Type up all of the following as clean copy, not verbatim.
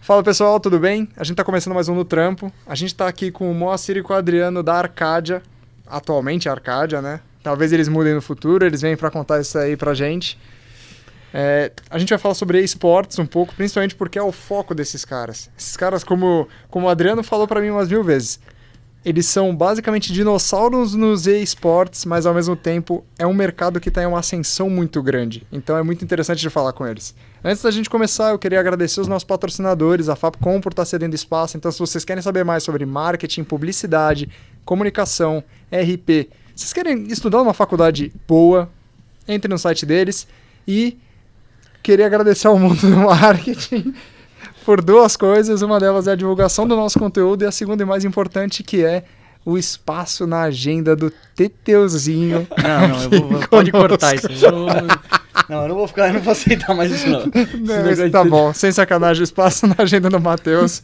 Fala pessoal, tudo bem? A gente tá começando mais um No Trampo. A gente tá aqui com o Moacir e com o Adriano da Arcadia, atualmente a Arcadia, né? Talvez eles mudem no futuro, eles vêm pra contar isso aí pra gente. A gente vai falar sobre esportes um pouco, principalmente porque é o foco desses caras. Esses caras, como o Adriano falou pra mim umas 1000 vezes, eles são basicamente dinossauros nos esportes, mas ao mesmo tempo é um mercado que está em uma ascensão muito grande. Então é muito interessante de falar com eles. Antes da gente começar, eu queria agradecer os nossos patrocinadores, a Fapcom por estar cedendo espaço. Então se vocês querem saber mais sobre marketing, publicidade, comunicação, RP, se vocês querem estudar uma faculdade boa, entre no site deles. E queria agradecer ao mundo do marketing por duas coisas. Uma delas é a divulgação do nosso conteúdo e a segunda e mais importante, que é o espaço na agenda do Teteuzinho. Não, pode cortar isso. Eu não vou aceitar mais isso não. Tá bom, sem sacanagem, o espaço na agenda do Matheus,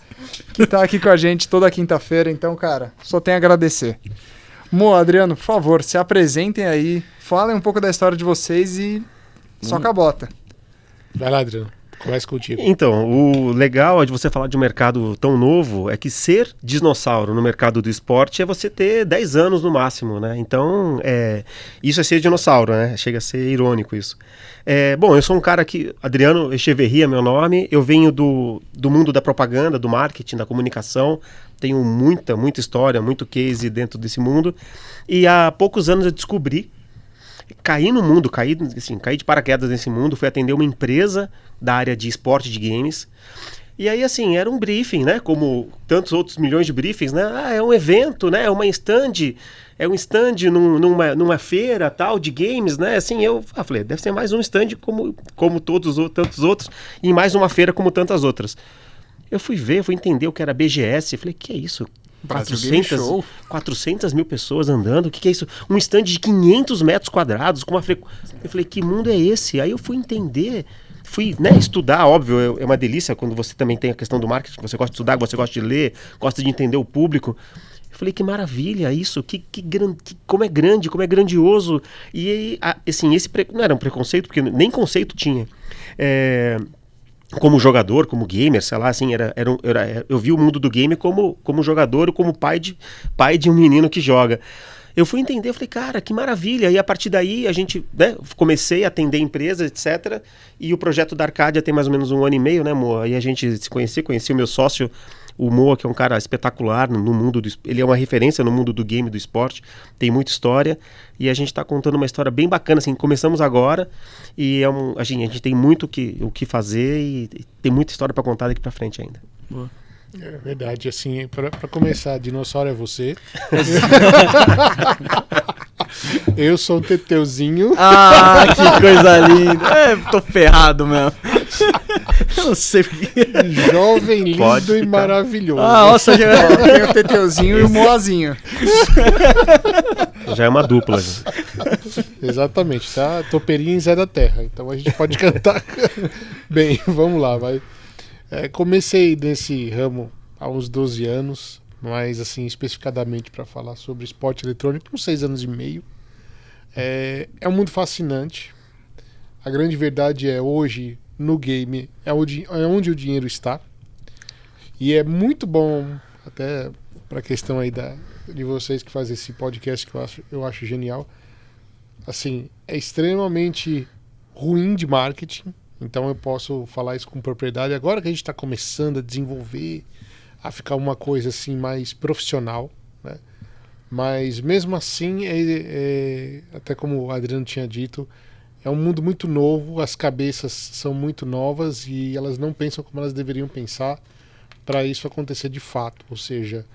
que tá aqui com a gente toda quinta-feira. Então, cara, só tenho a agradecer. Mo, Adriano, por favor, se apresentem aí, falem um pouco da história de vocês e soca a bota. Vai lá, Adriano. Começa contigo. Então, o legal de você falar de um mercado tão novo é que ser dinossauro no mercado do esporte é você ter 10 anos no máximo, né? Então, isso é ser dinossauro, né? Chega a ser irônico isso. Bom, eu sou um cara que... Adriano Echeverria é meu nome. Eu venho do mundo da propaganda, do marketing, da comunicação. Tenho muita história, muito case dentro desse mundo. E há poucos anos eu descobri, caí no mundo, caí de paraquedas nesse mundo, fui atender uma empresa da área de esporte de games. E aí, assim, era um briefing, né? Como tantos outros milhões de briefings, né? É um evento, né? É um stand numa feira tal de games, né? Assim, eu falei, deve ser mais um stand como tantos outros, e mais uma feira como tantas outras. Eu fui entender o que era BGS, falei, que é isso? 400 mil pessoas andando, o que é isso? Um stand de 500 metros quadrados com uma frequência. Eu falei, que mundo é esse? Aí eu fui entender, estudar, óbvio, é uma delícia quando você também tem a questão do marketing, você gosta de estudar, você gosta de ler, gosta de entender o público. Eu falei, que maravilha isso, como é grande, como é grandioso. E assim, não era um preconceito, porque nem conceito tinha. Como jogador, como gamer, sei lá, assim, eu vi o mundo do game como jogador ou como pai de um menino que joga. Eu fui entender, eu falei, cara, que maravilha. E a partir daí, a gente, comecei a atender empresas, etc. E o projeto da Arcadia tem mais ou menos 1 ano e meio, né, Moa? Aí a gente se conheci o meu sócio, o Moa, que é um cara espetacular no mundo ele é uma referência no mundo do game, do esporte, tem muita história, e a gente está contando uma história bem bacana, assim, começamos agora, e a gente tem muito o que fazer, e tem muita história para contar daqui para frente ainda. Boa. É verdade, assim, para começar, dinossauro é você. Eu sou o Teteuzinho. Ah, que coisa linda. Tô ferrado mesmo. Eu não sei porque. Jovem, lindo e maravilhoso. Nossa, tem o Teteuzinho e o Moazinho. Já é uma dupla. Exatamente, tá? Toperinho e Zé da Terra. Então a gente pode cantar. Bem, vamos lá, vai. Comecei nesse ramo há uns 12 anos, mas assim, especificadamente para falar sobre esporte eletrônico, uns 6 anos e meio. É um mundo fascinante. A grande verdade é, hoje, no game, é onde o dinheiro está. E é muito bom, até para a questão aí de vocês que fazem esse podcast, que eu acho genial. Assim, é extremamente ruim de marketing. Então eu posso falar isso com propriedade. Agora que a gente está começando a desenvolver, a ficar uma coisa assim mais profissional, né? Mas mesmo assim, até como o Adriano tinha dito, é um mundo muito novo, as cabeças são muito novas e elas não pensam como elas deveriam pensar para isso acontecer de fato. Ou seja,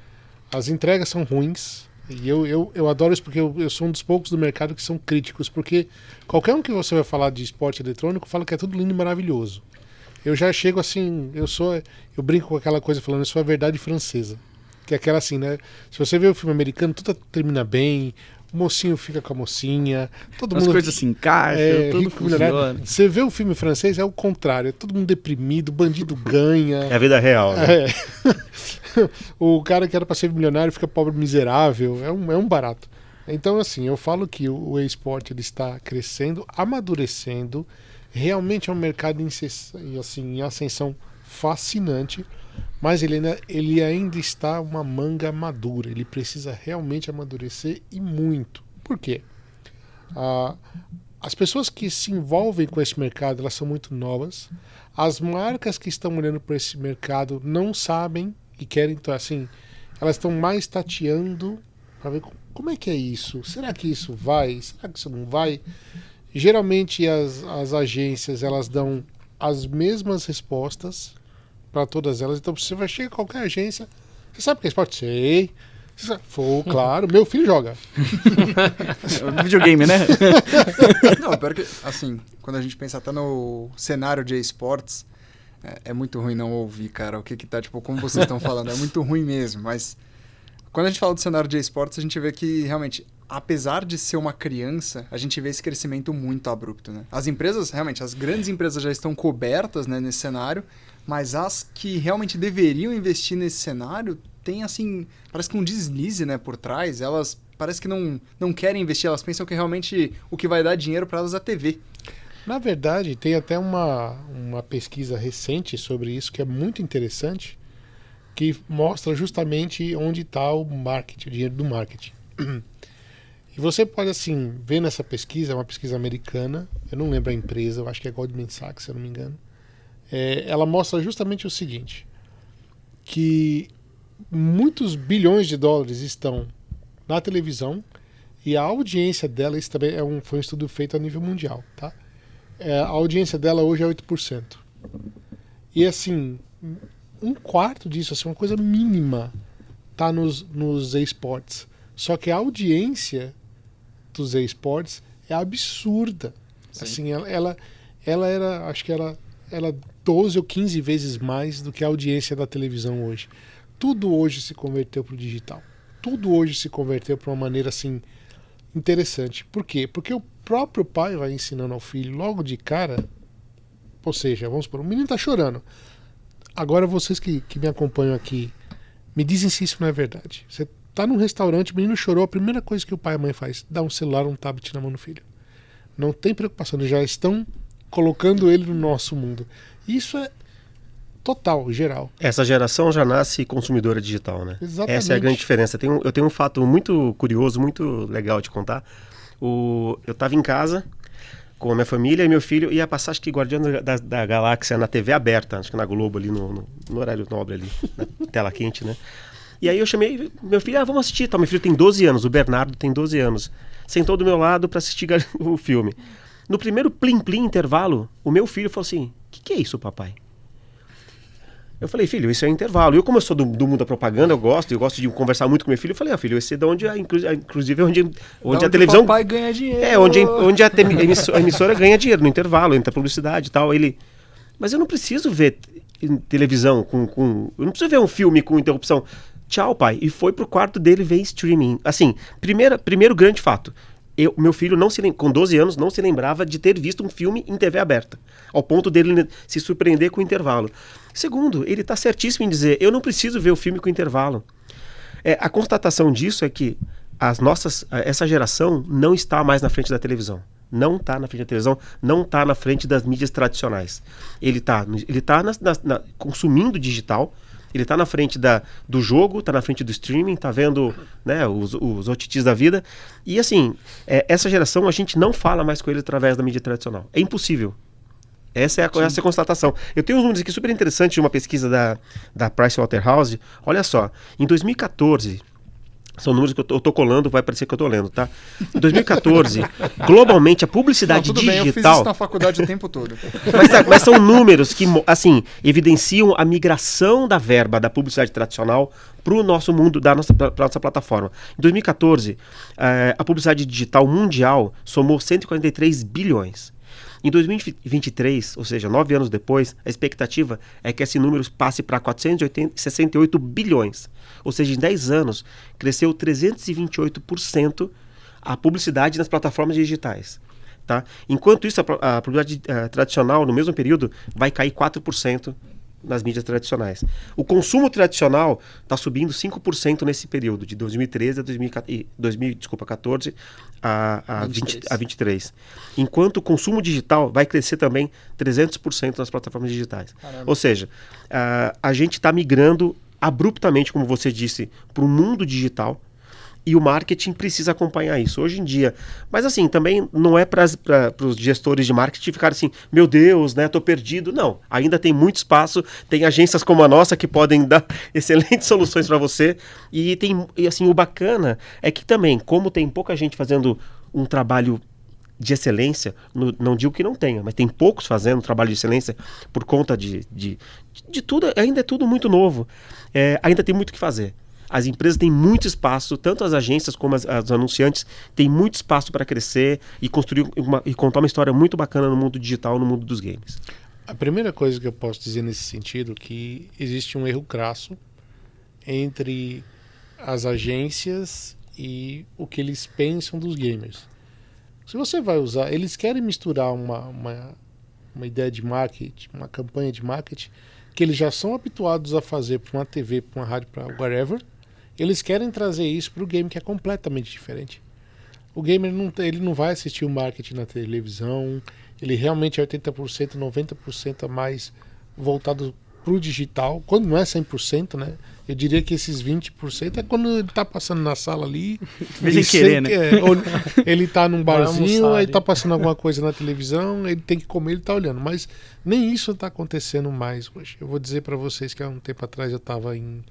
as entregas são ruins. E eu adoro isso porque eu sou um dos poucos do mercado que são críticos, porque qualquer um que você vai falar de esporte eletrônico fala que é tudo lindo e maravilhoso. Eu já chego assim, eu brinco com aquela coisa falando, eu sou a verdade francesa. Que é aquela assim, né? Se você vê o filme americano, tudo termina bem, o mocinho fica com a mocinha, todo as mundo... coisas se encaixam, tudo funciona. Você vê o filme francês, é o contrário, é todo mundo deprimido, o bandido ganha. É a vida real, né? O cara que era para ser milionário fica pobre miserável, é um barato. Então, assim, eu falo que o esporte ele está crescendo, amadurecendo, realmente é um mercado em ascensão fascinante, mas ele ainda está uma manga madura. Ele precisa realmente amadurecer e muito. Por quê? As pessoas que se envolvem com esse mercado, elas são muito novas. As marcas que estão olhando para esse mercado não sabem e querem, então, assim, elas estão mais tateando para ver como é que é isso. Será que isso vai? Será que isso não vai? Geralmente as agências, elas dão as mesmas respostas para todas elas. Então você vai chegar em qualquer agência, você sabe que é esporte? Sei. Claro, meu filho joga. Videogame, né? Não, pior que, assim, quando a gente pensa até no cenário de esportes, é muito ruim não ouvir, cara, o que tá, tipo, como vocês estão falando, é muito ruim mesmo, mas quando a gente fala do cenário de esportes, a gente vê que, realmente, apesar de ser uma criança, a gente vê esse crescimento muito abrupto, né? As empresas, realmente, as grandes empresas já estão cobertas, né, nesse cenário, mas as que realmente deveriam investir nesse cenário tem, assim, parece que um deslize, né, por trás. Elas parece que não querem investir, elas pensam que realmente o que vai dar dinheiro para elas é a TV. Na verdade, tem até uma pesquisa recente sobre isso que é muito interessante, que mostra justamente onde está o marketing, o dinheiro do marketing. E você pode, assim, ver nessa pesquisa, é uma pesquisa americana, eu não lembro a empresa, eu acho que é Goldman Sachs, se eu não me engano. Ela mostra justamente o seguinte, que muitos bilhões de dólares estão na televisão e a audiência dela, isso também foi um estudo feito a nível mundial, tá? A audiência dela hoje é 8%. E assim, um quarto disso, assim, uma coisa mínima, tá nos esportes. Só que a audiência dos esportes é absurda. Sim. Assim, ela era, acho que ela 12 ou 15 vezes mais do que a audiência da televisão hoje. Tudo hoje se converteu para o digital. Tudo hoje se converteu para uma maneira assim interessante. Por quê? Porque o próprio pai vai ensinando ao filho logo de cara. Ou seja, vamos supor, o menino está chorando. Agora vocês que me acompanham aqui, me dizem se isso não é verdade. Você está num restaurante, o menino chorou, a primeira coisa que o pai e a mãe faz, dá um celular, um tablet na mão do filho. Não tem preocupação, eles já estão colocando ele no nosso mundo. Isso é total, geral. Essa geração já nasce consumidora digital, né? Exatamente. Essa é a grande diferença. Eu tenho um fato muito curioso, muito legal de contar. Eu estava em casa com a minha família e meu filho ia passar, acho que Guardiões da Galáxia na TV aberta, acho que na Globo ali, no horário nobre ali, na tela quente, né? E aí eu chamei meu filho, vamos assistir. Meu filho tem 12 anos, o Bernardo tem 12 anos. Sentou do meu lado para assistir o filme. No primeiro plim-plim intervalo, o meu filho falou assim, o que é isso, papai? Eu falei, filho, isso é intervalo. Eu, como eu sou do mundo da propaganda, eu gosto de conversar muito com meu filho. Eu falei, filho, esse é de onde, inclusive, onde a televisão... o papai ganha dinheiro. Onde a emissora ganha dinheiro, no intervalo, entra publicidade e tal. Ele, mas eu não preciso ver televisão eu não preciso ver um filme com interrupção. Tchau, pai. E foi pro quarto dele ver streaming. Assim, primeiro grande fato. Meu filho, com 12 anos, não se lembrava de ter visto um filme em TV aberta, ao ponto dele se surpreender com o intervalo. Segundo, ele está certíssimo em dizer, eu não preciso ver o filme com intervalo. A constatação disso é que essa geração não está mais na frente da televisão. Não está na frente da televisão, não está na frente das mídias tradicionais. Ele está consumindo digital. Ele está na frente do jogo, está na frente do streaming, está vendo, né, os OTTs da vida. E assim, essa geração a gente não fala mais com ele através da mídia tradicional. É impossível. Essa é a constatação. Eu tenho uns números aqui super interessantes de uma pesquisa da Pricewaterhouse. Olha só, em 2014... São números que eu tô colando, vai parecer que eu tô lendo, tá? Em 2014, globalmente, a publicidade tudo digital... Bem, eu fiz isso na faculdade o tempo todo. Mas são números que, assim, evidenciam a migração da verba da publicidade tradicional para o nosso mundo, pra nossa plataforma. Em 2014, a publicidade digital mundial somou 143 bilhões. Em 2023, ou seja, 9 anos depois, a expectativa é que esse número passe para 468 bilhões. Ou seja, em 10 anos, cresceu 328% a publicidade nas plataformas digitais. Tá? Enquanto isso, a publicidade tradicional, no mesmo período, vai cair 4% nas mídias tradicionais. O consumo tradicional está subindo 5% nesse período, de 2013 a 2014 a 23. Enquanto o consumo digital vai crescer também 300% nas plataformas digitais. Caramba. Ou seja, a gente está migrando abruptamente, como você disse, para o mundo digital. E o marketing precisa acompanhar isso hoje em dia. Mas assim, também não é para os gestores de marketing ficarem assim, meu Deus, né, tô perdido. Não, ainda tem muito espaço, tem agências como a nossa que podem dar excelentes soluções para você. E assim, o bacana é que também, como tem pouca gente fazendo um trabalho de excelência, não digo que não tenha, mas tem poucos fazendo um trabalho de excelência por conta de tudo, ainda é tudo muito novo. Ainda tem muito o que fazer. As empresas têm muito espaço, tanto as agências como as anunciantes têm muito espaço para crescer e construir e contar uma história muito bacana no mundo digital, no mundo dos games. A primeira coisa que eu posso dizer nesse sentido é que existe um erro crasso entre as agências e o que eles pensam dos gamers. Se você vai usar, eles querem misturar uma ideia de marketing, uma campanha de marketing que eles já são habituados a fazer para uma TV, para uma rádio, para whatever. Eles querem trazer isso para o game, que é completamente diferente. O gamer ele não vai assistir o marketing na televisão, ele realmente é 80%, 90% a mais voltado para o digital, quando não é 100%, né? Eu diria que esses 20% é quando ele está passando na sala ali. Sem querer, né? Ele está num barzinho, almoçar, aí está passando alguma coisa na televisão, ele tem que comer, ele está olhando. Mas nem isso está acontecendo mais hoje. Eu vou dizer para vocês que há um tempo atrás eu estava em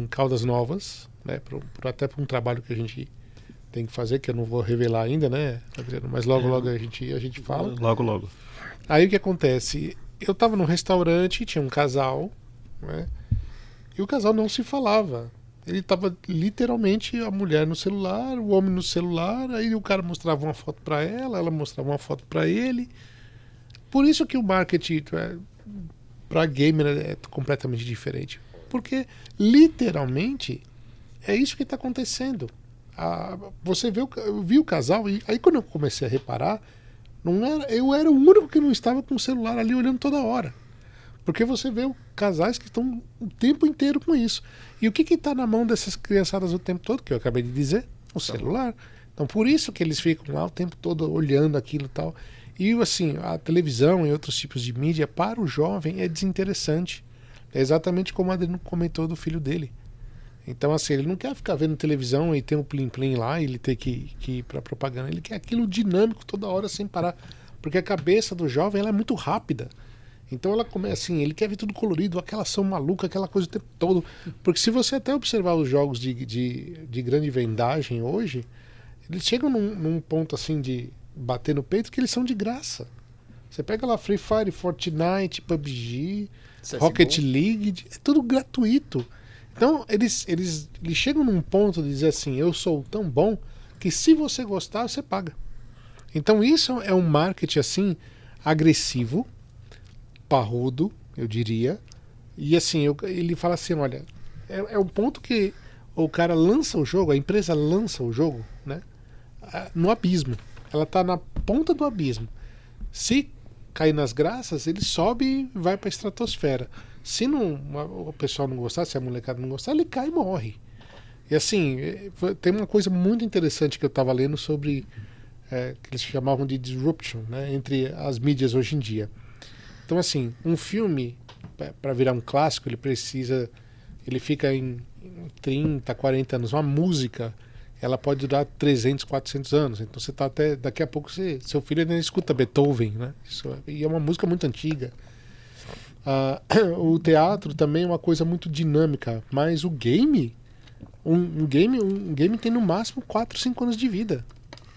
Caldas Novas, né, até para um trabalho que a gente tem que fazer, que eu não vou revelar ainda, né, Adriano? Mas logo a gente fala. Logo. Aí o que acontece? Eu estava num restaurante, tinha um casal, né, e o casal não se falava. Ele estava literalmente a mulher no celular, o homem no celular, aí o cara mostrava uma foto para ela mostrava uma foto para ele. Por isso que o marketing para gamer é completamente diferente. Porque, literalmente, é isso que está acontecendo. Eu vi o casal, e aí quando eu comecei a reparar, eu era o único que não estava com o celular ali olhando toda hora. Porque você vê casais que estão o tempo inteiro com isso. E o que está na mão dessas criançadas o tempo todo, que eu acabei de dizer? O celular. Então, por isso que eles ficam lá o tempo todo olhando aquilo e tal. E, assim, a televisão e outros tipos de mídia, para o jovem, é desinteressante. É exatamente como o Adriano comentou do filho dele. Então, assim, ele não quer ficar vendo televisão e ter um plim-plim lá e ele ter que ir para propaganda. Ele quer aquilo dinâmico toda hora sem parar. Porque a cabeça do jovem ela é muito rápida. Então, ela começa assim, ele quer ver tudo colorido, aquela ação maluca, aquela coisa o tempo todo. Porque se você até observar os jogos de grande vendagem hoje, eles chegam num ponto assim de bater no peito que eles são de graça. Você pega lá Free Fire, Fortnite, PUBG... Rocket League, é tudo gratuito. Então, eles chegam num ponto de dizer assim, eu sou tão bom que se você gostar, você paga. Então, isso é um marketing, assim, agressivo, parrudo, eu diria. E, assim, ele fala assim, olha, é o ponto que o cara lança o jogo, a empresa lança o jogo, né, no abismo. Ela está na ponta do abismo. Se cair nas graças, ele sobe e vai para a estratosfera. Se o pessoal não gostar, se a molecada não gostar, ele cai e morre. E assim, tem uma coisa muito interessante que eu estava lendo sobre que eles chamavam de disruption, né, entre as mídias hoje em dia. Então assim, um filme, para virar um clássico, ele fica em 30, 40 anos. Uma música, ela pode durar 300, 400 anos. Então você tá até daqui a pouco seu filho ainda escuta Beethoven, né? E é uma música muito antiga. O teatro também é uma coisa muito dinâmica, mas o game, um game tem no máximo 4, 5 anos de vida.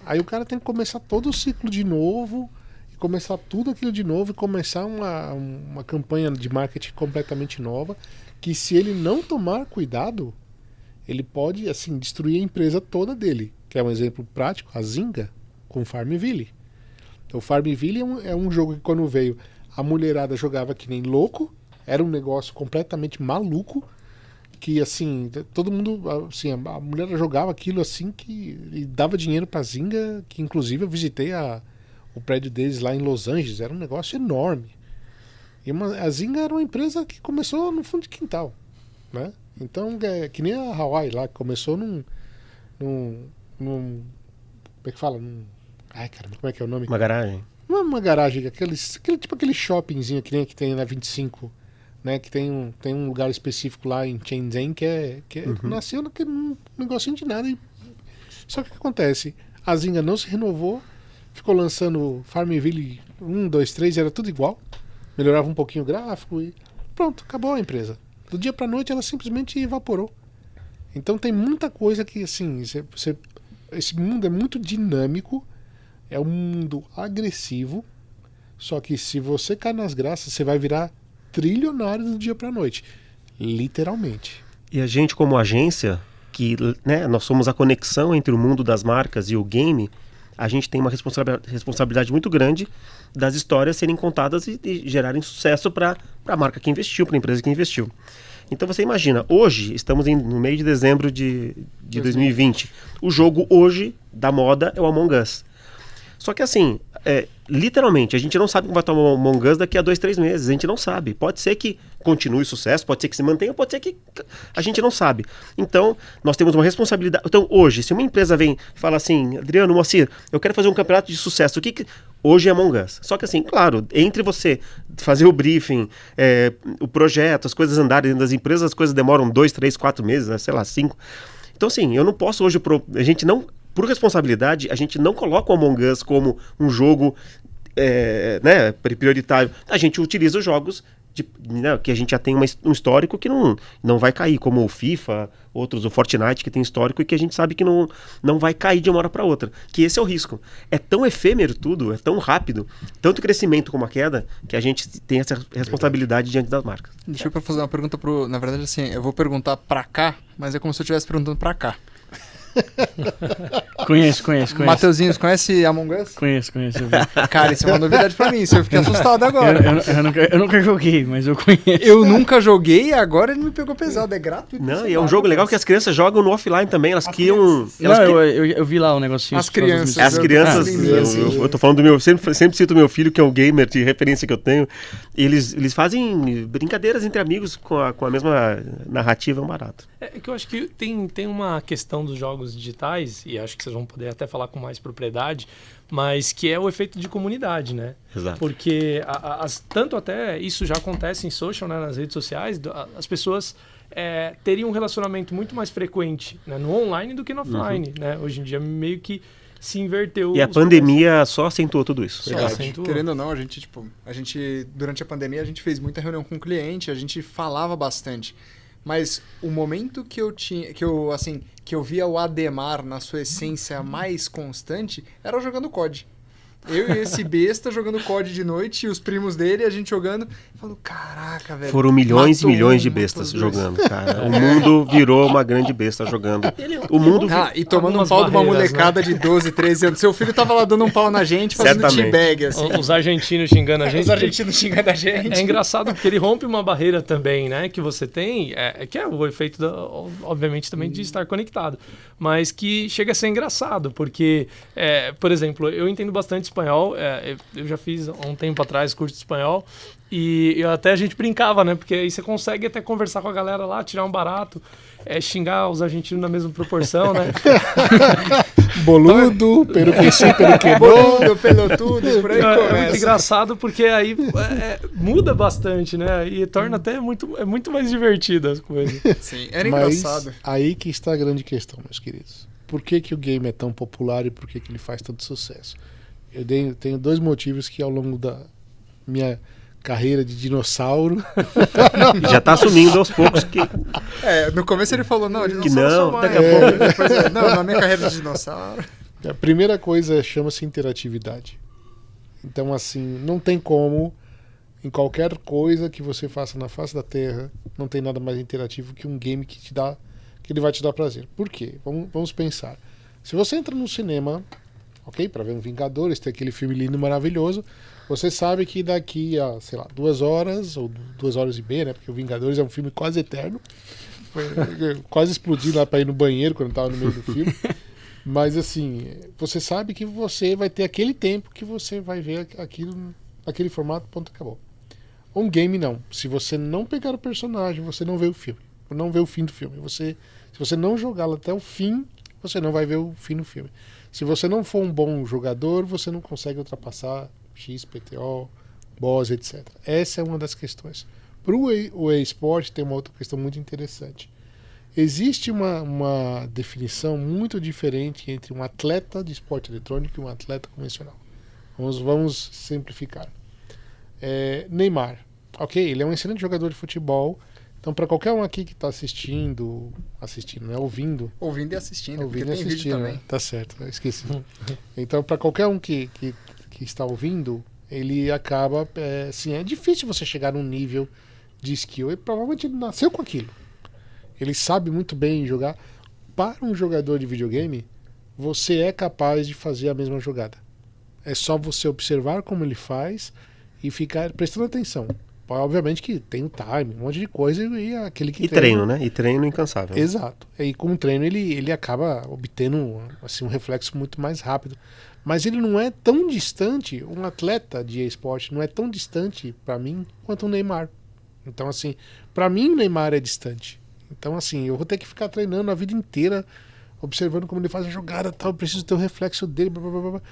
Aí o cara tem que começar todo o ciclo de novo, e começar tudo aquilo de novo, e começar uma campanha de marketing completamente nova, que se ele não tomar cuidado, ele pode, assim, destruir a empresa toda dele. Que é um exemplo prático, a Zynga com Farmville. Então, Farmville é um jogo que quando veio, a mulherada jogava que nem louco, era um negócio completamente maluco, que, assim, todo mundo, assim, a mulher jogava aquilo, assim, e dava dinheiro pra Zynga, que inclusive eu visitei o prédio deles lá em Los Angeles, era um negócio enorme. E a Zynga era uma empresa que começou no fundo de quintal, né? Então, que nem a Hawaii lá, que começou num como é que fala? Ai, caramba, como é que é o nome? Uma garagem. Não é uma garagem, aquele shoppingzinho que tem na 25, né? Que tem um lugar específico lá em Shenzhen que nasceu num negocinho de nada. Só que o que acontece? A Zynga não se renovou, ficou lançando Farmville 1, 2, 3, era tudo igual. Melhorava um pouquinho o gráfico e pronto, acabou a empresa. Do dia pra noite ela simplesmente evaporou. Então tem muita coisa que, assim, esse mundo é muito dinâmico, é um mundo agressivo, só que se você cai nas graças, você vai virar trilionário do dia pra noite. Literalmente. E a gente, como agência, que, né, nós somos a conexão entre o mundo das marcas e o game, a gente tem uma responsabilidade muito grande das histórias serem contadas e gerarem sucesso para a marca que investiu, para a empresa que investiu. Então você imagina, hoje, estamos no meio de dezembro de 2020, o jogo hoje da moda é o Among Us. Só que assim, literalmente, a gente não sabe como vai estar o Among Us daqui a 2, 3 meses, a gente não sabe. Pode ser que continue o sucesso, pode ser que se mantenha, pode ser que a gente não sabe. Então, nós temos uma responsabilidade. Então, hoje, se uma empresa vem e fala assim, Adriano, Moacir, eu quero fazer um campeonato de sucesso, o que hoje é Among Us? Só que assim, claro, entre você fazer o briefing, o projeto, as coisas andarem dentro das empresas, as coisas demoram 2, 3, 4 meses, né, sei lá, 5. Então, assim, eu não posso hoje, a gente não... Por responsabilidade, a gente não coloca o Among Us como um jogo né, prioritário. A gente utiliza os jogos né, que a gente já tem um histórico que não vai cair, como o FIFA, outros, o Fortnite, que tem histórico e que a gente sabe que não vai cair de uma hora para outra. Que esse é o risco. É tão efêmero tudo, é tão rápido, tanto o crescimento como a queda, que a gente tem essa responsabilidade diante das marcas. Deixa eu fazer uma pergunta na verdade, assim, eu vou perguntar pra cá, mas é como se eu estivesse perguntando pra cá. Conheço. Mateuzinhos, conhece Among Us? Conheço. Eu vi. Cara, isso é uma novidade pra mim, eu fiquei assustado agora. Eu nunca joguei, mas eu conheço. Eu nunca joguei e agora ele me pegou pesado, é gratuito. Não, e é um jogo legal que as crianças jogam no offline também, elas criam... Eu vi lá um negocinho. As crianças. Eu tô falando do meu... Sempre cito meu filho, que é um gamer de referência que eu tenho. Eles fazem brincadeiras entre amigos com a mesma narrativa, é um barato. É que eu acho que tem uma questão dos jogos digitais, e acho que vocês vão poder até falar com mais propriedade, mas que é o efeito de comunidade, né? Exato. Porque tanto até isso já acontece em social, né, nas redes sociais, as pessoas teriam um relacionamento muito mais frequente, né, no online do que no offline, né? Hoje em dia meio que se inverteu. E a pandemia só acentuou tudo isso. Querendo ou não, a gente, durante a pandemia, a gente fez muita reunião com o cliente, a gente falava bastante. Mas o momento que eu via o Ademar na sua essência mais constante era jogando COD. Eu e esse besta jogando COD de noite e os primos dele, a gente jogando. Falando, caraca, velho. Foram milhões e milhões de bestas jogando, cara. O mundo virou uma grande besta jogando. O mundo e tomando um pau de uma molecada, né, de 12, 13 anos. Seu filho tava lá dando um pau na gente, fazendo teabag, assim. Os argentinos xingando a gente. Os argentinos xingando a gente. É engraçado porque ele rompe uma barreira também, né? Que você tem, que é o efeito, obviamente, também de estar conectado. Mas que chega a ser engraçado, porque, por exemplo, eu entendo bastante espanhol. Eu já fiz há um tempo atrás curso de espanhol. E até a gente brincava, né? Porque aí você consegue até conversar com a galera lá, tirar um barato, xingar os argentinos na mesma proporção, né? Boludo, pero que sim, pero que boludo, pelotudo, por aí começa. É muito engraçado porque aí muda bastante, né? E torna até muito mais divertida as coisas. Sim, era engraçado. Aí que está a grande questão, meus queridos. Por que o game é tão popular e por que ele faz tanto sucesso? Eu tenho 2 motivos que ao longo da minha carreira de dinossauro... Já tá assumindo aos poucos que... no começo ele falou, não, dinossauro que não, sou mais. daqui a pouco... Depois, não, na minha carreira de dinossauro... A primeira coisa chama-se interatividade. Então, assim, não tem como, em qualquer coisa que você faça na face da Terra, não tem nada mais interativo que um game que ele vai te dar prazer. Por quê? Vamos pensar. Se você entra no cinema, ok, para ver um Vingadores, tem aquele filme lindo e maravilhoso, você sabe que daqui a, sei lá, 2 horas, ou 2 horas e meia, né? Porque o Vingadores é um filme quase eterno. Quase explodi lá para ir no banheiro quando estava no meio do filme. Mas assim, você sabe que você vai ter aquele tempo que você vai ver aquilo, aquele formato, ponto, acabou. Um game não. Se você não pegar o personagem, você não vê o filme. Não vê o fim do filme. Se você não jogá-lo até o fim, você não vai ver o fim do filme. Se você não for um bom jogador, você não consegue ultrapassar X, PTO, boss, etc. Essa é uma das questões. Para o eSport tem uma outra questão muito interessante. Existe uma definição muito diferente entre um atleta de esporte eletrônico e um atleta convencional. Vamos simplificar. Neymar. Ok, ele é um excelente jogador de futebol. Então, para qualquer um aqui que está assistindo, né, ouvindo Ouvindo e assistindo, e porque tem vídeo assistindo, também. né? Tá certo, eu esqueci. Então, para qualquer um que está ouvindo, ele acaba... assim, é difícil você chegar num nível de skill. Ele provavelmente ele nasceu com aquilo. Ele sabe muito bem jogar. Para um jogador de videogame, você é capaz de fazer a mesma jogada. É só você observar como ele faz e ficar prestando atenção. Obviamente que tem o time, um monte de coisa e aquele que treino, né? E treino incansável. Exato. E com o treino ele acaba obtendo assim, um reflexo muito mais rápido. Mas ele não é tão distante, um atleta de esporte não é tão distante para mim quanto o Neymar. Então, assim, para mim o Neymar é distante. Então, assim, eu vou ter que ficar treinando a vida inteira, observando como ele faz a jogada, tal, eu preciso ter o reflexo dele, blá, blá, blá.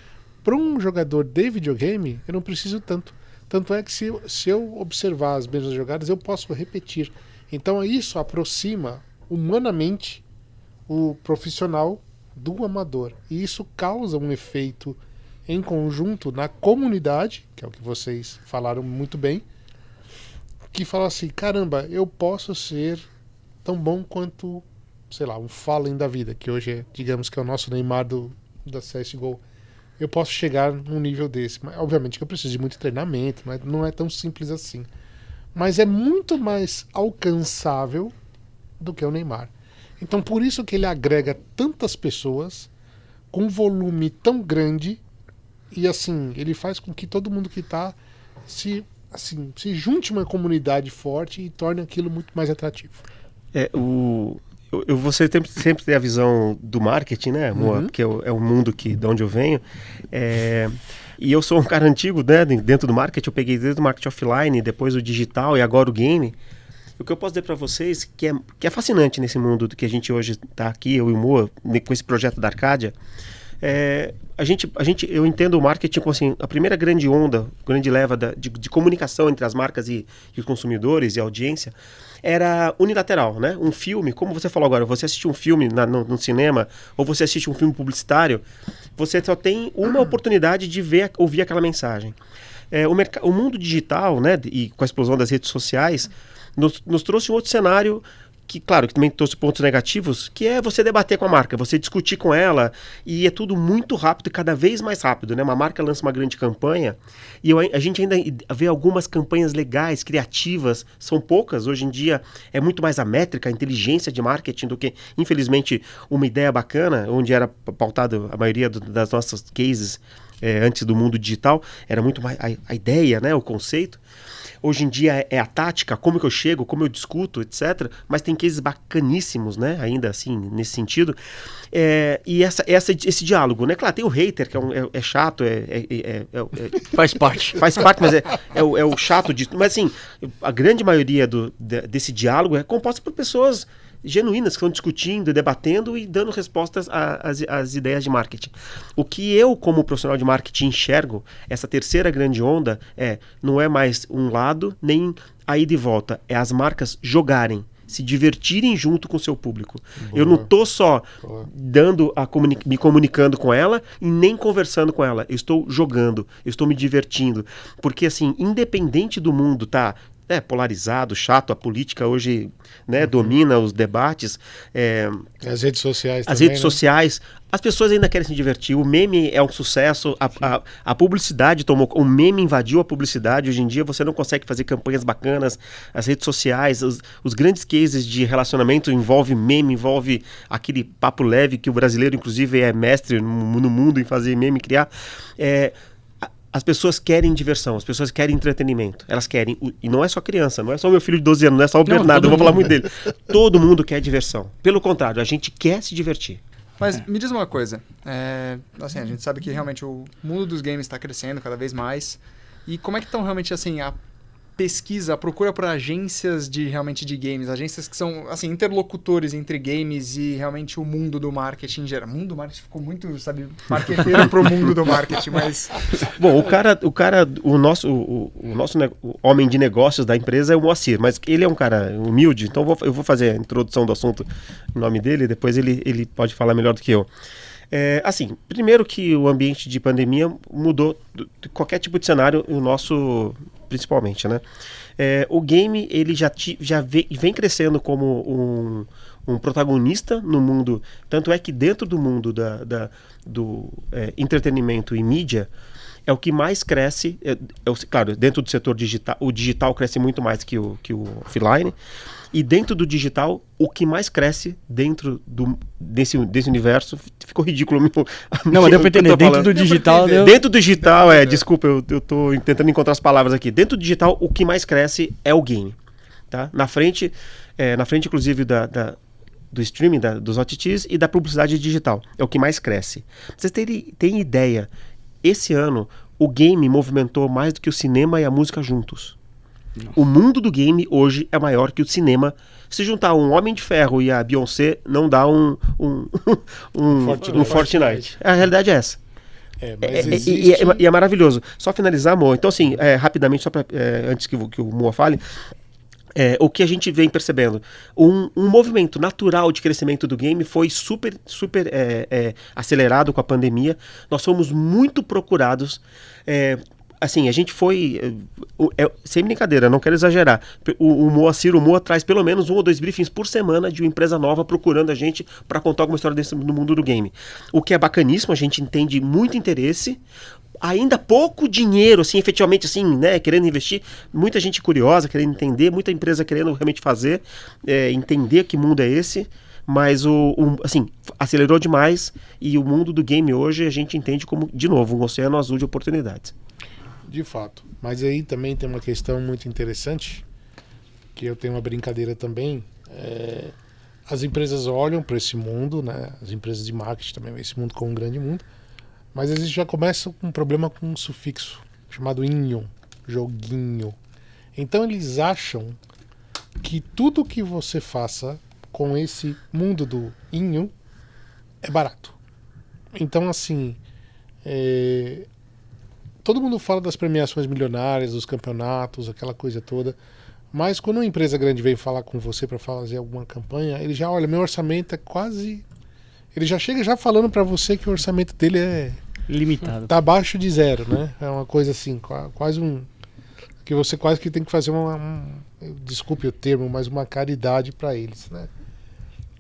Para um jogador de videogame, eu não preciso tanto. Tanto é que se eu observar as mesmas jogadas, eu posso repetir. Então isso aproxima humanamente o profissional do amador. E isso causa um efeito em conjunto na comunidade, que é o que vocês falaram muito bem, que fala assim, caramba, eu posso ser tão bom quanto, sei lá, um Fallen da vida, que hoje digamos que é o nosso Neymar da CSGO. Eu posso chegar num nível desse. Mas, obviamente que eu preciso de muito treinamento, mas não é tão simples assim. Mas é muito mais alcançável do que o Neymar. Então por isso que ele agrega tantas pessoas com um volume tão grande e assim, ele faz com que todo mundo que está se junte uma comunidade forte e torne aquilo muito mais atrativo. Você sempre tem a visão do marketing, né, Moa? Porque é o mundo de onde eu venho. E eu sou um cara antigo, né, dentro do marketing. Eu peguei desde o marketing offline, depois o digital e agora o game. O que eu posso dizer para vocês que é fascinante nesse mundo do que a gente hoje está aqui, eu e o Moa, com esse projeto da Arcadia. Eu entendo o marketing como assim, a primeira grande onda, grande leva de comunicação entre as marcas e os consumidores e a audiência era unilateral, né? Um filme, como você falou agora, você assiste um filme no cinema ou você assiste um filme publicitário, você só tem uma oportunidade de ouvir aquela mensagem. O mundo digital, né, e com a explosão das redes sociais, nos trouxe um outro cenário que, claro, que também trouxe pontos negativos, que é você debater com a marca, você discutir com ela, e é tudo muito rápido e cada vez mais rápido, né? Uma marca lança uma grande campanha, e a gente ainda vê algumas campanhas legais, criativas, são poucas, hoje em dia é muito mais a métrica, a inteligência de marketing do que, infelizmente, uma ideia bacana, onde era pautado a maioria das nossas cases antes do mundo digital, era muito mais a ideia, né? O conceito. Hoje em dia é a tática, como que eu chego, como eu discuto, etc. Mas tem cases bacaníssimos, né? Ainda assim, nesse sentido. E esse diálogo, né? Claro, tem o hater, que é chato, faz parte. Faz parte, mas é o chato disso. Mas assim, a grande maioria desse diálogo é composta por pessoas genuínas que estão discutindo, debatendo e dando respostas às ideias de marketing. O que eu, como profissional de marketing, enxergo, essa terceira grande onda, não é mais um lado, nem a ida e volta. É as marcas jogarem, se divertirem junto com o seu público. Boa. Eu não estou só me comunicando com ela e nem conversando com ela. Eu estou jogando, eu estou me divertindo. Porque, assim, independente do mundo, tá? Polarizado, chato, a política hoje, né, domina os debates. As redes sociais as também, redes sociais, as pessoas ainda querem se divertir. O meme é um sucesso, a publicidade o meme invadiu a publicidade. Hoje em dia você não consegue fazer campanhas bacanas. As redes sociais, os grandes cases de relacionamento envolve meme, envolve aquele papo leve que o brasileiro, inclusive, é mestre no mundo em fazer meme, criar. As pessoas querem diversão, as pessoas querem entretenimento. Elas querem, e não é só criança, não é só o meu filho de 12 anos, não é só o Bernardo, eu vou falar muito dele. Todo mundo quer diversão. Pelo contrário, a gente quer se divertir. Mas me diz uma coisa, assim, a gente sabe que realmente o mundo dos games está crescendo cada vez mais. E como é que estão realmente, assim, pesquisa, a procura por agências realmente de games, agências que são, assim, interlocutores entre games e realmente o mundo do marketing em geral. O mundo do marketing ficou muito, sabe, marqueteiro pro mundo do marketing, mas... Bom, o nosso homem de negócios da empresa é o Moacir, mas ele é um cara humilde, então eu vou fazer a introdução do assunto em nome dele, depois ele pode falar melhor do que eu. Assim, primeiro que o ambiente de pandemia mudou de qualquer tipo de cenário, o nosso principalmente, né? O game, ele já vem crescendo como um protagonista no mundo, tanto é que dentro do mundo do entretenimento e mídia, é o que mais cresce, claro, dentro do setor digital, o digital cresce muito mais que o offline, e dentro do digital, o que mais cresce dentro desse universo, ficou ridículo. Não, mas deu pra entender, dentro do digital... Dentro do digital, desculpa, eu tô tentando encontrar as palavras aqui. Dentro do digital, o que mais cresce é o game, tá? Na frente inclusive, do streaming, dos OTTs e da publicidade digital, é o que mais cresce. Pra vocês terem ideia, esse ano, o game movimentou mais do que o cinema e a música juntos. Nossa. O mundo do game hoje é maior que o cinema. Se juntar um Homem de Ferro e a Beyoncé, não dá um Fortnite. A realidade é essa. E é maravilhoso. Só finalizar, amor. Então, assim, rapidamente, só antes que o Moa fale, o que a gente vem percebendo? Um movimento natural de crescimento do game foi super acelerado com a pandemia. Nós fomos muito procurados. Assim, a gente foi... sem brincadeira, não quero exagerar. O Moa traz pelo menos 1 ou 2 briefings por semana de uma empresa nova procurando a gente para contar alguma história no mundo do game. O que é bacaníssimo, a gente entende muito interesse. Ainda pouco dinheiro, assim, efetivamente, assim, né, querendo investir. Muita gente curiosa, querendo entender. Muita empresa querendo realmente fazer, entender que mundo é esse. Mas, assim, acelerou demais. E o mundo do game hoje a gente entende como, de novo, um oceano azul de oportunidades. De fato. Mas aí também tem uma questão muito interessante, que eu tenho uma brincadeira também. As empresas olham para esse mundo, né? As empresas de marketing também veem esse mundo como um grande mundo, mas eles já começam com um problema com um sufixo, chamado inho, joguinho. Então eles acham que tudo que você faça com esse mundo do inho é barato. Então, assim... todo mundo fala das premiações milionárias, dos campeonatos, aquela coisa toda. Mas quando uma empresa grande vem falar com você para fazer alguma campanha, ele já olha, meu orçamento é quase... Ele já chega já falando para você que o orçamento dele é... limitado. Tá abaixo de 0, né? É uma coisa assim, quase que você quase que tem que fazer desculpe o termo, mas uma caridade para eles, né?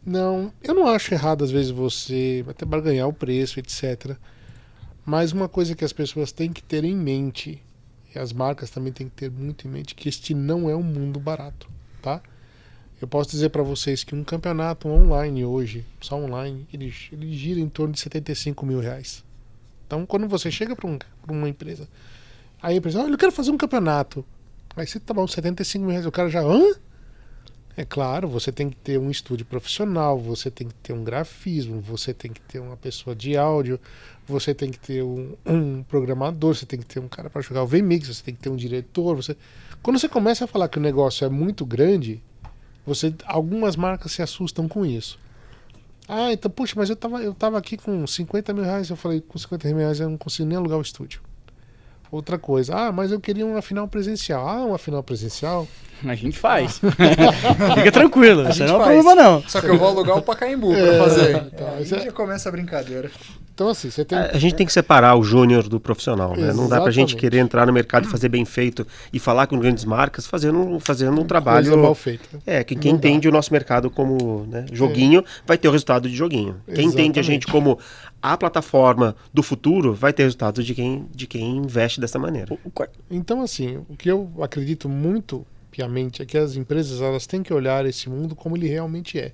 Não, eu não acho errado às vezes você até barganhar o preço, etc. Mas uma coisa que as pessoas têm que ter em mente, e as marcas também têm que ter muito em mente, que este não é um mundo barato, tá? Eu posso dizer para vocês que um campeonato online hoje, só online, ele gira em torno de R$75 mil. Então, quando você chega para uma empresa, aí a empresa, olha, eu quero fazer um campeonato. Aí você tá bom, R$75 mil, o cara já, hã? É claro, você tem que ter um estúdio profissional, você tem que ter um grafismo, você tem que ter uma pessoa de áudio, você tem que ter um programador, você tem que ter um cara para jogar o VMix, você tem que ter um diretor. Quando você começa a falar que o negócio é muito grande, algumas marcas se assustam com isso. Ah, então, puxa, mas eu tava aqui com R$50 mil, eu falei, com R$50 mil eu não consigo nem alugar o estúdio. Outra coisa, mas eu queria uma final presencial. Uma final presencial? A gente faz. Fica tranquilo, isso não é problema não. Só que eu vou alugar o Pacaembu pra fazer. Então, aí já começa a brincadeira. Então, assim, você tem... A gente tem que separar o júnior do profissional, né? Exatamente. Não dá pra gente querer entrar no mercado e fazer bem feito e falar com grandes marcas fazendo um trabalho... Coisa mal feita. Quem entende o nosso mercado como, né, joguinho vai ter o resultado de joguinho. Quem entende a gente como a plataforma do futuro vai ter resultado de quem investe dessa maneira. Então, assim, o que eu acredito muito piamente é que as empresas elas têm que olhar esse mundo como ele realmente é.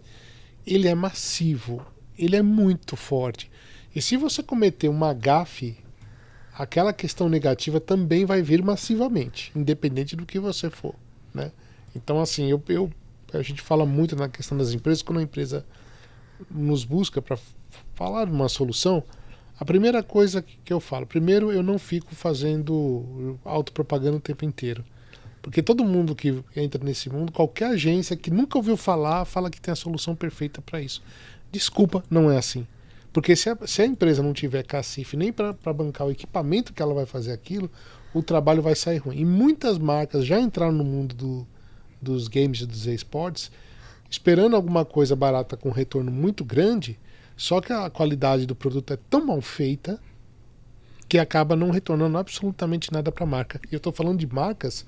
Ele é massivo, ele é muito forte. E se você cometer uma gafe, aquela questão negativa também vai vir massivamente, independente do que você for, né? Então, assim, a gente fala muito na questão das empresas, quando a empresa nos busca para falar de uma solução, a primeira coisa que eu falo, primeiro, eu não fico fazendo autopropaganda o tempo inteiro. Porque todo mundo que entra nesse mundo, qualquer agência que nunca ouviu falar, fala que tem a solução perfeita para isso. Desculpa, não é assim. Porque se a empresa não tiver cacife nem para bancar o equipamento que ela vai fazer aquilo, o trabalho vai sair ruim. E muitas marcas já entraram no mundo dos games e dos esportes esperando alguma coisa barata com retorno muito grande, só que a qualidade do produto é tão mal feita que acaba não retornando absolutamente nada para a marca. E eu estou falando de marcas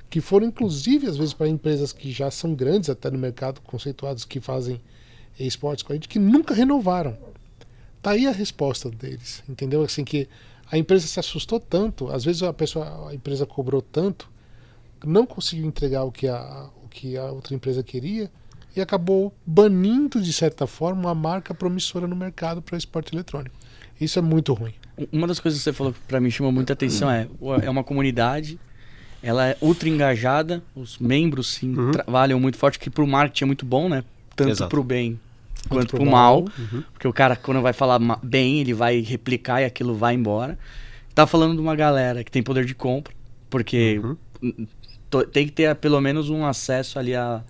que foram inclusive às vezes para empresas que já são grandes até no mercado, conceituados que fazem esportes com a gente, que nunca renovaram. Tá aí a resposta deles, entendeu? Assim, que a empresa se assustou tanto, às vezes a empresa cobrou tanto, não conseguiu entregar o que a outra empresa queria e acabou banindo, de certa forma, uma marca promissora no mercado para o esporte eletrônico. Isso é muito ruim. Uma das coisas que você falou que para mim chamou muita atenção é uma comunidade, ela é ultra engajada, os membros sim, trabalham muito forte, que pro marketing é muito bom, né? Tanto pro bem quanto pro mal. Porque o cara, quando vai falar bem, ele vai replicar e aquilo vai embora. Tá falando de uma galera que tem poder de compra, porque tem que ter pelo menos um acesso ali a...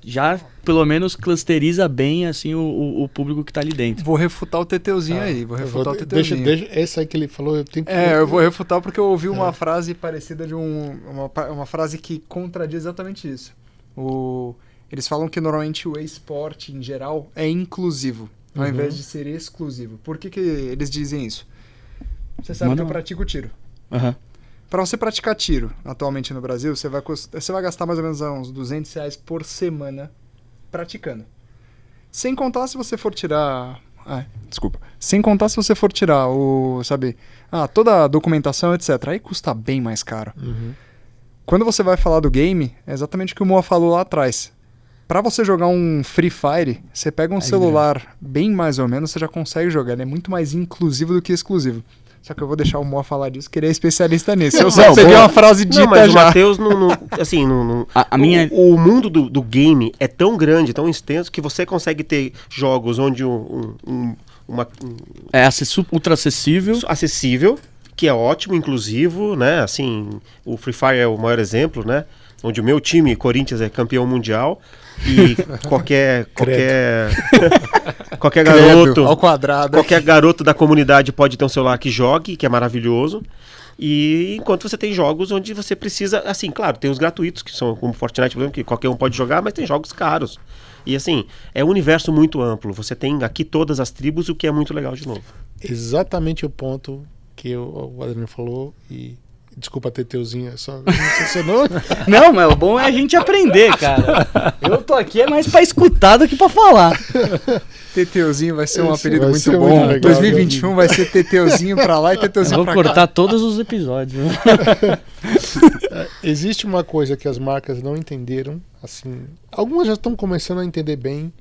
Já pelo menos clusteriza bem assim o público que tá ali dentro. Vou refutar o Teteuzinho aí. Vou refutar o Teteuzinho. Deixa essa aí que ele falou, eu tenho que... eu vou refutar porque eu ouvi uma frase parecida de uma frase que contradiz exatamente isso. Eles falam que normalmente o esporte em geral é inclusivo, ao invés de ser exclusivo. Por que eles dizem isso? Você sabe que eu pratico tiro. Para você praticar tiro, atualmente no Brasil, você vai gastar mais ou menos uns R$200 por semana praticando. Sem contar se você for tirar... Sem contar se você for tirar toda a documentação, etc. Aí custa bem mais caro. Quando você vai falar do game, é exatamente o que o Moa falou lá atrás. Para você jogar um Free Fire, você pega um celular bem mais ou menos, você já consegue jogar. Ele é muito mais inclusivo do que exclusivo. Só que eu vou deixar o Moa falar disso, que ele é especialista nisso. Eu só peguei uma frase dita mas já. O Matheus, o mundo do game é tão grande, tão extenso, que você consegue ter jogos onde ultra acessível. Acessível, que é ótimo, inclusivo, né? Assim, o Free Fire é o maior exemplo, né? Onde o meu time, Corinthians, é campeão mundial e qualquer garoto ao quadrado, qualquer garoto da comunidade pode ter um celular que jogue, que é maravilhoso. E enquanto você tem jogos onde você precisa, assim, claro, tem os gratuitos que são como Fortnite, por exemplo, que qualquer um pode jogar, mas tem jogos caros. E assim, é um universo muito amplo. Você tem aqui todas as tribos, o que é muito legal de novo. Exatamente o ponto que o Adriano falou e desculpa, Teteuzinho, só não sei se não. Não, mas o bom é a gente aprender, cara. Eu tô aqui mais pra escutar do que pra falar. Teteuzinho vai ser um apelido vai muito ser bom. muito legal, 2021 vai ser Teteuzinho pra lá e Teteuzinho pra cá. Vou cortar todos os episódios. Existe uma coisa que as marcas não entenderam, assim, algumas já estão começando a entender bem,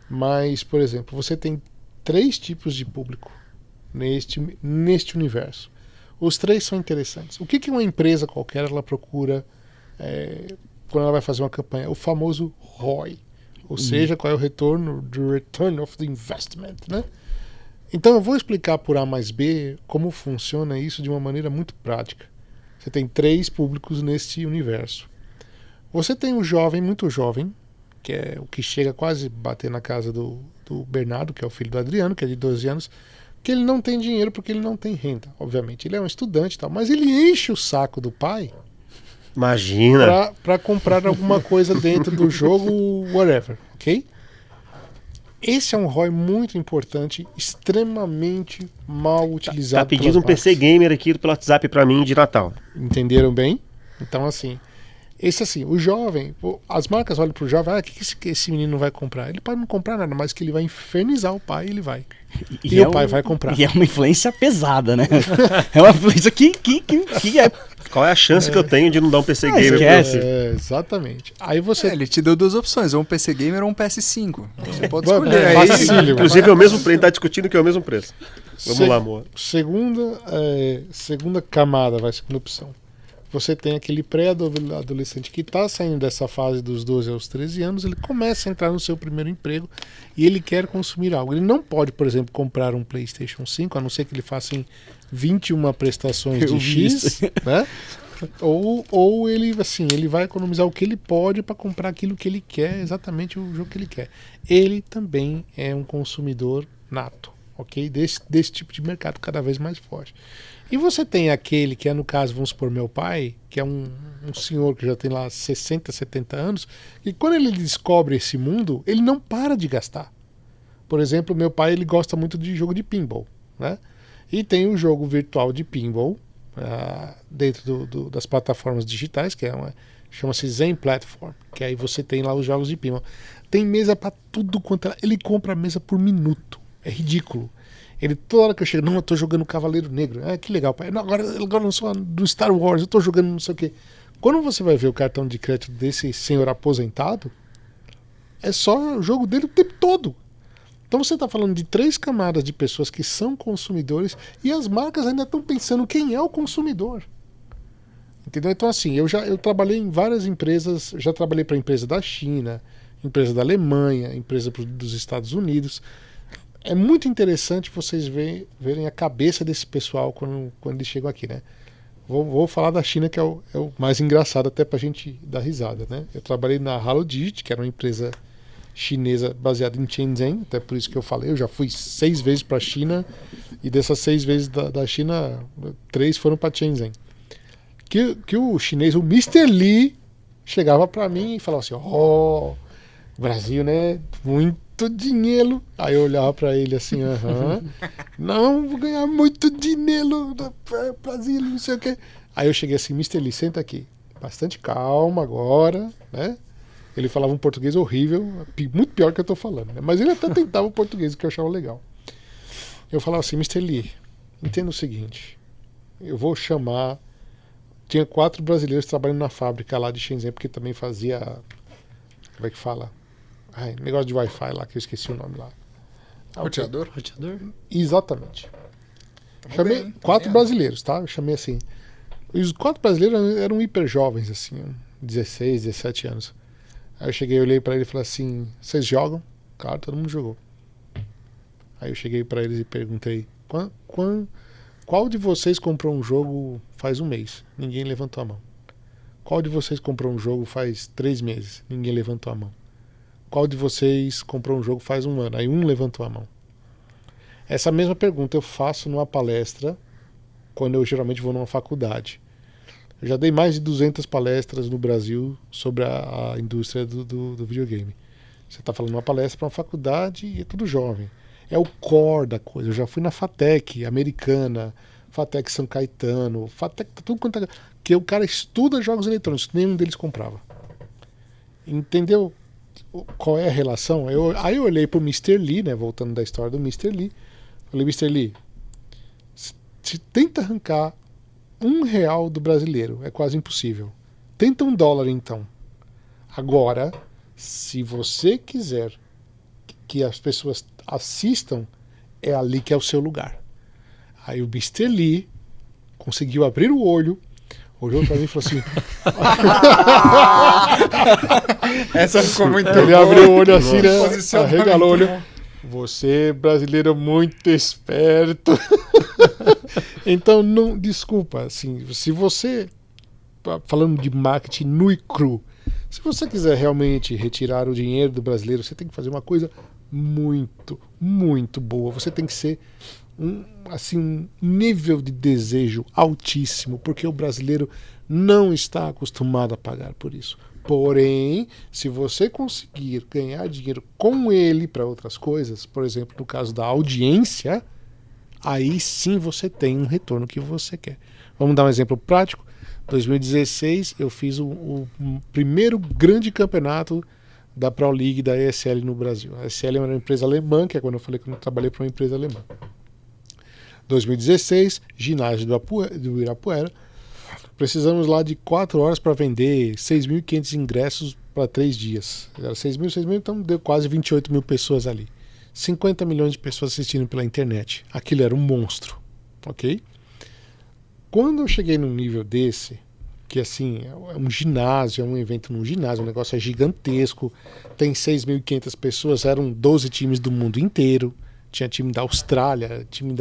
mas, por exemplo, você tem 3 tipos de público neste universo. Os 3 são interessantes. O que uma empresa qualquer ela procura quando ela vai fazer uma campanha? O famoso ROI. Ou seja, qual é o retorno do Return of the Investment, né? Então eu vou explicar por A mais B como funciona isso de uma maneira muito prática. Você tem 3 públicos neste universo. Você tem o jovem, muito jovem, que é o que chega quase a bater na casa do Bernardo, que é o filho do Adriano, que é de 12 anos, que ele não tem dinheiro porque ele não tem renda, obviamente. Ele é um estudante e tal, mas ele enche o saco do pai. Imagina. Para comprar alguma coisa dentro do jogo, whatever, ok? Esse é um ROI muito importante, extremamente mal utilizado. Tá pedindo um PC gamer aqui pelo WhatsApp para mim de Natal. Entenderam bem? Então, assim, o jovem, as marcas olham pro jovem, o que esse menino vai comprar? Ele pode não comprar nada, mas que ele vai infernizar o pai, ele vai. E o pai vai comprar. E é uma influência pesada, né? É uma influência que é... Qual é a chance que eu tenho de não dar um PC gamer? Esquece. Exatamente. Aí você... ele te deu 2 opções, ou um PC gamer ou um PS5. Você pode escolher. Facílimo. Inclusive é o mesmo preço, tá discutindo que é o mesmo preço. Vamos lá, amor. Segunda camada, segunda opção. Você tem aquele pré-adolescente que está saindo dessa fase dos 12 aos 13 anos, ele começa a entrar no seu primeiro emprego e ele quer consumir algo. Ele não pode, por exemplo, comprar um PlayStation 5, a não ser que ele faça em 21 prestações de X, né? Ou ele, assim, ele vai economizar o que ele pode para comprar aquilo que ele quer, exatamente o jogo que ele quer. Ele também é um consumidor nato, ok? Desse tipo de mercado cada vez mais forte. E você tem aquele que é, no caso, vamos supor, meu pai, que é um senhor que já tem lá 60, 70 anos, e quando ele descobre esse mundo, ele não para de gastar. Por exemplo, meu pai, ele gosta muito de jogo de pinball, né? E tem um jogo virtual de pinball dentro das plataformas digitais, que chama-se Zen Platform, que aí você tem lá os jogos de pinball. Tem mesa para tudo quanto ele compra mesa por minuto. É ridículo. Ele, toda hora que eu chego, não, eu tô jogando Cavaleiro Negro. Que legal, pai. Não, agora não sou do Star Wars, eu tô jogando não sei o quê. Quando você vai ver o cartão de crédito desse senhor aposentado, é só o jogo dele o tempo todo. Então você está falando de 3 camadas de pessoas que são consumidores e as marcas ainda estão pensando quem é o consumidor. Entendeu? Então assim, eu trabalhei em várias empresas, já trabalhei para empresa da China, empresa da Alemanha, empresa dos Estados Unidos. É muito interessante vocês verem a cabeça desse pessoal quando eles chegam aqui, né? Vou falar da China, que é o mais engraçado até pra gente dar risada, né? Eu trabalhei na Halo Digit, que era uma empresa chinesa baseada em Shenzhen, até por isso que eu falei, eu já fui 6 vezes para a China, e dessas 6 vezes da China, 3 foram para Shenzhen. Que o chinês, o Mr. Lee, chegava para mim e falava assim, Brasil, né? Muito dinheiro. Aí eu olhava para ele assim, não, vou ganhar muito dinheiro no Brasil, não sei o quê. Aí eu cheguei assim, Mr. Lee, senta aqui. Bastante calma agora, né? Ele falava um português horrível, muito pior que eu tô falando, né? Mas ele até tentava o português, o que eu achava legal. Eu falava assim, Mr. Lee, entenda o seguinte, eu vou chamar... Tinha 4 brasileiros trabalhando na fábrica lá de Shenzhen, porque também fazia... Como é que fala? Negócio de Wi-Fi lá, que eu esqueci o nome lá. Roteador? Exatamente. Chamei 4 brasileiros, tá? Eu chamei assim. E os 4 brasileiros eram hiper jovens, assim, 16, 17 anos. Aí eu cheguei, olhei pra ele e falei assim, vocês jogam? Claro, todo mundo jogou. Aí eu cheguei pra eles e perguntei, qual de vocês comprou um jogo faz um mês? Ninguém levantou a mão. Qual de vocês comprou um jogo faz 3 meses? Ninguém levantou a mão. Qual de vocês comprou um jogo faz 1 ano? Aí um levantou a mão. Essa mesma pergunta eu faço numa palestra quando eu geralmente vou numa faculdade. Eu já dei mais de 200 palestras no Brasil sobre a indústria do videogame. Você está falando uma palestra para uma faculdade e é tudo jovem. É o core da coisa. Eu já fui na FATEC americana, FATEC São Caetano, FATEC, tudo quanto é... Que o cara estuda jogos eletrônicos, nenhum deles comprava. Entendeu qual é a relação? Aí eu olhei pro Mr. Lee, né, voltando da história do Mr. Lee. Falei, Mr. Lee, se tenta arrancar R$1 do brasileiro, é quase impossível. Tenta $1 então. Agora, se você quiser que as pessoas assistam, é ali que é o seu lugar. Aí o Mr. Lee conseguiu abrir o olho, olhou pra mim e falou assim... Essa ficou muito Ele boa. abriu o olho assim, né? Posicionamento. Arregalou o olho. Você, brasileiro, muito esperto. Então, não, desculpa, assim, se você, falando de marketing nu e cru, se você quiser realmente retirar o dinheiro do brasileiro, você tem que fazer uma coisa muito, muito boa. Você tem que ser um nível de desejo altíssimo, porque o brasileiro não está acostumado a pagar por isso. Porém, se você conseguir ganhar dinheiro com ele para outras coisas, por exemplo, no caso da audiência, aí sim você tem um retorno que você quer. Vamos dar um exemplo prático. Em 2016, eu fiz o primeiro grande campeonato da Pro League da ESL no Brasil. A ESL é uma empresa alemã, que é quando eu falei que eu trabalhei para uma empresa alemã. 2016, ginásio do Ibirapuera. Precisamos lá de 4 horas para vender 6.500 ingressos para 3 dias. Era 6.000, então deu quase 28 mil pessoas ali. 50 milhões de pessoas assistindo pela internet. Aquilo era um monstro, ok? Quando eu cheguei num nível desse, que assim, é um ginásio, é um evento num ginásio, o negócio é gigantesco, tem 6.500 pessoas, eram 12 times do mundo inteiro, tinha time da Austrália, time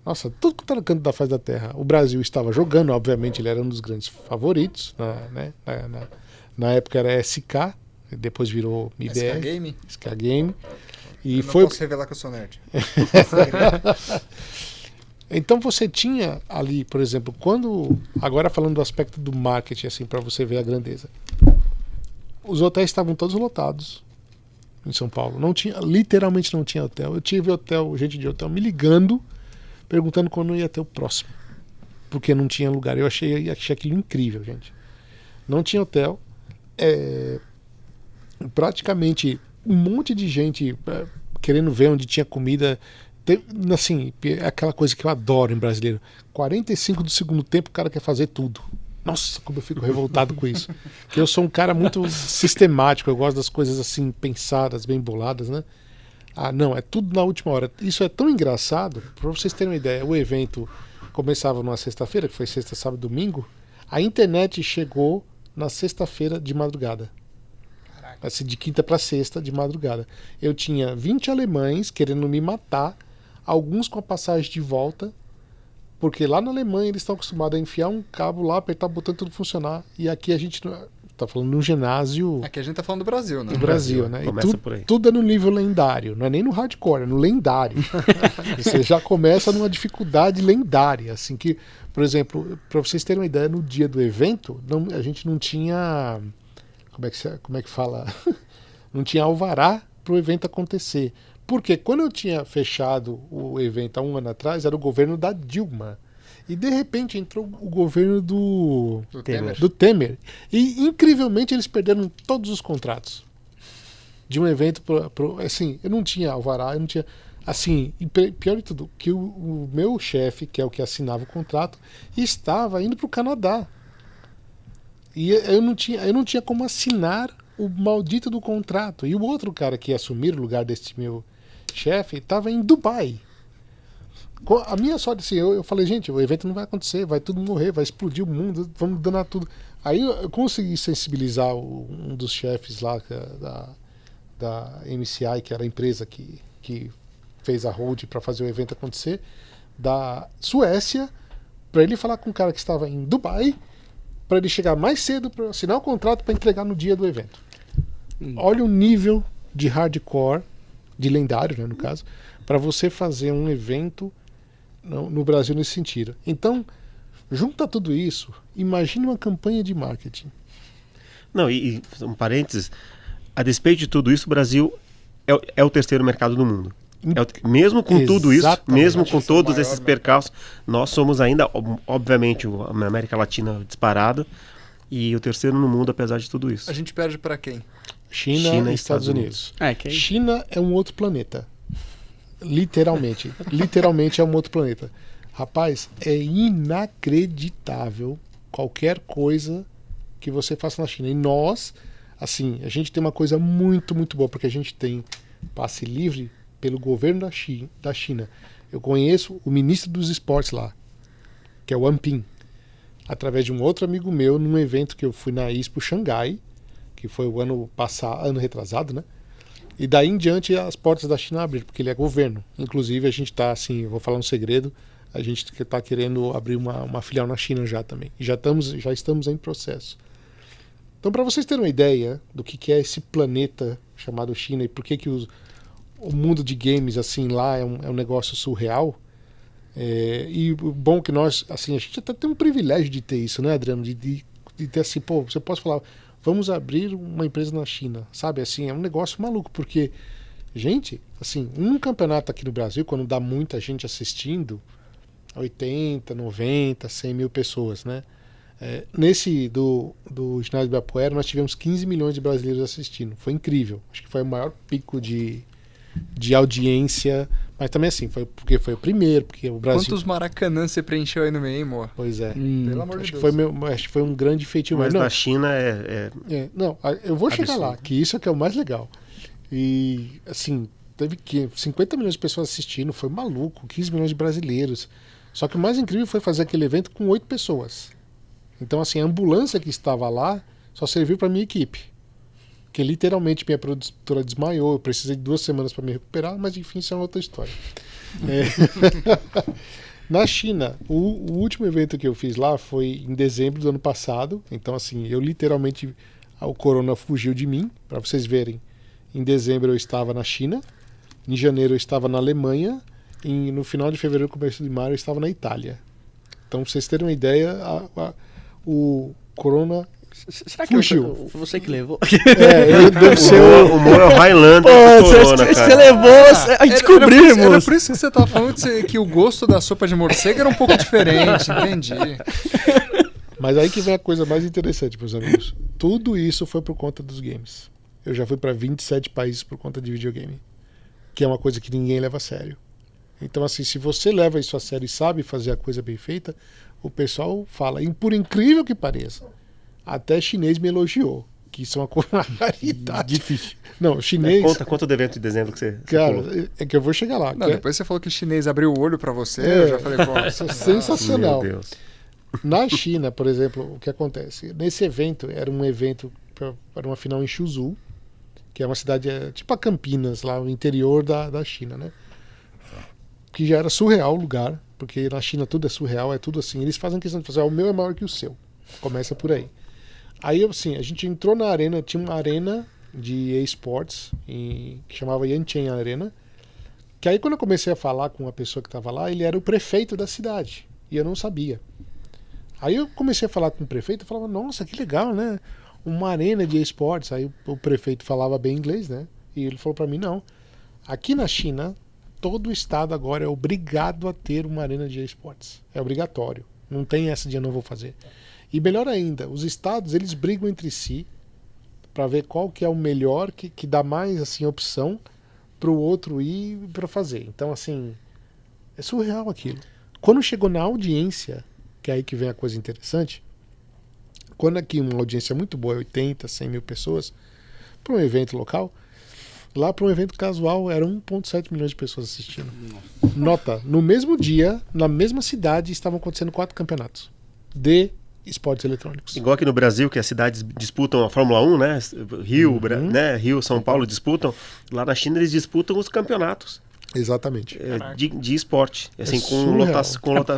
Nossa, tudo que tá no canto da face da terra. O Brasil estava jogando, obviamente ele era um dos grandes favoritos, né? Na época era SK, depois virou MIBR. SK Game. E eu foi... não posso revelar que eu sou nerd. Então você tinha ali, por exemplo, agora falando do aspecto do marketing, assim, para você ver a grandeza. Os hotéis estavam todos lotados em São Paulo. Literalmente não tinha hotel. Eu tive gente de hotel me ligando, perguntando quando ia ter o próximo. Porque não tinha lugar. Eu achei aquilo incrível, gente. Não tinha hotel. Praticamente um monte de gente querendo ver onde tinha comida. Assim, é aquela coisa que eu adoro em brasileiro. 45 do segundo tempo o cara quer fazer tudo. Nossa, como eu fico revoltado com isso. Porque eu sou um cara muito sistemático, eu gosto das coisas assim, pensadas, bem boladas, né? Não, é tudo na última hora. Isso é tão engraçado, para vocês terem uma ideia, o evento começava numa sexta-feira, que foi sexta, sábado, domingo. A internet chegou na sexta-feira de madrugada. Assim, de quinta para sexta, de madrugada. Eu tinha 20 alemães querendo me matar, alguns com a passagem de volta, porque lá na Alemanha eles estão acostumados a enfiar um cabo lá, apertar o botão e tudo funcionar. E aqui a gente tá falando no ginásio... Aqui a gente tá falando do Brasil, né? Do Brasil, né? Começa por aí. Tudo é no nível lendário, não é nem no hardcore, é no lendário. Você já começa numa dificuldade lendária, assim que, por exemplo, para vocês terem uma ideia, no dia do evento, a gente não tinha... Como é que fala? Não tinha alvará para o evento acontecer. Porque quando eu tinha fechado o evento há um ano atrás, era o governo da Dilma. E de repente entrou o governo do Temer. E incrivelmente eles perderam todos os contratos. De um evento assim, eu não tinha alvará, eu não tinha... Assim, e pior de tudo, que o meu chefe, que é o que assinava o contrato, estava indo para o Canadá. E eu não tinha como assinar o maldito do contrato. E o outro cara que ia assumir o lugar desse meu chefe estava em Dubai. A minha sorte, assim, eu falei, gente, o evento não vai acontecer, vai tudo morrer, vai explodir o mundo, vamos danar tudo. Aí eu consegui sensibilizar um dos chefes lá da MCI, que era a empresa que fez a hold para fazer o evento acontecer, da Suécia, para ele falar com o cara que estava em Dubai, para ele chegar mais cedo para assinar o contrato para entregar no dia do evento. Olha o nível de hardcore, de lendário, né, no caso, para você fazer um evento no Brasil nesse sentido. Então, junta tudo isso, imagine uma campanha de marketing. Não, e um parênteses, a despeito de tudo isso, o Brasil é o terceiro mercado do mundo. Mesmo com tudo isso, mesmo com todos esses percalços, nós somos ainda, obviamente, a América Latina disparado e o terceiro no mundo, apesar de tudo isso. A gente perde para quem? China e Estados Unidos. China é um outro planeta. Literalmente. Literalmente é um outro planeta. Rapaz, é inacreditável qualquer coisa que você faça na China. E nós, assim, a gente tem uma coisa muito, muito boa, porque a gente tem passe livre pelo governo da China. Eu conheço o ministro dos esportes lá, que é o Wang Ping, através de um outro amigo meu, num evento que eu fui na Expo Xangai, que foi o ano retrasado, né? E daí em diante as portas da China abriram, porque ele é governo. Inclusive a gente está, assim, eu vou falar um segredo, a gente está querendo abrir uma filial na China já também. E já estamos em processo. Então, para vocês terem uma ideia do que é esse planeta chamado China e por que o mundo de games assim lá é um negócio surreal, e o bom que nós, assim, a gente até tem um privilégio de ter isso, né, Adriano? De ter assim, pô, você pode falar, vamos abrir uma empresa na China, sabe? Assim, é um negócio maluco, porque, gente, assim, um campeonato aqui no Brasil, quando dá muita gente assistindo, 80, 90, 100 mil pessoas, né? Nesse do ginásio de Ibirapuera, nós tivemos 15 milhões de brasileiros assistindo. Foi incrível. Acho que foi o maior pico de audiência. Mas também assim, porque foi o primeiro, porque o Brasil... Quantos Maracanã você preencheu aí no meio, amor? Pois é. Pelo amor de Deus. Acho que foi um grande feitio. Mas não, na China não, eu vou absurdo. chegar lá, que isso é que é o mais legal. E, assim, teve 50 milhões de pessoas assistindo, foi maluco, 15 milhões de brasileiros. Só que o mais incrível foi fazer aquele evento com 8 pessoas. Então, assim, a ambulância que estava lá só serviu para minha equipe. Porque literalmente minha produtora desmaiou, eu precisei de 2 semanas para me recuperar, mas enfim, isso é uma outra história. Na China, o último evento que eu fiz lá foi em dezembro do ano passado. Então, assim, eu literalmente... O corona fugiu de mim, para vocês verem. Em dezembro eu estava na China. Em janeiro eu estava na Alemanha. E no final de fevereiro, começo de maio, eu estava na Itália. Então, pra vocês terem uma ideia, o corona... Será que foi você que levou? Deve ser o Mo é o Highlander do corona, cara. Você levou, aí descobrimos. Era por isso que você tava falando que o gosto da sopa de morcego era um pouco diferente, entendi. Mas aí que vem a coisa mais interessante, meus amigos. Tudo isso foi por conta dos games. Eu já fui para 27 países por conta de videogame. Que é uma coisa que ninguém leva a sério. Então, assim, se você leva isso a sério e sabe fazer a coisa bem feita, o pessoal fala. E por incrível que pareça, até chinês me elogiou. Que isso é uma raridade. Difícil. Não, chinês... Conta do evento de dezembro que você Cara, pulou. é que eu vou chegar lá. Não, depois você falou que chinês abriu o olho pra você, eu já falei, pô... Isso é sensacional. Meu Deus. Na China, por exemplo, o que acontece? Nesse evento, era uma final em Suzhou, que é uma cidade tipo a Campinas, lá no interior da China, né? Que já era surreal o lugar, porque na China tudo é surreal, é tudo assim. Eles fazem questão de fazer, o meu é maior que o seu. Começa por aí. Aí, assim, a gente entrou na arena, tinha uma arena de eSports, que chamava Yantian Arena, que aí quando eu comecei a falar com a pessoa que estava lá, ele era o prefeito da cidade, e eu não sabia. Aí eu comecei a falar com o prefeito e falava, nossa, que legal, né? Uma arena de esportes. Aí o prefeito falava bem inglês, né? E ele falou para mim, não. Aqui na China, todo estado agora é obrigado a ter uma arena de esportes. É obrigatório. Não tem essa de eu não vou fazer. E melhor ainda, os estados, eles brigam entre si para ver qual que é o melhor, que dá mais assim opção para o outro ir para fazer. Então, assim, é surreal aquilo. Quando chegou na audiência... que é aí que vem a coisa interessante, quando aqui uma audiência muito boa, 80, 100 mil pessoas, para um evento local, lá para um evento casual eram 1,7 milhões de pessoas assistindo. Nota, no mesmo dia, na mesma cidade, estavam acontecendo 4 campeonatos de esportes eletrônicos. Igual aqui no Brasil, que as cidades disputam a Fórmula 1, né? Rio, né? Rio, São Paulo disputam. Lá na China eles disputam os campeonatos. Exatamente. De esporte. Assim,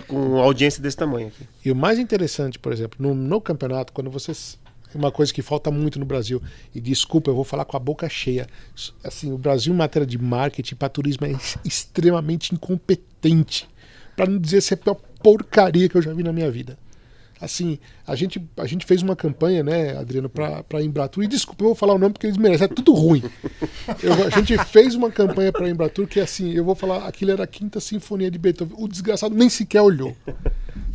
com audiência desse tamanho aqui. E o mais interessante, por exemplo, no campeonato, quando vocês... Uma coisa que falta muito no Brasil, e desculpa, eu vou falar com a boca cheia. Assim, o Brasil, em matéria de marketing para turismo, é extremamente incompetente. Para não dizer se é a pior porcaria que eu já vi na minha vida. Assim, a gente fez uma campanha, né, Adriano, para Embratur, e desculpa, eu vou falar o nome porque eles merecem, é tudo ruim. A gente fez uma campanha para Embratur que, assim, eu vou falar, aquilo era a 5ª Sinfonia de Beethoven, o desgraçado nem sequer olhou.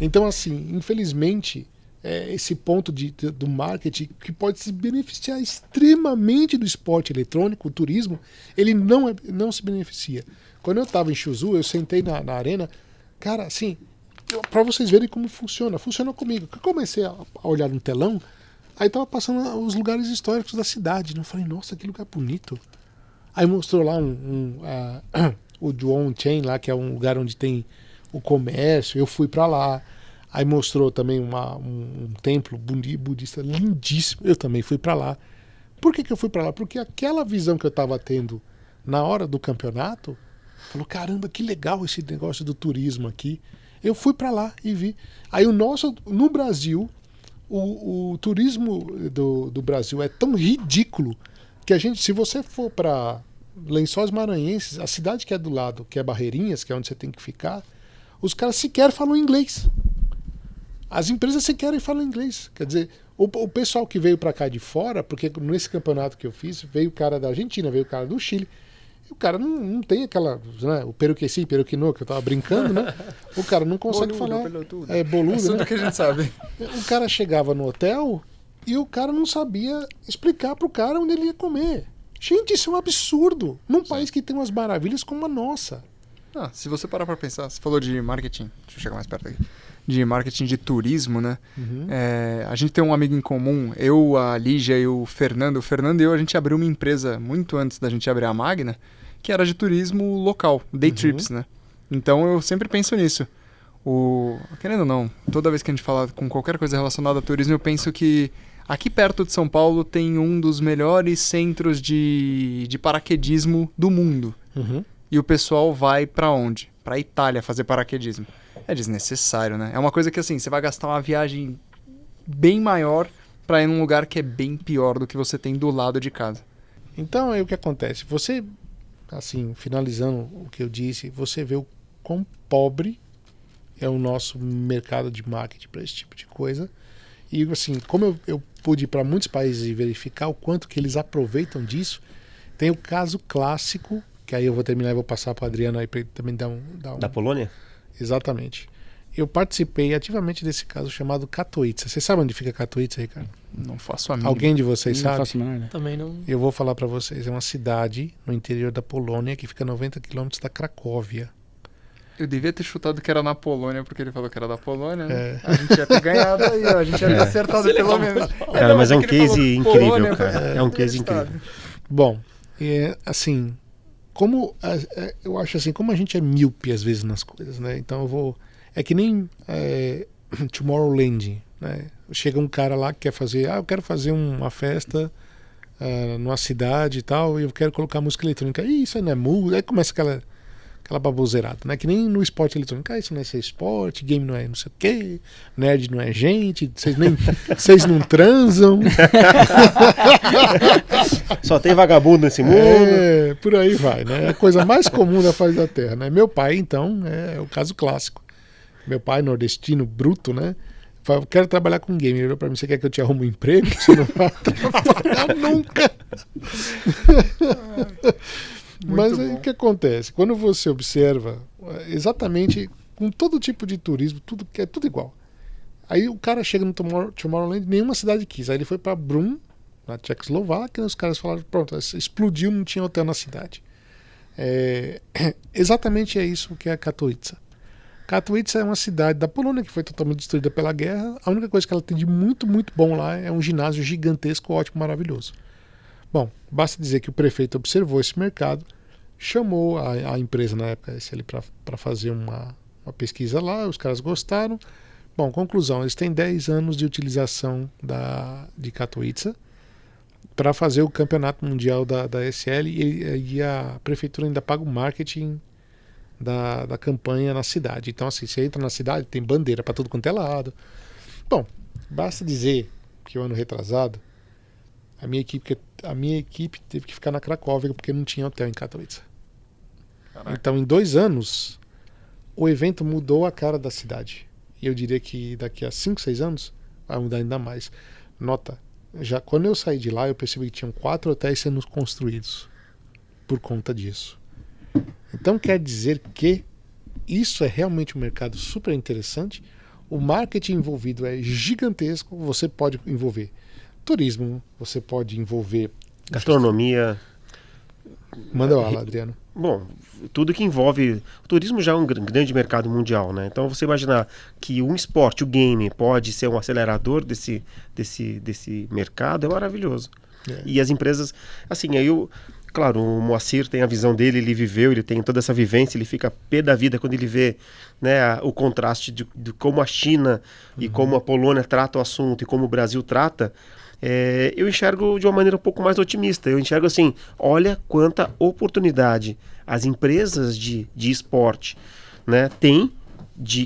Então, assim, infelizmente, esse ponto do marketing, que pode se beneficiar extremamente do esporte eletrônico, o turismo, ele não se beneficia. Quando eu estava em Suzhou, eu sentei na arena, cara, assim... Para vocês verem como funcionou comigo. Eu comecei a olhar no telão, aí tava passando os lugares históricos da cidade, né? Eu falei, nossa, que lugar bonito. Aí mostrou lá o Zhuangcheng lá, que é um lugar onde tem o comércio, eu fui para lá. Aí mostrou também um templo budista lindíssimo, eu também fui para lá. Por que eu fui para lá? Porque aquela visão que eu tava tendo na hora do campeonato, falou, caramba, que legal esse negócio do turismo aqui. Eu fui para lá e vi. Aí no Brasil, o turismo do Brasil é tão ridículo que se você for para Lençóis Maranhenses, a cidade que é do lado, que é Barreirinhas, que é onde você tem que ficar, os caras sequer falam inglês. As empresas sequer falam inglês. Quer dizer, o pessoal que veio para cá de fora, porque nesse campeonato que eu fiz, veio o cara da Argentina, veio o cara do Chile. O cara não tem aquela, né, o peruqueci, peruquinô, que eu tava brincando, né? O cara não consegue falar. É boludo, né? Que a gente sabe. O cara chegava no hotel e o cara não sabia explicar pro cara onde ele ia comer. Gente, isso é um absurdo. Num país que tem umas maravilhas como a nossa. Se você parar pra pensar, você falou de marketing, deixa eu chegar mais perto aqui, de marketing de turismo, né? Uhum. A gente tem um amigo em comum, eu, a Lígia e o Fernando. O Fernando e eu, a gente abriu uma empresa muito antes da gente abrir a Magna, que era de turismo local, day trips, né? Então eu sempre penso nisso. Querendo ou não, toda vez que a gente fala com qualquer coisa relacionada a turismo, eu penso que aqui perto de São Paulo tem um dos melhores centros de paraquedismo do mundo. Uhum. E o pessoal vai para onde? Para Itália fazer paraquedismo. é desnecessário, né? É uma coisa que, assim, você vai gastar uma viagem bem maior pra ir num lugar que é bem pior do que você tem do lado de casa. Então, aí o que acontece? Você, assim, finalizando o que eu disse, você vê o quão pobre é o nosso mercado de marketing para esse tipo de coisa. E, assim, como eu pude ir para muitos países e verificar o quanto que eles aproveitam disso, tem o caso clássico, que aí eu vou terminar e vou passar para o Adriano aí para ele também dar um... Da Polônia? Exatamente. Eu participei ativamente desse caso chamado Katowice. Você sabe onde fica Katowice, Ricardo? Não faço a mínima. Alguém de vocês Não sabe? faço a menor ideia. Também não. Eu vou falar para vocês. É uma cidade no interior da Polônia que fica a 90 quilômetros da Cracóvia. Eu devia ter chutado que era na Polônia, porque ele falou que era da Polônia. Né? É. A gente ia ter ganhado aí, ó. A gente ia ter acertado pelo menos. Cara, mas é um porque ele falou case incrível, Polônia, cara. É um case estado. incrível. Bom, assim, como eu acho assim, como a gente é míope às vezes nas coisas, né? Então eu vou... É que nem Tomorrowland, né? Chega um cara lá que quer fazer... eu quero fazer uma festa numa cidade e tal, e eu quero colocar música eletrônica. Ih, isso aí não é música. Aí começa aquela baboseirada, né? Que nem no esporte eletrônico. Isso não é ser esporte, game não é não sei o quê, nerd não é gente, vocês não transam. Só tem vagabundo nesse mundo. Por aí vai, né? É a coisa mais comum da face da Terra, né? Meu pai, então, é o caso clássico. Meu pai, nordestino, bruto, né? Eu quero trabalhar com game. Ele olhou pra mim, você quer que eu te arrume um emprego? Você não vai trabalhar nunca. Mas aí o que acontece? Quando você observa exatamente com todo tipo de turismo, é tudo igual. Aí o cara chega no Tomorrowland, nenhuma cidade quis. Aí ele foi para Brno, na Tchecoslováquia, e os caras falaram, pronto, explodiu, não tinha hotel na cidade. Exatamente é isso que é Katowice. Katowice é uma cidade da Polônia que foi totalmente destruída pela guerra. A única coisa que ela tem de muito, muito bom lá é um ginásio gigantesco, ótimo, maravilhoso. Bom, basta dizer que o prefeito observou esse mercado, chamou a empresa na época para fazer uma pesquisa lá, os caras gostaram. Bom, conclusão, eles têm 10 anos de utilização de Katowice para fazer o campeonato mundial da SL e a prefeitura ainda paga o marketing da campanha na cidade. Então, assim, você entra na cidade, tem bandeira para tudo quanto é lado. Bom, basta dizer que o ano retrasado, a minha equipe teve que ficar na Cracóvia porque não tinha hotel em Katowice. Caraca. Então, em 2 anos, o evento mudou a cara da cidade. E eu diria que daqui a 5, 6 anos vai mudar ainda mais. Nota, já quando eu saí de lá, eu percebi que tinham 4 hotéis sendo construídos por conta disso. Então quer dizer que isso é realmente um mercado super interessante. O marketing envolvido é gigantesco. Você pode envolver turismo, você pode envolver gastronomia. Manda lá, Adriano. Bom, tudo que envolve... O turismo já é um grande mercado mundial, né? Então você imaginar que um esporte, o game, pode ser um acelerador desse mercado é maravilhoso. E as empresas... Assim, aí claro, o Moacir tem a visão dele, ele viveu, ele tem toda essa vivência, ele fica pé da vida quando ele vê, né, o contraste de como a China e como a Polônia trata o assunto e como o Brasil trata. Eu enxergo de uma maneira um pouco mais otimista. Eu enxergo assim, olha quanta oportunidade as empresas de esporte, né, têm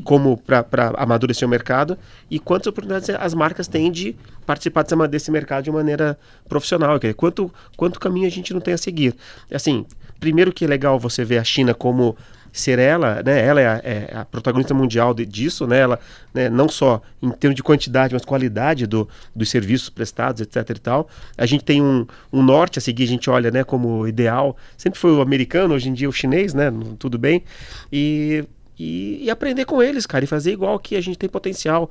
como para amadurecer o mercado e quantas oportunidades as marcas têm de participar desse mercado de maneira profissional. Quanto caminho a gente não tem a seguir. Assim, primeiro que é legal você ver a China como ser ela, né, ela é a protagonista mundial disso, né, ela, né, não só em termos de quantidade, mas qualidade dos serviços prestados, etc e tal. A gente tem um norte a seguir, a gente olha, né, como ideal. Sempre foi o americano, hoje em dia o chinês, né, tudo bem. E aprender com eles, cara, e fazer igual que a gente tem potencial.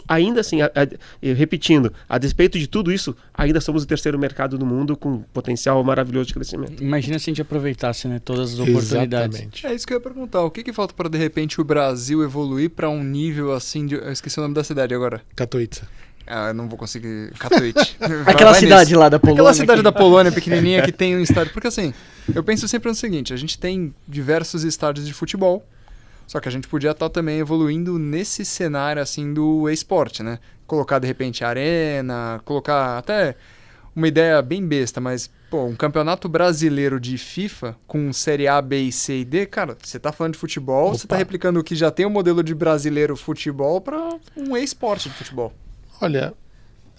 Ainda assim, repetindo, a despeito de tudo isso, ainda somos o 3º mercado do mundo com potencial maravilhoso de crescimento. Imagina se a gente aproveitasse, né, todas as oportunidades. Exatamente. É isso que eu ia perguntar. O que falta para, de repente, o Brasil evoluir para um nível assim de... Eu esqueci o nome da cidade agora. Katowice. Eu não vou conseguir... Katowice. Aquela cidade lá da Polônia. Aquela cidade da Polônia pequenininha que tem um estádio. Porque assim, eu penso sempre no seguinte, a gente tem diversos estádios de futebol, só que a gente podia estar também evoluindo nesse cenário assim do esporte, né? Colocar de repente arena, colocar até uma ideia bem besta, mas, pô, um campeonato brasileiro de FIFA com Série A, B, C e D, cara, você tá falando de futebol, você tá replicando o que já tem o modelo de brasileiro futebol para um esporte de futebol. Olha,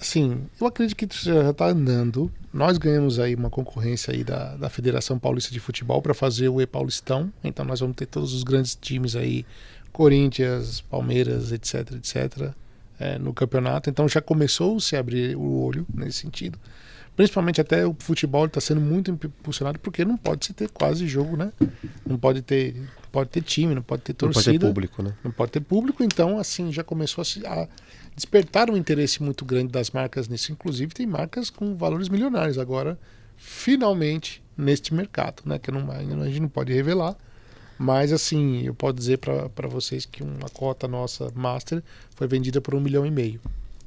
assim, eu acredito que isso já tá andando. Nós ganhamos aí uma concorrência aí da Federação Paulista de Futebol para fazer o E-Paulistão, então nós vamos ter todos os grandes times aí, Corinthians, Palmeiras, etc, no campeonato, então já começou a se abrir o olho nesse sentido. Principalmente até o futebol está sendo muito impulsionado porque não pode se ter quase jogo, né? Não pode ter time, não pode ter torcida. Não pode ter público, né? Não pode ter público, então assim já começou a despertar um interesse muito grande das marcas nisso. Inclusive tem marcas com valores milionários agora, finalmente, neste mercado, né? Que a gente não pode revelar, mas assim, eu posso dizer para vocês que uma cota nossa Master foi vendida por 1,5 milhão.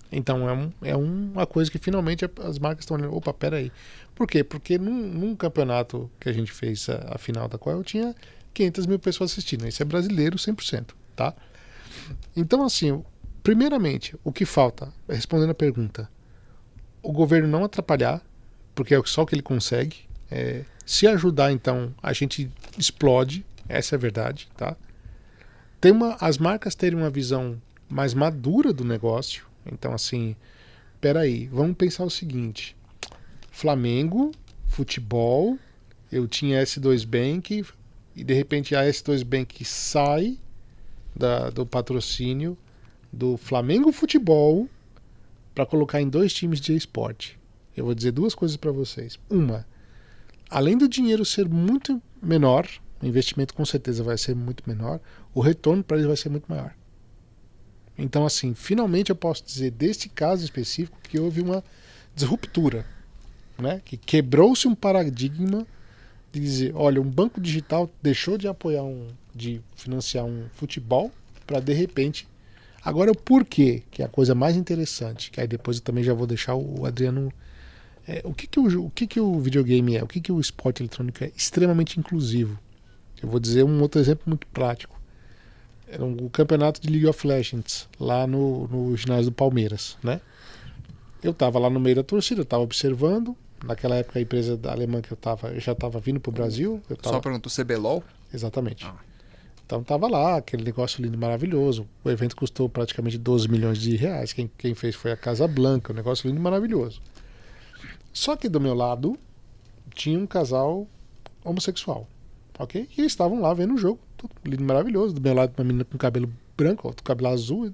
Então é uma coisa que finalmente as marcas estão olhando, opa, peraí. Por quê? Porque num campeonato que a gente fez a final da qual eu tinha 500 mil pessoas assistindo. Isso é brasileiro 100%, tá? Então assim, primeiramente, o que falta, respondendo a pergunta, o governo não atrapalhar, porque é só o que ele consegue. Se ajudar, então, a gente explode, essa é a verdade, tá? As marcas terem uma visão mais madura do negócio. Então, assim, peraí, vamos pensar o seguinte: Flamengo, futebol, eu tinha S2 Bank e de repente a S2 Bank sai do patrocínio do Flamengo Futebol para colocar em 2 times de esporte. Eu vou dizer 2 coisas para vocês. Uma, além do dinheiro ser muito menor, o investimento com certeza vai ser muito menor, o retorno para eles vai ser muito maior. Então, assim, finalmente eu posso dizer, deste caso específico, que houve uma disruptura, né? Que quebrou-se um paradigma de dizer, olha, um banco digital deixou de apoiar de financiar um futebol para, de repente... Agora, o porquê, que é a coisa mais interessante, que aí depois eu também já vou deixar o Adriano... O que o videogame é? O que o esporte eletrônico é? Extremamente inclusivo. Eu vou dizer um outro exemplo muito prático. Era o campeonato de League of Legends, lá no ginásio do Palmeiras, né? Eu estava lá no meio da torcida, eu estava observando. Naquela época a empresa alemã que eu já estava vindo para o Brasil. Só perguntou, CBLOL? Exatamente. Então estava lá, aquele negócio lindo e maravilhoso. O evento custou praticamente 12 milhões de reais. Quem fez foi a Casa Blanca, um negócio lindo e maravilhoso. Só que do meu lado tinha um casal homossexual, ok? E eles estavam lá vendo o jogo. Tudo lindo e maravilhoso. Do meu lado, uma menina com cabelo branco, outro cabelo azul.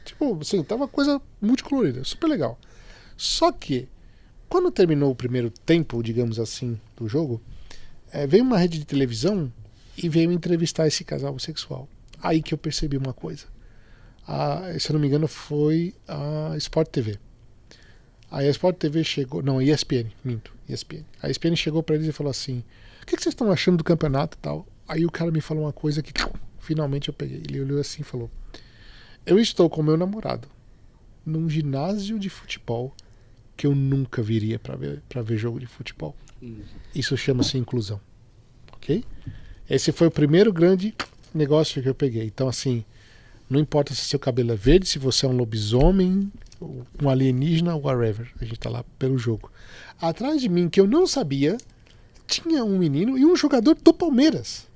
Tipo, assim, tava uma coisa multicolorida, super legal. Só que, quando terminou o primeiro tempo, digamos assim, do jogo, veio uma rede de televisão e veio entrevistar esse casal homossexual. Aí que eu percebi uma coisa. Se eu não me engano, foi a Sport TV. Aí a Sport TV chegou... Não, ESPN, minto. ESPN. A ESPN chegou pra eles e falou assim, o que vocês estão achando do campeonato e tal? Aí o cara me falou uma coisa que finalmente eu peguei. Ele olhou assim e falou, eu estou com meu namorado num ginásio de futebol que eu nunca viria para ver jogo de futebol. Isso chama-se inclusão. Ok? Esse foi o primeiro grande negócio que eu peguei. Então, assim, não importa se seu cabelo é verde, se você é um lobisomem, um alienígena, whatever. A gente tá lá pelo jogo. Atrás de mim, que eu não sabia, tinha um menino e um jogador do Palmeiras.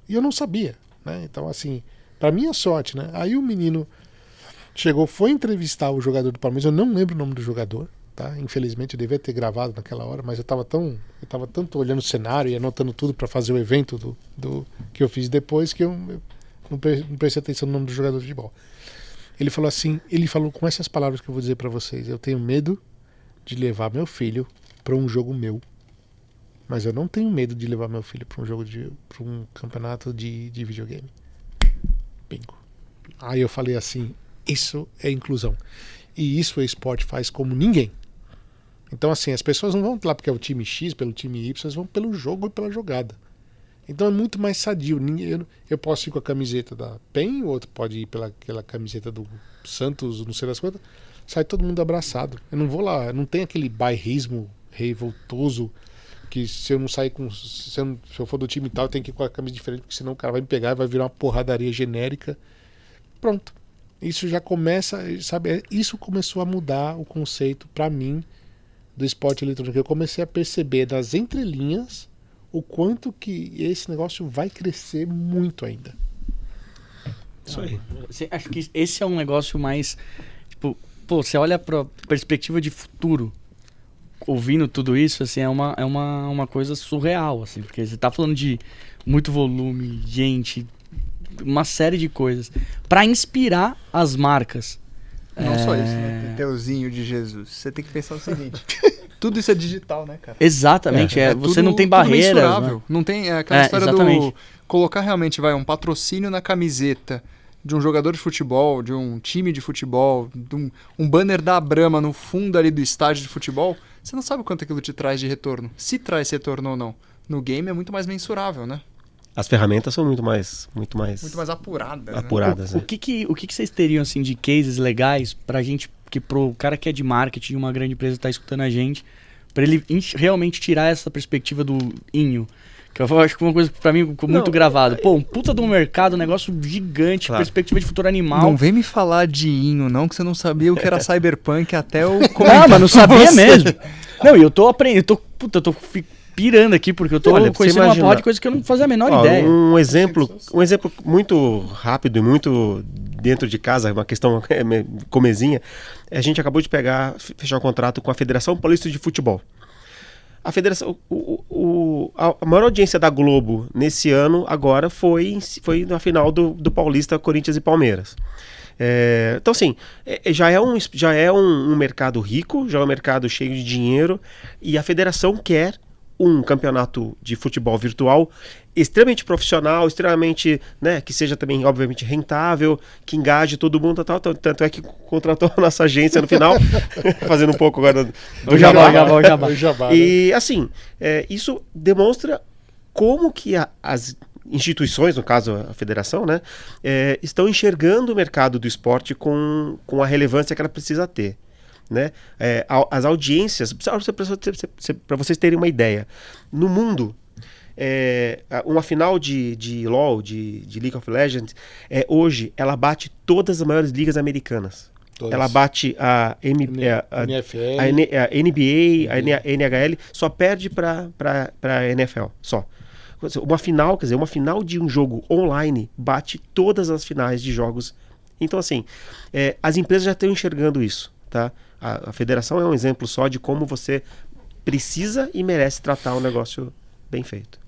E eu não sabia, né? Então, assim, para minha sorte, né? Aí o menino chegou, foi entrevistar o jogador do Palmeiras. Eu não lembro o nome do jogador, tá? Infelizmente eu devia ter gravado naquela hora, mas eu tava tanto olhando o cenário e anotando tudo para fazer o evento do que eu fiz depois que eu não prestei atenção no nome do jogador de futebol. Ele falou assim, ele falou com essas palavras que eu vou dizer para vocês: eu tenho medo de levar meu filho para um jogo meu. Mas eu não tenho medo de levar meu filho para um campeonato de videogame. Bingo. Aí eu falei assim, isso é inclusão. E isso o esporte faz como ninguém. Então, assim, as pessoas não vão lá porque é o time X, pelo time Y, elas vão pelo jogo e pela jogada. Então é muito mais sadio. Eu posso ir com a camiseta da PEN, o outro pode ir pela camiseta do Santos, não sei das quantas. Sai todo mundo abraçado. Eu não vou lá, não tem aquele bairrismo revoltoso que se eu não sair se eu for do time tal, eu tenho que ir com a camisa diferente, porque senão o cara vai me pegar e vai virar uma porradaria genérica. Pronto. Isso já começa, sabe? Isso começou a mudar o conceito, pra mim, do esporte eletrônico. Eu comecei a perceber das entrelinhas o quanto que esse negócio vai crescer muito ainda. Isso aí. Acho que esse é um negócio mais... Tipo, pô, você olha pra perspectiva de futuro, ouvindo tudo isso, assim, é uma coisa surreal, assim, porque você tá falando de muito volume, gente, uma série de coisas para inspirar as marcas. Não só isso, né? Teuzinho de Jesus. Você tem que pensar o seguinte: tudo isso é digital, né, cara? Exatamente, você tudo, não tem barreiras. Né? Não tem aquela história exatamente. do colocar realmente um patrocínio na camiseta de um jogador de futebol, de um time de futebol, de um banner da Brahma no fundo ali do estádio de futebol. Você não sabe o quanto aquilo te traz de retorno. Se traz retorno ou não. No game é muito mais mensurável, né? As ferramentas são muito mais apuradas. apuradas. Né? O que vocês teriam assim de cases legais pra gente, pro cara que é de marketing de uma grande empresa tá escutando a gente, pra ele realmente tirar essa perspectiva do inho? Que eu acho que uma coisa pra mim ficou muito gravado. Pô, um puta de um mercado, um negócio gigante, claro. Perspectiva de futuro animal. Não vem me falar de inho, não, que você não sabia o que era cyberpunk até o Ah, mas não sabia mesmo. Não, e eu tô aprendendo, eu tô pirando aqui, porque eu tô conhecendo uma porra de coisa que eu não fazia a menor ideia. Um exemplo muito rápido e muito dentro de casa, uma questão comezinha, a gente acabou de fechar um contrato com a Federação Paulista de Futebol. A federação, a maior audiência da Globo nesse ano agora foi na final do Paulista, Corinthians e Palmeiras. Então, assim, já é um mercado rico, já é um mercado cheio de dinheiro, e a federação quer um campeonato de futebol virtual extremamente profissional, extremamente, né, que seja também, obviamente, rentável, que engaje todo mundo, tal. Tanto é que contratou a nossa agência no final, fazendo um pouco agora do jabá. E, assim, isso demonstra como que as instituições, no caso a federação, né, estão enxergando o mercado do esporte com a relevância que ela precisa ter. Né? As audiências, para vocês terem uma ideia, no mundo, uma final de LoL, de League of Legends, hoje ela bate todas as maiores ligas americanas. Todas. Ela bate a NBA, a NHL, só perde para a NFL, só. Uma final de um jogo online bate todas as finais de jogos. Então, assim, as empresas já estão enxergando isso, tá? A federação é um exemplo só de como você precisa e merece tratar um negócio bem feito.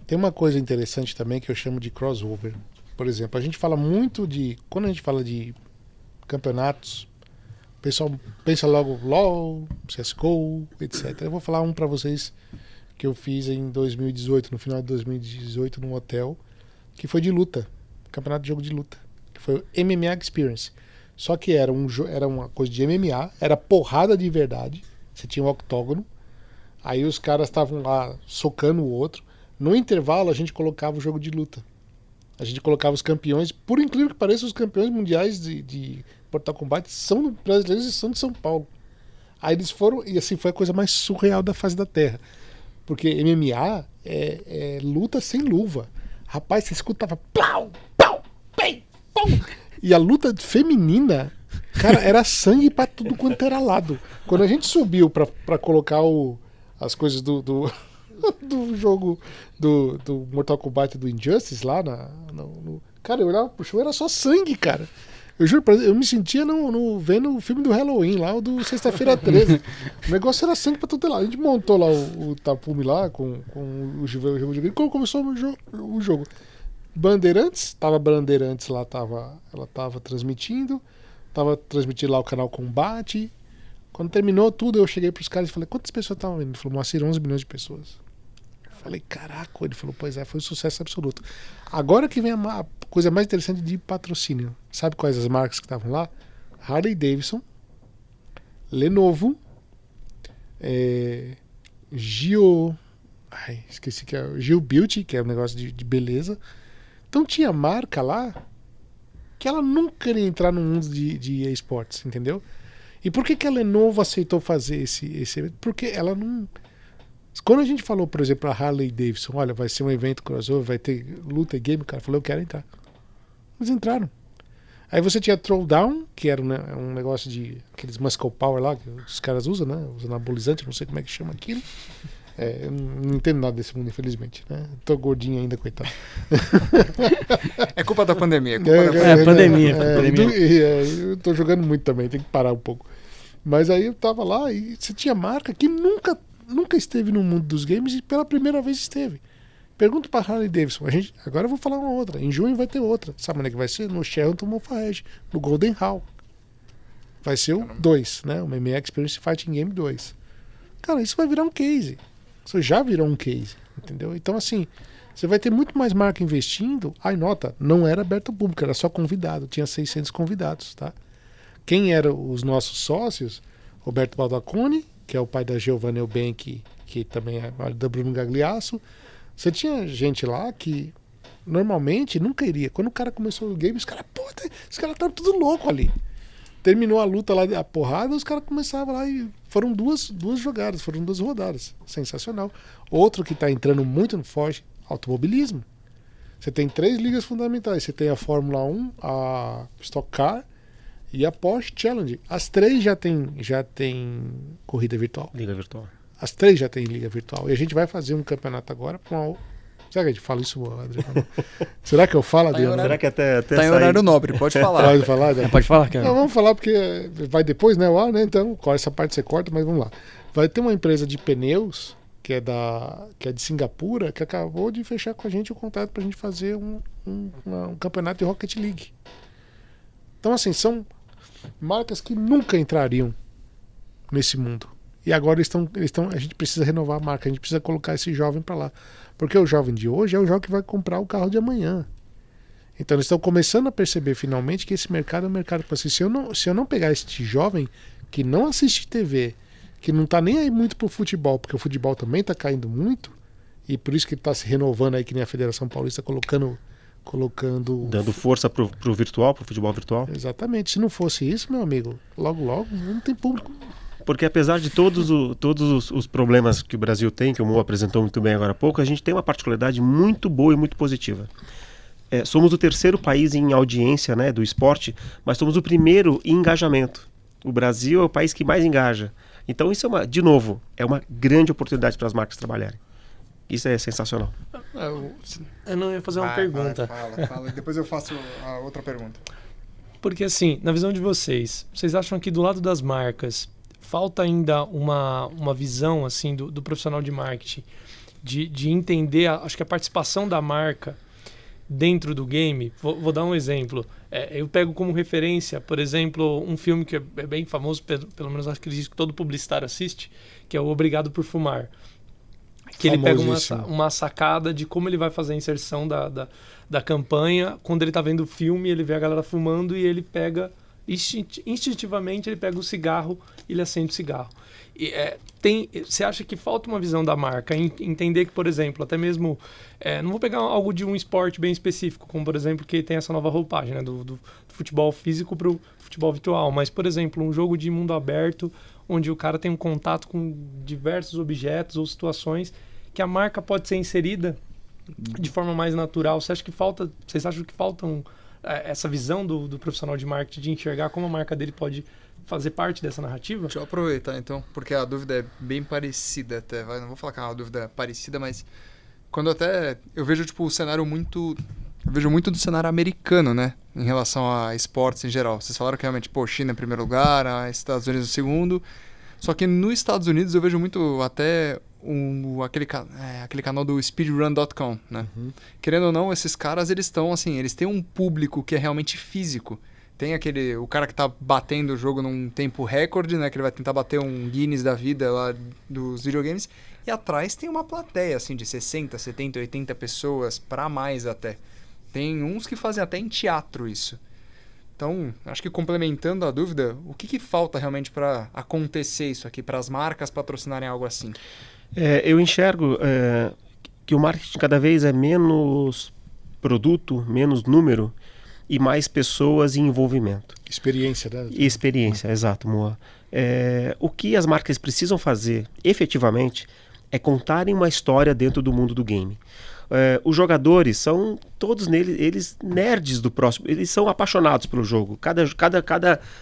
Tem uma coisa interessante também que eu chamo de crossover. Por exemplo, a gente fala muito quando a gente fala de campeonatos, o pessoal pensa logo LoL, CSGO, etc. Eu vou falar um para vocês que eu fiz em 2018, no final de 2018, num hotel, que foi de luta, campeonato de jogo de luta, que foi o MMA Experience. Só que era uma coisa de MMA, era porrada de verdade. Você tinha um octógono, aí os caras estavam lá socando o outro. No intervalo, a gente colocava o jogo de luta. A gente colocava os campeões, por incrível que pareça, os campeões mundiais de Mortal Kombat são brasileiros e são de São Paulo. Aí eles foram, e assim foi a coisa mais surreal da face da Terra. Porque MMA é luta sem luva. Rapaz, você escutava plau, pau, pei, pau. E a luta feminina, cara, era sangue pra tudo quanto era lado. Quando a gente subiu pra colocar as coisas do jogo do Mortal Kombat do Injustice lá, cara, eu olhava pro show, era só sangue, cara. Eu juro, eu me sentia vendo o filme do Halloween lá, o do Sexta-feira 13. O negócio era sangue pra tudo lá. A gente montou lá o tapume lá com o jogo de vida. Como começou o jogo? Bandeirantes lá, ela tava transmitindo lá o canal Combate. Quando terminou tudo, eu cheguei pros caras e falei, quantas pessoas estavam vendo? Ele falou, Moacir, 11 milhões de pessoas. Eu falei, caraca, ele falou, pois foi um sucesso absoluto. Agora que vem a coisa mais interessante de patrocínio. Sabe quais as marcas que estavam lá? Harley Davidson, Lenovo, esqueci que é o Gil Beauty, que é um negócio de beleza. Então tinha marca lá que ela nunca iria entrar no mundo de esportes, entendeu? E por que a Lenovo aceitou fazer esse evento? Porque ela não... Quando a gente falou, por exemplo, a Harley Davidson, olha, vai ser um evento crossover, vai ter luta e game, o cara falou, eu quero entrar. Eles entraram. Aí você tinha Throwdown, que era um negócio de aqueles muscle power lá, que os caras usam, né? Os anabolizantes, não sei como é que chama aquilo. Eu não entendo nada desse mundo, infelizmente, né? Tô gordinho ainda, coitado. É culpa da pandemia. Pandemia. Eu tô jogando muito também, tem que parar um pouco. Mas aí eu tava lá e você tinha marca que nunca esteve no mundo dos games e pela primeira vez esteve. Pergunta pra Harley Davidson. Agora eu vou falar uma outra. Em junho vai ter outra. Sabe onde é que vai ser? No Shelton Mofarrege, no Golden Hall. Vai ser o 2, né? O MMA Experience Fighting Game 2. Cara, isso vai virar um case. Isso já virou um case, entendeu? Então, assim, você vai ter muito mais marca investindo. Aí, nota, não era aberto ao público, era só convidado. Tinha 600 convidados, tá? Quem eram os nossos sócios? Roberto Baldaconi, que é o pai da Giovanna Eubank, que também é marido da Bruno Gagliasso. Você tinha gente lá que normalmente nunca iria. Quando o cara começou o game, os caras estavam tudo louco ali. Terminou a luta lá, a porrada, os caras começavam lá e foram duas jogadas, foram 2 rodadas. Sensacional. Outro que está entrando muito no forte, automobilismo. Você tem 3 ligas fundamentais. Você tem a Fórmula 1, a Stock Car e a Porsche Challenge. As 3 já tem corrida virtual. Liga virtual. As 3 já tem liga virtual. E a gente vai fazer um campeonato agora com a... Será que a gente fala isso, Adriano? Será que eu falo, Adriano? Será que até tá em horário nobre, pode falar. Pode falar, Adriano? Pode falar, cara. Não, vamos falar porque vai depois, né? O ar, né? Então, essa parte você corta, mas vamos lá. Vai ter uma empresa de pneus que é de Singapura, que acabou de fechar com a gente o contrato pra gente fazer um campeonato de Rocket League. Então, assim, são marcas que nunca entrariam nesse mundo. E agora a gente precisa renovar a marca, a gente precisa colocar esse jovem para lá. Porque o jovem de hoje é o jovem que vai comprar o carro de amanhã. Então eles estão começando a perceber finalmente que esse mercado é um mercado para si. Se eu não pegar este jovem que não assiste TV, que não está nem aí muito pro futebol, porque o futebol também está caindo muito, e por isso que ele está se renovando aí, que nem a Federação Paulista colocando... Dando força pro virtual, pro futebol virtual. Exatamente. Se não fosse isso, meu amigo, logo não tem público. Porque apesar de todos os problemas que o Brasil tem, que o Mo apresentou muito bem agora há pouco, a gente tem uma particularidade muito boa e muito positiva. Somos o 3º país em audiência, né, do esporte, mas somos o 1º em engajamento. O Brasil é o país que mais engaja. Então isso é uma grande oportunidade para as marcas trabalharem. Isso é sensacional. Eu não ia fazer uma pergunta. Fala. Depois eu faço a outra pergunta. Porque assim, na visão de vocês acham que do lado das marcas falta ainda uma visão assim do profissional de marketing de entender, acho que a participação da marca dentro do game? Vou dar um exemplo. Eu pego como referência, por exemplo, um filme que é bem famoso, pelo menos acho que diz que todo publicitário assiste, que é o Obrigado por Fumar. Que ele pega uma sacada de como ele vai fazer a inserção da campanha. Quando ele está vendo o filme, ele vê a galera fumando e ele pega... instintivamente ele pega o cigarro e ele acende o cigarro. Você acha que falta uma visão da marca, entender que, por exemplo, até mesmo não vou pegar algo de um esporte bem específico, como por exemplo que tem essa nova roupagem, né, do futebol físico para o futebol virtual, mas por exemplo um jogo de mundo aberto onde o cara tem um contato com diversos objetos ou situações que a marca pode ser inserida de forma mais natural. Vocês acham que faltam essa visão do profissional de marketing de enxergar como a marca dele pode fazer parte dessa narrativa? Deixa eu aproveitar então, porque a dúvida é bem parecida até. Não vou falar que é uma dúvida parecida, mas quando eu vejo tipo o cenário muito... Eu vejo muito do cenário americano, né? Em relação a esportes em geral. Vocês falaram que realmente, China em primeiro lugar, Estados Unidos em segundo. Só que nos Estados Unidos eu vejo muito até aquele canal do speedrun.com, né? Uhum. Querendo ou não, esses caras, eles têm um público que é realmente físico. Tem o cara que tá batendo o jogo num tempo recorde, né? Que ele vai tentar bater um Guinness da vida lá dos videogames. E atrás tem uma plateia, assim, de 60, 70, 80 pessoas, pra mais até. Tem uns que fazem até em teatro isso. Então, acho que complementando a dúvida, o que falta realmente para acontecer isso aqui, para as marcas patrocinarem algo assim? Eu enxergo que o marketing cada vez é menos produto, menos número e mais pessoas e envolvimento. Experiência, né? Experiência, exato, Moa. O que as marcas precisam fazer, efetivamente, é contarem uma história dentro do mundo do game. Os jogadores são todos eles nerds do próximo, eles são apaixonados pelo jogo.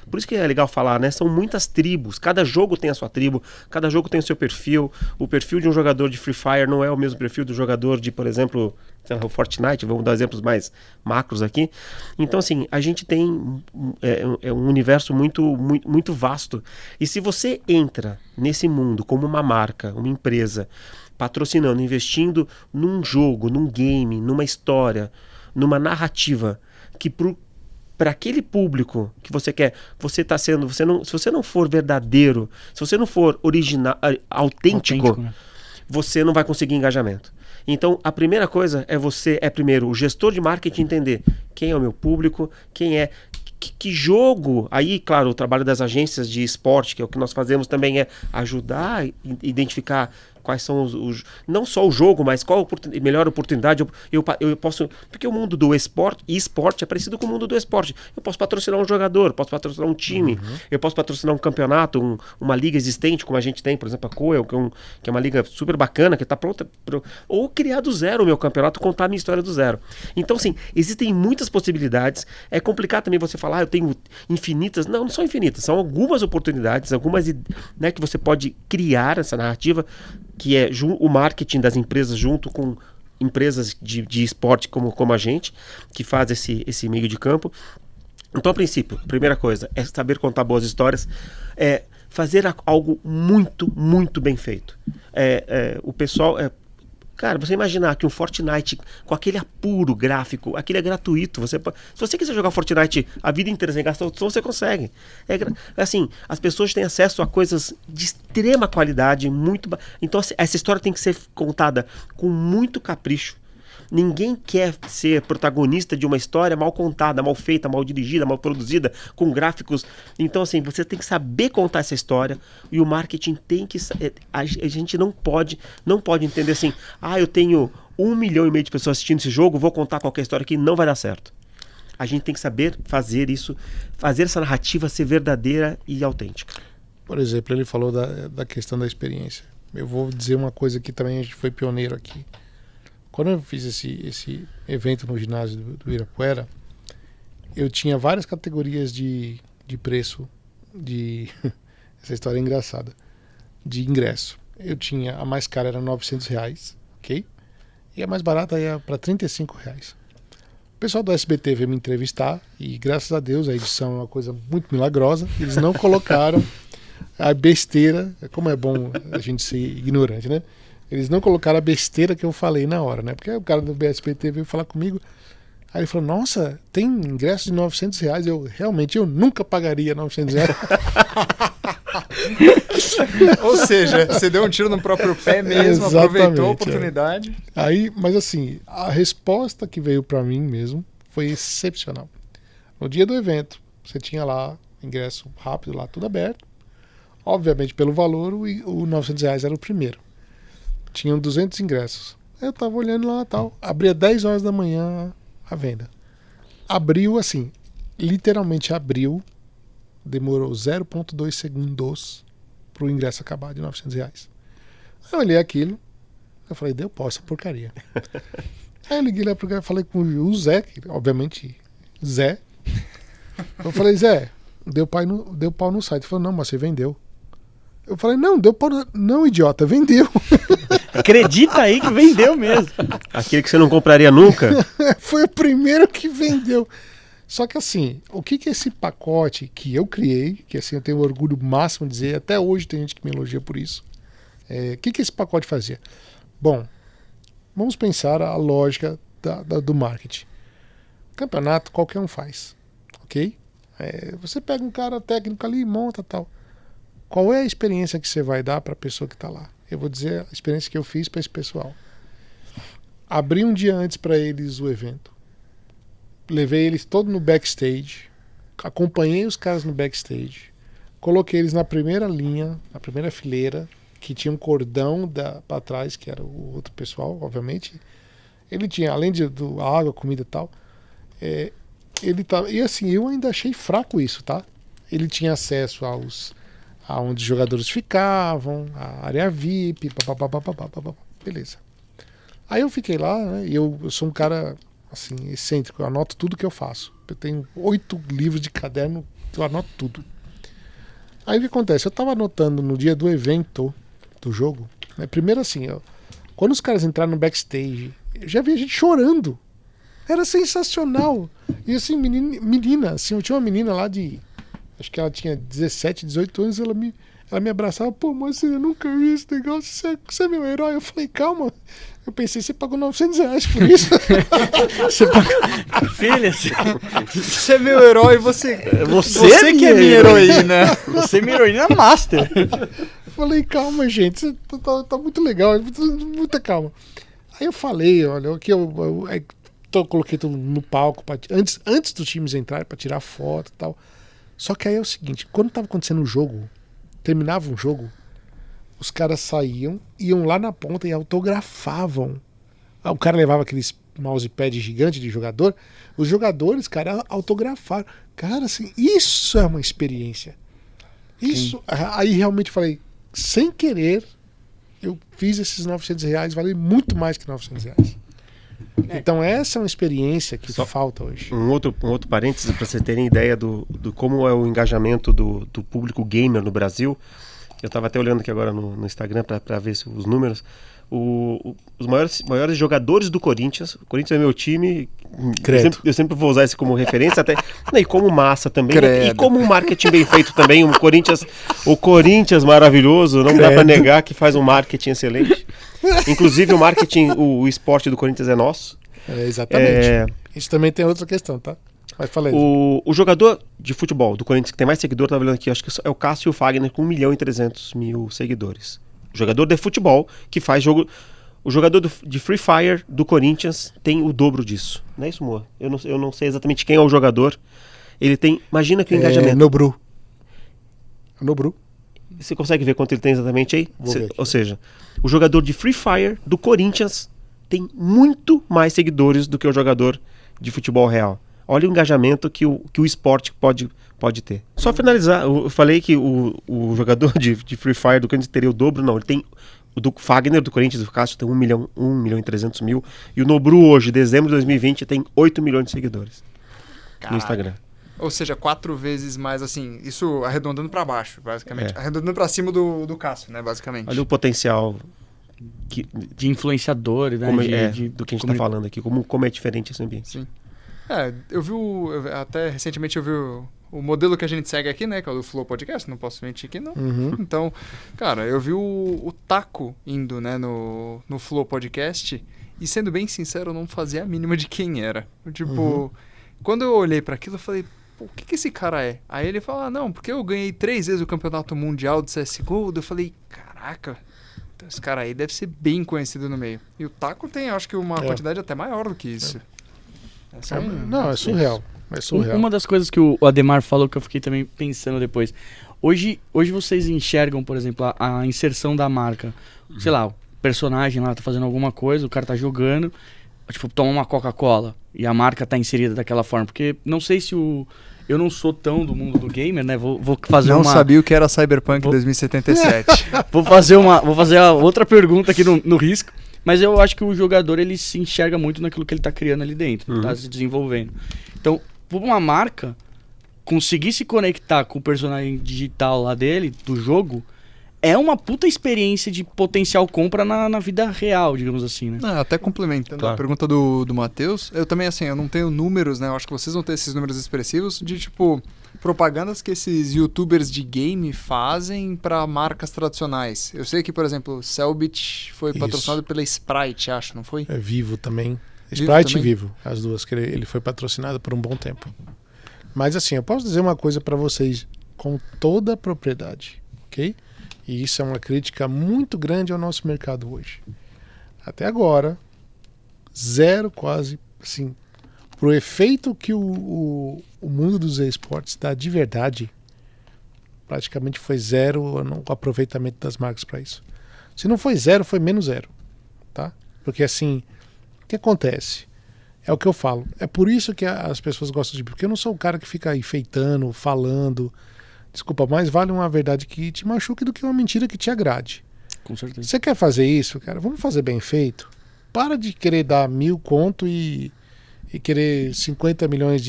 Por isso que é legal falar, né? São muitas tribos, cada jogo tem a sua tribo, cada jogo tem o seu perfil. O perfil de um jogador de Free Fire não é o mesmo perfil do jogador de, por exemplo, o Fortnite, vamos dar exemplos mais macros aqui. Então, assim, a gente tem um universo muito vasto. E se você entra nesse mundo como uma marca, uma empresa, patrocinando, investindo num jogo, num game, numa história, numa narrativa, que para aquele público que você quer, se você não for verdadeiro, se você não for original, autêntico, né? Você não vai conseguir engajamento. Então, a primeira coisa é primeiro o gestor de marketing entender quem é o meu público, quem é, que jogo. Aí, claro, o trabalho das agências de esporte, que é o que nós fazemos também, é ajudar a identificar quais são os não só o jogo, mas qual a melhor oportunidade eu posso, porque o mundo do esporte é parecido com o mundo do esporte. Eu posso patrocinar um jogador, posso patrocinar um time, eu posso patrocinar um campeonato, uma liga existente, como a gente tem, por exemplo, a Coel, que é uma liga super bacana, que está pronta, ou criar do zero o meu campeonato, contar a minha história do zero. Então, assim, existem muitas possibilidades. É complicado também você falar, eu tenho infinitas. Não são infinitas, são algumas oportunidades, algumas, né, que você pode criar essa narrativa, que é o marketing das empresas junto com empresas de esporte como a gente, que faz esse meio de campo. Então, a princípio, a primeira coisa é saber contar boas histórias, fazer algo muito, muito bem feito. O pessoal... Cara, você imaginar que um Fortnite com aquele apuro gráfico, aquele é gratuito. Se você quiser jogar Fortnite a vida inteira sem gastar, você consegue. Assim, as pessoas têm acesso a coisas de extrema qualidade, então essa história tem que ser contada com muito capricho. Ninguém quer ser protagonista de uma história mal contada, mal feita, mal dirigida, mal produzida, com gráficos. Então, assim, você tem que saber contar essa história, e o marketing tem que... A gente não pode entender assim, eu tenho 1,5 milhão de pessoas assistindo esse jogo, vou contar qualquer história que não vai dar certo. A gente tem que saber fazer isso, fazer essa narrativa ser verdadeira e autêntica. Por exemplo, ele falou da questão da experiência. Eu vou dizer uma coisa que também a gente foi pioneiro aqui. Quando eu fiz esse evento no ginásio do Ibirapuera, eu tinha várias categorias de preço, essa história é engraçada, de ingresso. Eu tinha, a mais cara era R$900, ok? E a mais barata ia para R$35. O pessoal do SBT veio me entrevistar e, graças a Deus, a edição é uma coisa muito milagrosa. Eles não colocaram a besteira, como é bom a gente ser ignorante, né? Eles não colocaram a besteira que eu falei na hora, né? Porque o cara do BSPT veio falar comigo. Aí ele falou, nossa, tem ingresso de R$900. Eu nunca pagaria R$900. Ou seja, você deu um tiro no próprio pé mesmo, aproveitou a oportunidade. Aí, mas assim, a resposta que veio pra mim mesmo foi excepcional. No dia do evento, você tinha lá ingresso rápido, lá tudo aberto. Obviamente, pelo valor, o R$900 era o primeiro. Tinham 200 ingressos. Eu tava olhando lá e tal. Abria 10 horas da manhã a venda. Abriu assim, literalmente abriu. Demorou 0,2 segundos pro ingresso acabar de R$900. Eu olhei aquilo. Eu falei, deu pau essa porcaria. Aí eu liguei lá pro cara, falei com o Zé, que, obviamente, Zé. Eu falei, Zé, deu pau no site. Ele falou, não, mas você vendeu. Eu falei, não, deu pau. Não, idiota, vendeu. Acredita aí que vendeu mesmo. Aquele que você não compraria nunca? Foi o primeiro que vendeu. Só que assim, o que é esse pacote que eu criei, que assim eu tenho orgulho máximo de dizer, até hoje tem gente que me elogia por isso. O que esse pacote fazia? Bom, vamos pensar a lógica do marketing. Campeonato qualquer um faz, ok? Você pega um cara técnico ali e monta tal. Qual é a experiência que você vai dar para a pessoa que está lá? Eu vou dizer a experiência que eu fiz para esse pessoal. Abri um dia antes para eles o evento. Levei eles todos no backstage. Acompanhei os caras no backstage. Coloquei eles na primeira linha, na primeira fileira, que tinha um cordão para trás, que era o outro pessoal, obviamente. Ele tinha, além de água, comida e tal, ele tava, e assim, eu ainda achei fraco isso, tá? Ele tinha acesso aonde os jogadores ficavam, a área VIP, beleza. Aí eu fiquei lá, né, e eu sou um cara, assim, excêntrico, eu anoto tudo que eu faço. Eu tenho 8 livros de caderno, eu anoto tudo. Aí o que acontece? Eu tava anotando no dia do evento do jogo, né, primeiro assim, quando os caras entraram no backstage, eu já vi a gente chorando. Era sensacional. E assim, menina, assim, eu tinha uma menina lá de, acho que ela tinha 17, 18 anos, ela me abraçava, pô, mas eu nunca vi esse negócio, você é meu herói. Eu falei, calma. Eu pensei, você pagou R$900 por isso. Você pagou... Filha, você é meu herói, você que é minha heroína. Você é minha heroína master. Eu falei, calma, gente, tá muito legal, muita calma. Aí eu falei, olha, aqui eu coloquei tudo no palco, antes dos times entrarem, pra tirar foto e tal. Só que aí é o seguinte, quando tava acontecendo o jogo, terminava um jogo, os caras saíam, iam lá na ponta e autografavam. O cara levava aqueles mousepad gigante de jogador, os jogadores, cara, autografaram. Cara, assim, isso é uma experiência. Isso, aí realmente falei, sem querer, eu fiz esses R$900, vale muito mais que R$900. Então essa é uma experiência que só falta hoje. Um outro parênteses para vocês terem ideia do como é o engajamento do público gamer no Brasil. Eu estava até olhando aqui agora no Instagram para ver os números. Os maiores jogadores do Corinthians. O Corinthians é meu time. Eu sempre vou usar isso como referência, até e como massa também. Credo. E como um marketing bem feito também. O Corinthians maravilhoso. Não dá para negar que faz um marketing excelente. Inclusive o marketing, o esporte do Corinthians é nosso. Exatamente. Isso também tem outra questão, tá? Mas falei. O jogador de futebol do Corinthians que tem mais seguidor, estava olhando aqui, acho que é o Cássio Fagner com 1.300.000 seguidores. O jogador de futebol que faz jogo. O jogador de Free Fire do Corinthians tem o dobro disso. Não é isso, Moa? Eu não sei exatamente quem é o jogador. Ele tem. Imagina que o engajamento. Nobru. Você consegue ver quanto ele tem exatamente aí? Ou seja, o jogador de Free Fire do Corinthians tem muito mais seguidores do que o jogador de futebol real. Olha o engajamento que o esporte pode ter. Só finalizar, eu falei que o jogador de Free Fire do Corinthians teria o dobro, não. Ele tem o do Fagner do Corinthians, o Cássio tem 1.300.000. E o Nobru hoje, dezembro de 2020, tem 8 milhões de seguidores. Caralho. No Instagram. Ou seja, 4 vezes mais, assim, isso arredondando para baixo, basicamente. Arredondando para cima do Cássio, né, basicamente. Olha o potencial de influenciador, né? Do que a gente está falando aqui, como é diferente esse ambiente. Sim. Eu vi até recentemente eu vi o modelo que a gente segue aqui, né, que é o do Flow Podcast, não posso mentir aqui, não. Uhum. Então, cara, eu vi o Taco indo, né, no Flow Podcast, e sendo bem sincero, eu não fazia a mínima de quem era. Tipo, quando eu olhei para aquilo, eu falei, pô, o que esse cara é? Aí ele fala, não, porque eu ganhei 3 vezes o campeonato mundial de CSGO. Eu falei, caraca, então esse cara aí deve ser bem conhecido no meio. E o Taco tem, acho que uma quantidade até maior do que isso. É surreal. É surreal. Uma das coisas que o Ademar falou que eu fiquei também pensando depois. Hoje vocês enxergam, por exemplo, a inserção da marca. Sei lá, o personagem lá tá fazendo alguma coisa, o cara tá jogando, tipo, toma uma Coca-Cola e a marca tá inserida daquela forma. Porque não sei se eu não sou tão do mundo do gamer, né? Vou fazer Não sabia o que era Cyberpunk 2077. Vou fazer a outra pergunta aqui no risco. Mas eu acho que o jogador, ele se enxerga muito naquilo que ele tá criando ali dentro, tá se desenvolvendo. Então, por uma marca conseguir se conectar com o personagem digital lá dele, do jogo, é uma puta experiência de potencial compra na vida real, digamos assim, né? Até complementando a pergunta do Matheus, eu também, assim, eu não tenho números, né? Eu acho que vocês vão ter esses números expressivos de, tipo, propagandas que esses youtubers de game fazem para marcas tradicionais. Eu sei que, por exemplo, Cellbit foi patrocinado pela Sprite, acho, não foi? É Vivo também. Sprite e Vivo, as duas, que ele foi patrocinado por um bom tempo. Mas assim, eu posso dizer uma coisa para vocês com toda a propriedade, ok? E isso é uma crítica muito grande ao nosso mercado hoje. Até agora, zero quase, assim, pro efeito que o mundo dos esportes dá de verdade, praticamente foi zero o aproveitamento das marcas para isso. Se não foi zero, foi menos zero, tá? Porque assim, o que acontece? É o que eu falo. É por isso que as pessoas gostam de... Porque eu não sou o cara que fica enfeitando, falando. Desculpa, mais vale uma verdade que te machuque do que uma mentira que te agrade. Com certeza. Você quer fazer isso, cara? Vamos fazer bem feito. para de querer dar 1.000 conto e querer 50 milhões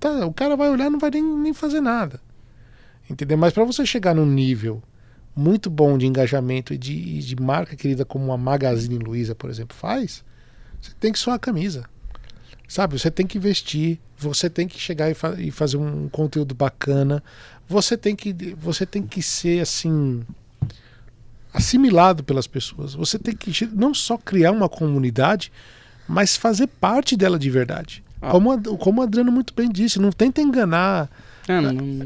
Tá, o cara vai olhar e não vai nem fazer nada. Entendeu? Mas para você chegar num nível muito bom de engajamento e de marca querida como a Magazine Luiza, por exemplo, faz, você tem que suar a camisa. Sabe? Você tem que investir, você tem que chegar e fazer um conteúdo bacana, você tem que ser assim assimilado pelas pessoas. Você tem que não só criar uma comunidade, mas fazer parte dela de verdade. Como o Adriano muito bem disse, não tenta enganar.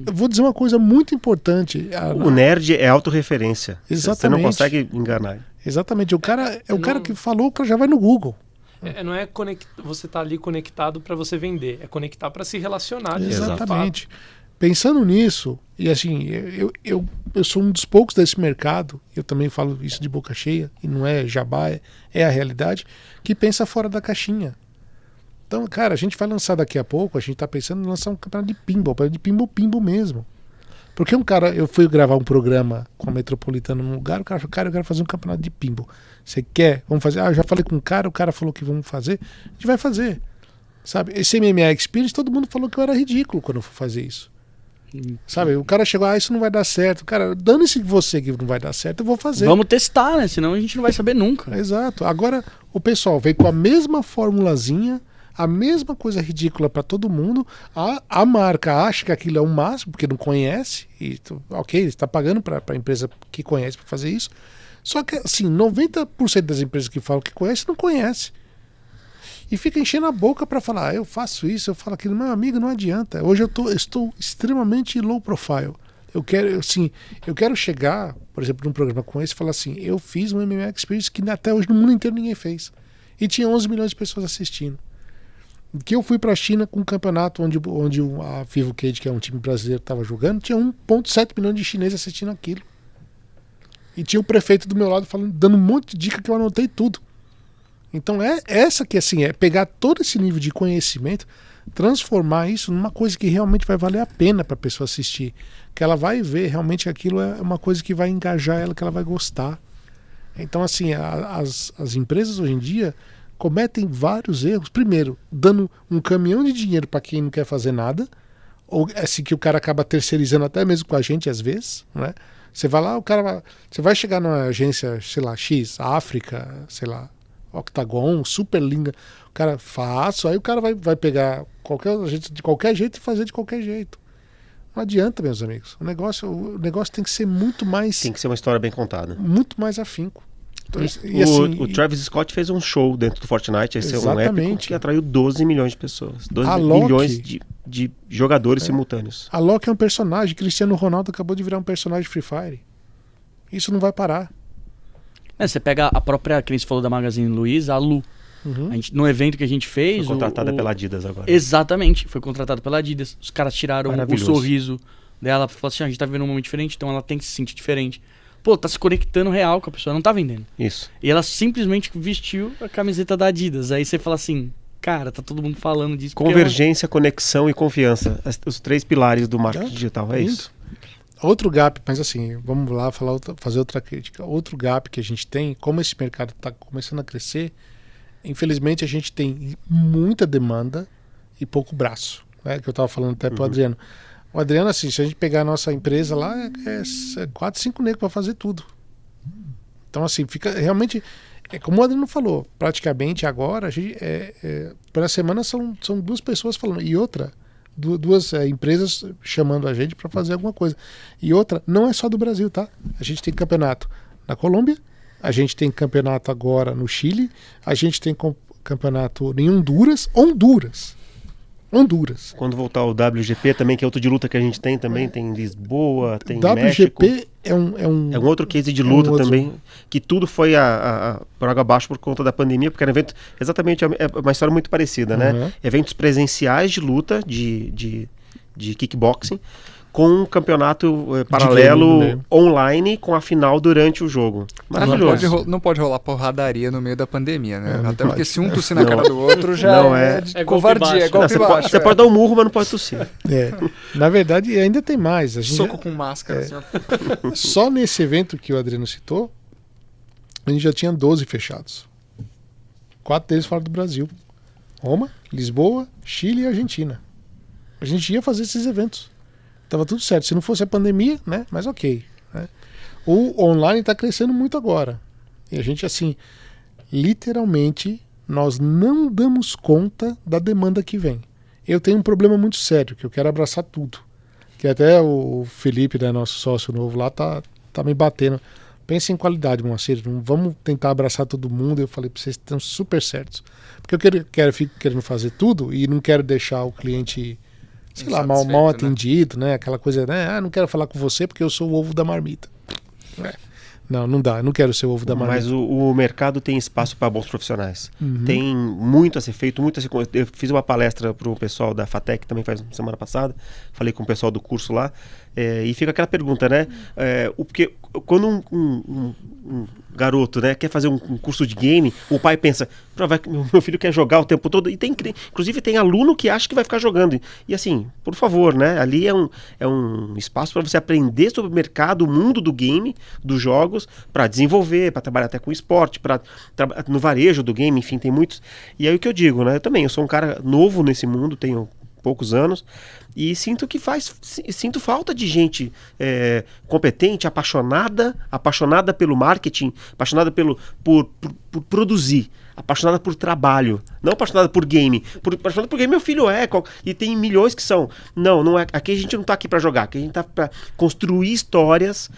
Eu vou dizer uma coisa muito importante. O nerd é autorreferência. Exatamente. Você não consegue enganar. Exatamente. O cara que falou, o cara já vai no Google. Não é você tá ali conectado para você vender, é conectar para se relacionar. Exatamente. Pensando nisso, e assim, eu sou um dos poucos desse mercado, eu também falo isso de boca cheia, e não é jabá, é a realidade, que pensa fora da caixinha. Então, cara, a gente vai lançar daqui a pouco, a gente tá pensando em lançar um campeonato de pinball mesmo. Porque eu fui gravar um programa com a Metropolitana num lugar, o cara falou, cara, eu quero fazer um campeonato de pinball. Você quer? Vamos fazer? Eu já falei com o cara falou que vamos fazer, a gente vai fazer. Sabe? Esse MMA Experience, todo mundo falou que eu era ridículo quando eu for fazer isso. Sabe? O cara chegou, isso não vai dar certo. Cara, dane-se você que não vai dar certo, eu vou fazer. Vamos testar, né? Senão a gente não vai saber nunca. Exato. Agora, o pessoal veio com a mesma formulazinha, a mesma coisa ridícula para todo mundo. A marca acha que aquilo é o máximo, porque não conhece. E, ok, está pagando para a empresa que conhece para fazer isso. Só que, assim, 90% das empresas que falam que conhece, não conhece. E fica enchendo a boca para falar, eu faço isso, eu falo aquilo. Meu amigo, não adianta. Hoje eu estou extremamente low profile. Eu quero chegar, por exemplo, num programa com esse e falar assim, eu fiz um MMA Experience que até hoje no mundo inteiro ninguém fez. E tinha 11 milhões de pessoas assistindo. Que eu fui para a China com um campeonato onde a Vivo Cage, que é um time brasileiro, estava jogando, tinha 1,7 milhões de chineses assistindo aquilo. E tinha o prefeito do meu lado dando um monte de dica que eu anotei tudo. Então essa que assim, é pegar todo esse nível de conhecimento, transformar isso numa coisa que realmente vai valer a pena para a pessoa assistir. Que ela vai ver realmente que aquilo é uma coisa que vai engajar ela, que ela vai gostar. Então assim, as empresas hoje em dia cometem vários erros. Primeiro, dando um caminhão de dinheiro para quem não quer fazer nada, ou assim que o cara acaba terceirizando até mesmo com a gente às vezes, né? Você vai lá, você vai chegar numa agência, sei lá, X, África, sei lá, Octagon, super linda, o cara faz, aí o cara vai pegar qualquer agente de qualquer jeito e fazer de qualquer jeito. Não adianta, meus amigos. O negócio tem que ser muito mais... Tem que ser uma história bem contada. Muito mais afinco. Então, o Travis Scott fez um show dentro do Fortnite, esse é um épico que atraiu 12 milhões de pessoas. 12 milhões de jogadores simultâneos. A Loki é um personagem, Cristiano Ronaldo acabou de virar um personagem Free Fire. Isso não vai parar. Você pega a própria, que a gente falou da Magazine Luiza, a Lu. A gente, no evento que a gente fez... Foi contratada pela Adidas agora. Exatamente, foi contratada pela Adidas. Os caras tiraram o sorriso dela, falaram assim, a gente tá vivendo um momento diferente, então ela tem que se sentir diferente. Pô, tá se conectando real com a pessoa, não tá vendendo. Isso. E ela simplesmente vestiu a camiseta da Adidas. Aí você fala assim, cara, tá todo mundo falando disso. Convergência, conexão e confiança. Os 3 pilares do marketing digital, é isso. Outro gap, mas assim, vamos lá fazer outra crítica. Outro gap que a gente tem, como esse mercado está começando a crescer, infelizmente a gente tem muita demanda e pouco braço. Né? Que eu estava falando até pro Adriano. O Adriano, assim, se a gente pegar a nossa empresa lá, é 4, 5 negros para fazer tudo. Então, assim, fica realmente... como o Adriano falou, praticamente agora, a gente, pela semana são 2 pessoas falando. E outra... duas empresas chamando a gente para fazer alguma coisa. E outra, não é só do Brasil, tá? A gente tem campeonato na Colômbia, a gente tem campeonato agora no Chile, a gente tem campeonato em Honduras. Quando voltar o WGP também, que é outro de luta que a gente tem também, tem Lisboa, tem WGP México. É um outro case de luta também, que tudo foi por água abaixo por conta da pandemia, porque era um evento, exatamente, é uma história muito parecida, né? Eventos presenciais de luta, de kickboxing, com um campeonato paralelo online com a final durante o jogo. Maravilhoso. Não pode rolar porradaria no meio da pandemia, né? Até porque se um tossir na cara do outro já é covardia, é golpe baixo. Você pode dar um murro, mas não pode tossir. Na verdade, ainda tem mais. Soco com máscara. Assim, só nesse evento que o Adriano citou, a gente já tinha 12 fechados. 4 deles fora do Brasil. Roma, Lisboa, Chile e Argentina. A gente ia fazer esses eventos. Tava tudo certo. Se não fosse a pandemia, né? Mas ok. Né? O online está crescendo muito agora. E a gente, assim, literalmente, nós não damos conta da demanda que vem. Eu tenho um problema muito sério, que eu quero abraçar tudo. Que até o Felipe, né, nosso sócio novo lá, tá me batendo. Pensa em qualidade, Moacir. Não vamos tentar abraçar todo mundo. Eu falei para vocês, estão super certos. Porque eu fico querendo fazer tudo e não quero deixar o cliente, sei lá, mal atendido, né? Aquela coisa, né? Não quero falar com você porque eu sou o ovo da marmita. Não dá. Eu não quero ser o ovo da marmita. Mas o mercado tem espaço para bons profissionais. Tem muito a ser feito, muito a ser... Eu fiz uma palestra para o pessoal da FATEC também faz semana passada. Falei com o pessoal do curso lá. E fica aquela pergunta, né? Porque quando um garoto, né, quer fazer um curso de game, o pai pensa, meu filho quer jogar o tempo todo. E inclusive tem aluno que acha que vai ficar jogando. E assim, por favor, né? Ali é um espaço para você aprender sobre o mercado, o mundo do game, dos jogos, para desenvolver, para trabalhar até com esporte, no varejo do game, enfim, tem muitos. E aí o que eu digo, né? Eu sou um cara novo nesse mundo, tenho poucos anos, e sinto falta de gente competente, apaixonada pelo marketing, apaixonada por produzir, apaixonada por trabalho, não apaixonada por game. Apaixonada por game meu filho e tem milhões que são. Não é. Aqui a gente não está aqui para jogar, aqui a gente está para construir histórias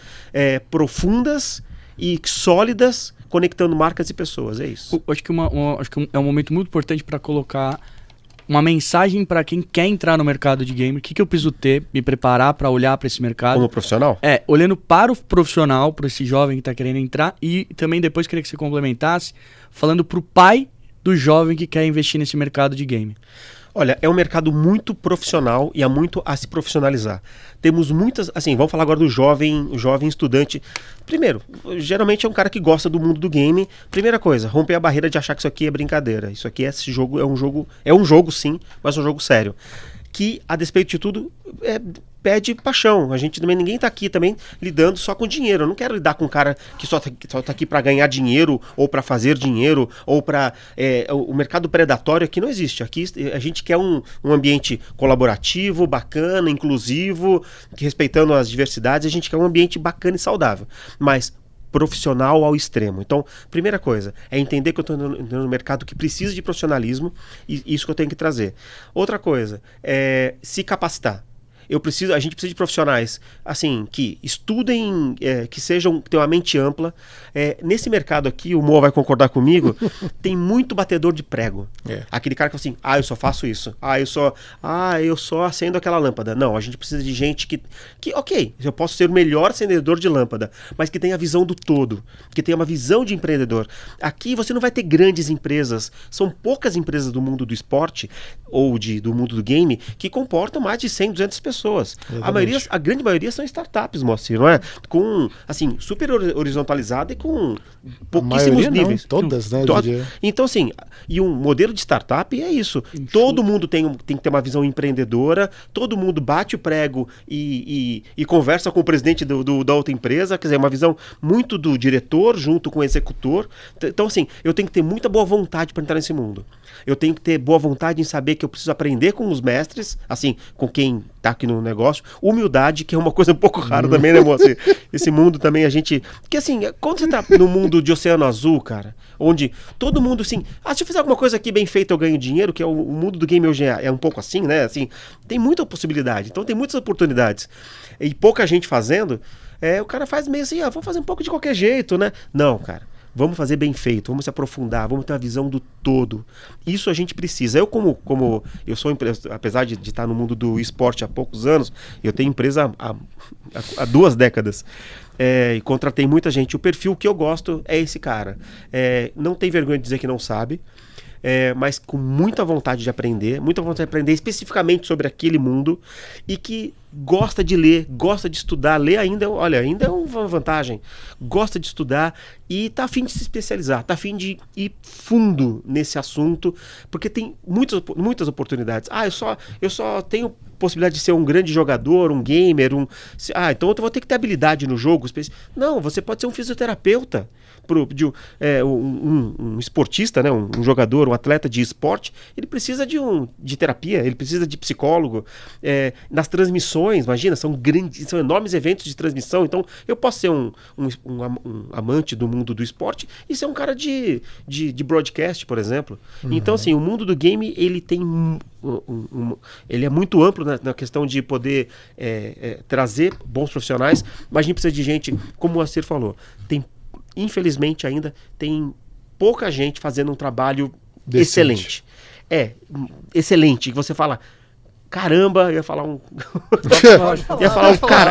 profundas e sólidas, conectando marcas e pessoas, é isso. Acho que é um momento muito importante para colocar uma mensagem para quem quer entrar no mercado de game. O que eu preciso ter, me preparar para olhar para esse mercado? Como profissional? Olhando para o profissional, para esse jovem que está querendo entrar, e também depois queria que você complementasse, falando para o pai do jovem que quer investir nesse mercado de game. Olha, é um mercado muito profissional e há muito a se profissionalizar. Temos muitas, assim, vamos falar agora do jovem estudante. Primeiro, geralmente é um cara que gosta do mundo do game. Primeira coisa, romper a barreira de achar que isso aqui é brincadeira. Isso aqui, esse jogo é um jogo sim, mas um jogo sério. Que, a despeito de tudo, pede paixão. Ninguém tá aqui também lidando só com dinheiro. Eu não quero lidar com um cara que só tá aqui para ganhar dinheiro, ou para fazer dinheiro, ou para... o mercado predatório aqui não existe. Aqui a gente quer um ambiente colaborativo, bacana, inclusivo, que respeitando as diversidades, a gente quer um ambiente bacana e saudável. Mas profissional ao extremo. Então, primeira coisa, é entender que eu estou no mercado que precisa de profissionalismo, e isso que eu tenho que trazer. Outra coisa, é se capacitar. A gente precisa de profissionais assim, que estudem, que tenham uma mente ampla. Nesse mercado aqui, o Mo vai concordar comigo, tem muito batedor de prego. Aquele cara que fala assim, eu só faço isso. Eu só acendo aquela lâmpada. Não, a gente precisa de gente que ok, eu posso ser o melhor acendedor de lâmpada, mas que tenha a visão do todo, que tenha uma visão de empreendedor. Aqui você não vai ter grandes empresas, são poucas empresas do mundo do esporte ou do mundo do game que comportam mais de 100, 200 pessoas. A grande maioria são startups, Moacir, não é? Com, assim, super horizontalizada e com pouquíssimos níveis. Não, todas, né? Então, assim, e um modelo de startup é isso. Todo mundo tem que ter uma visão empreendedora, todo mundo bate o prego e conversa com o presidente da outra empresa, quer dizer, uma visão muito do diretor junto com o executor. Então, assim, eu tenho que ter muita boa vontade para entrar nesse mundo. Eu tenho que ter boa vontade em saber que eu preciso aprender com os mestres, assim, com quem tá aqui no negócio. Humildade, que é uma coisa um pouco rara também, né, moça? Esse mundo também, a gente... Porque, assim, quando você tá no mundo de oceano azul, cara, onde todo mundo, assim... se eu fizer alguma coisa aqui bem feita, eu ganho dinheiro, que é o mundo do game hoje é um pouco assim, né? Assim, tem muita possibilidade. Então, tem muitas oportunidades. E pouca gente fazendo, o cara faz meio assim, vou fazer um pouco de qualquer jeito, né? Não, cara. Vamos fazer bem feito, vamos se aprofundar, vamos ter uma visão do todo. Isso a gente precisa. Eu, como eu sou empresa, apesar de estar no mundo do esporte há poucos anos, eu tenho empresa há 2 décadas. E contratei muita gente. O perfil que eu gosto é esse cara. Não tem vergonha de dizer que não sabe. Mas com muita vontade de aprender especificamente sobre aquele mundo, e que gosta de ler, gosta de estudar. Ler ainda é uma vantagem. Gosta de estudar e tá a fim de se especializar, tá a fim de ir fundo nesse assunto, porque tem muitas oportunidades. Eu só tenho possibilidade de ser um grande jogador, um gamer, então eu vou ter que ter habilidade no jogo. Não, você pode ser um fisioterapeuta. Um esportista, né, um jogador, um atleta de esporte, ele precisa de terapia, ele precisa de psicólogo. Nas transmissões, imagina, são enormes eventos de transmissão, então eu posso ser um amante do mundo do esporte e ser um cara de broadcast, por exemplo. Então, assim, o mundo do game, ele tem ele é muito amplo na questão de poder trazer bons profissionais, mas a gente precisa de gente, como o Acir falou, infelizmente ainda tem pouca gente fazendo um trabalho excelente. Excelente. Você fala, caramba, ia falar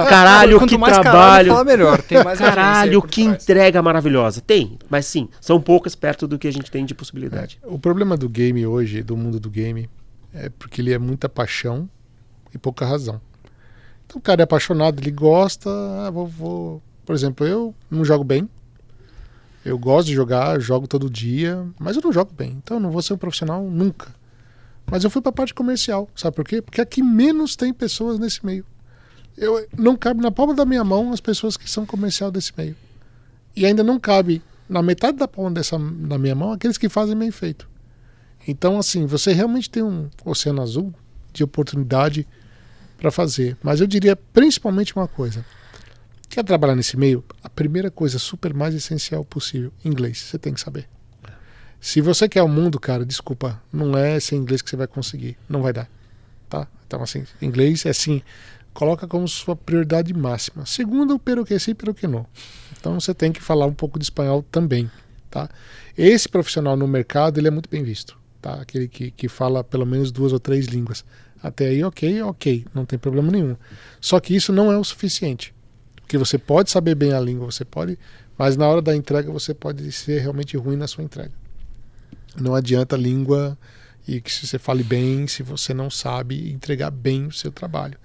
caralho, que trabalho. Falar melhor. Tem mais caralho, que entrega maravilhosa. Tem, mas sim, são poucas perto do que a gente tem de possibilidade. O problema do game hoje, do mundo do game, é porque ele é muita paixão e pouca razão. Então o cara é apaixonado, ele gosta, por exemplo, eu não jogo bem. Eu gosto de jogar, jogo todo dia, mas eu não jogo bem. Então eu não vou ser um profissional nunca. Mas eu fui para a parte comercial. Sabe por quê? Porque aqui menos tem pessoas nesse meio. Não cabe na palma da minha mão as pessoas que são comercial desse meio. E ainda não cabe na metade da palma da minha mão aqueles que fazem bem feito. Então, assim, você realmente tem um oceano azul de oportunidade para fazer. Mas eu diria principalmente uma coisa. Quer trabalhar nesse meio? A primeira coisa super mais essencial possível, inglês, você tem que saber. Se você quer o mundo, cara, desculpa, não é sem inglês que você vai conseguir, não vai dar, tá? Então, assim, inglês é assim, coloca como sua prioridade máxima. Segundo, pero que sí, pero que no. Então, você tem que falar um pouco de espanhol também, tá? Esse profissional no mercado, ele é muito bem visto, tá? Aquele que fala pelo menos 2 ou 3 línguas. Até aí, ok, não tem problema nenhum. Só que isso não é o suficiente. Porque você pode saber bem a língua, mas na hora da entrega você pode ser realmente ruim na sua entrega. Não adianta a língua e que você fale bem se você não sabe entregar bem o seu trabalho.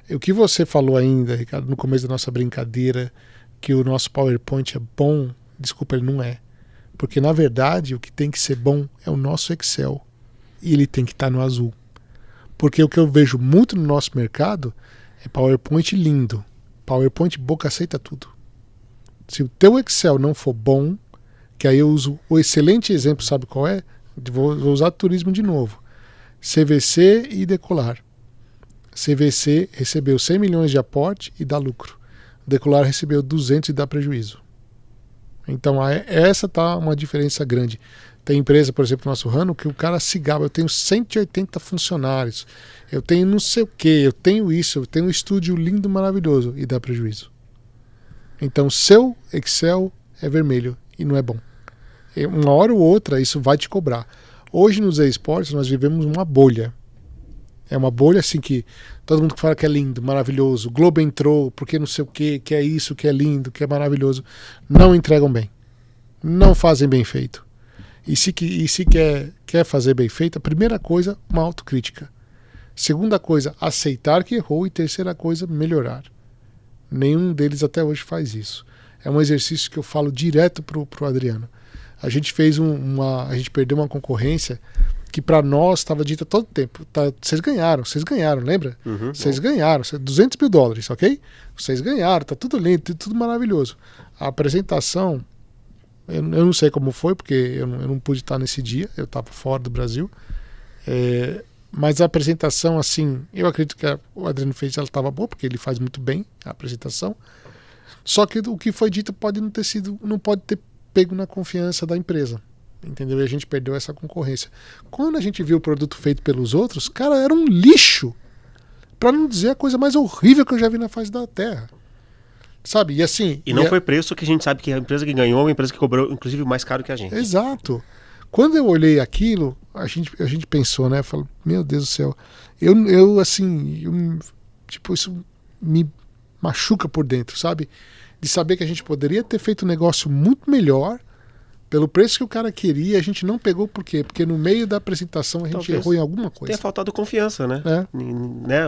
O que você falou ainda, Ricardo, no começo da nossa brincadeira, que o nosso PowerPoint é bom, desculpa, ele não é. Porque na verdade o que tem que ser bom é o nosso Excel. E ele tem que estar no azul. Porque o que eu vejo muito no nosso mercado é PowerPoint lindo. PowerPoint boca aceita tudo. Se o teu Excel não for bom, que aí eu uso o excelente exemplo, sabe qual é? Vou usar turismo de novo. CVC e Decolar. CVC recebeu 100 milhões de aporte e dá lucro. Decolar recebeu 200 e dá prejuízo. Então essa tá uma diferença grande. Tem empresa, por exemplo, no nosso ramo, que o cara se gaba, eu tenho 180 funcionários, eu tenho não sei o que, eu tenho isso, eu tenho um estúdio lindo, maravilhoso, e dá prejuízo. Então seu Excel é vermelho e não é bom. Uma hora ou outra isso vai te cobrar. Hoje nos esportes nós vivemos uma bolha. É uma bolha assim que todo mundo fala que é lindo, maravilhoso, o Globo entrou, porque não sei o que é isso, que é lindo, que é maravilhoso. Não entregam bem. Não fazem bem feito. E se quer fazer bem feito, a primeira coisa, uma autocrítica. Segunda coisa, aceitar que errou. E terceira coisa, melhorar. Nenhum deles até hoje faz isso. É um exercício que eu falo direto pro Adriano. A gente fez a gente perdeu uma concorrência que para nós estava dita todo o tempo. Vocês ganharam, lembra? Vocês ganharam, $200 mil, ok? Vocês ganharam, tá tudo lindo, tudo maravilhoso. A apresentação, eu não sei como foi, porque eu não pude estar nesse dia, eu estava fora do Brasil. Mas a apresentação, assim, eu acredito que o Adriano fez, ela estava boa, porque ele faz muito bem a apresentação. Só que o que foi dito não pode ter pego na confiança da empresa. Entendeu? E a gente perdeu essa concorrência. Quando a gente viu o produto feito pelos outros, cara, era um lixo. Para não dizer a coisa mais horrível que eu já vi na face da Terra. Sabe? E assim... E não foi preço que a gente sabe que a empresa que ganhou é uma empresa que cobrou, inclusive, mais caro que a gente. Exato. Quando eu olhei aquilo, a gente pensou, né? Falou, meu Deus do céu. Eu assim... isso me machuca por dentro, sabe? De saber que a gente poderia ter feito um negócio muito melhor pelo preço que o cara queria, a gente não pegou. Por quê? Porque no meio da apresentação a gente errou em alguma coisa. Tem faltado confiança, né?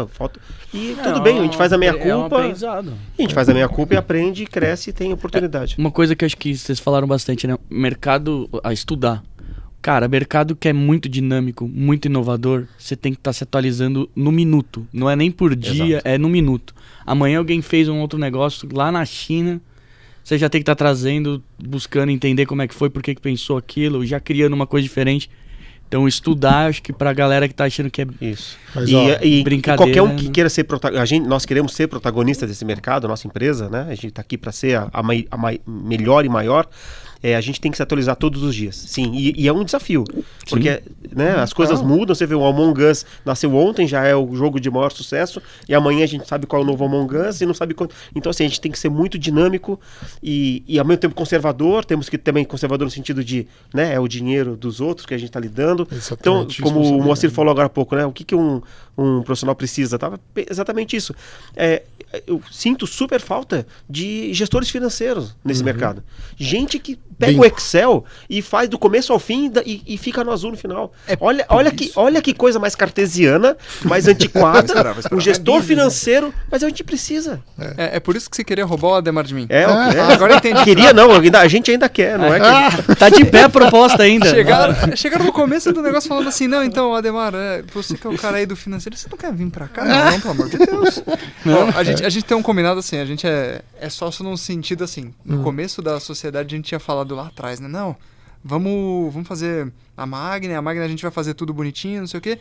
Falta... E tudo bem, a gente faz a meia-culpa. A gente faz a meia-culpa e aprende, cresce e tem oportunidade. Uma coisa que eu acho que vocês falaram bastante, né? Mercado a estudar. Cara, mercado que é muito dinâmico, muito inovador, você tem que estar se atualizando no minuto. Não é nem por dia, é no minuto. Amanhã alguém fez um outro negócio lá na China, você já tem que estar trazendo, buscando entender como é que foi, por que pensou aquilo, já criando uma coisa diferente. Então, estudar, acho que pra galera que tá achando que é isso. Mas, brincadeira. Qualquer um que queira ser protagonista, nós queremos ser protagonistas desse mercado, nossa empresa, né? A gente tá aqui para ser a melhor e maior. A gente tem que se atualizar todos os dias. Sim, e é um desafio. Porque né, as coisas mudam. Você vê o Among Us nasceu ontem, já é o jogo de maior sucesso, e amanhã a gente sabe qual é o novo Among Us e não sabe qual. Então, assim, a gente tem que ser muito dinâmico e ao mesmo tempo conservador. Temos que também conservador no sentido de, né, é o dinheiro dos outros que a gente está lidando. Exatamente. Então, como o Moacir falou agora há pouco, né, o que um profissional precisa? Exatamente isso. Eu sinto super falta de gestores financeiros nesse mercado. Gente que pega o Excel e faz do começo ao fim e fica no azul no final. Olha que coisa mais cartesiana, mais antiquada. Um gestor financeiro, mas a gente precisa. É por isso que você queria roubar o Ademar de mim. Agora eu entendi. Queria não, a gente ainda quer, não é? Tá de pé a proposta ainda. Chegaram no começo do negócio falando assim, não, então, Ademar, você que é o cara aí do financeiro, você não quer vir pra cá? Não, pelo amor de Deus. Não, a gente tem um combinado assim, a gente é sócio num sentido assim, no começo da sociedade a gente tinha falado lá atrás, né? Não, vamos fazer a Magna a gente vai fazer tudo bonitinho, não sei o quê.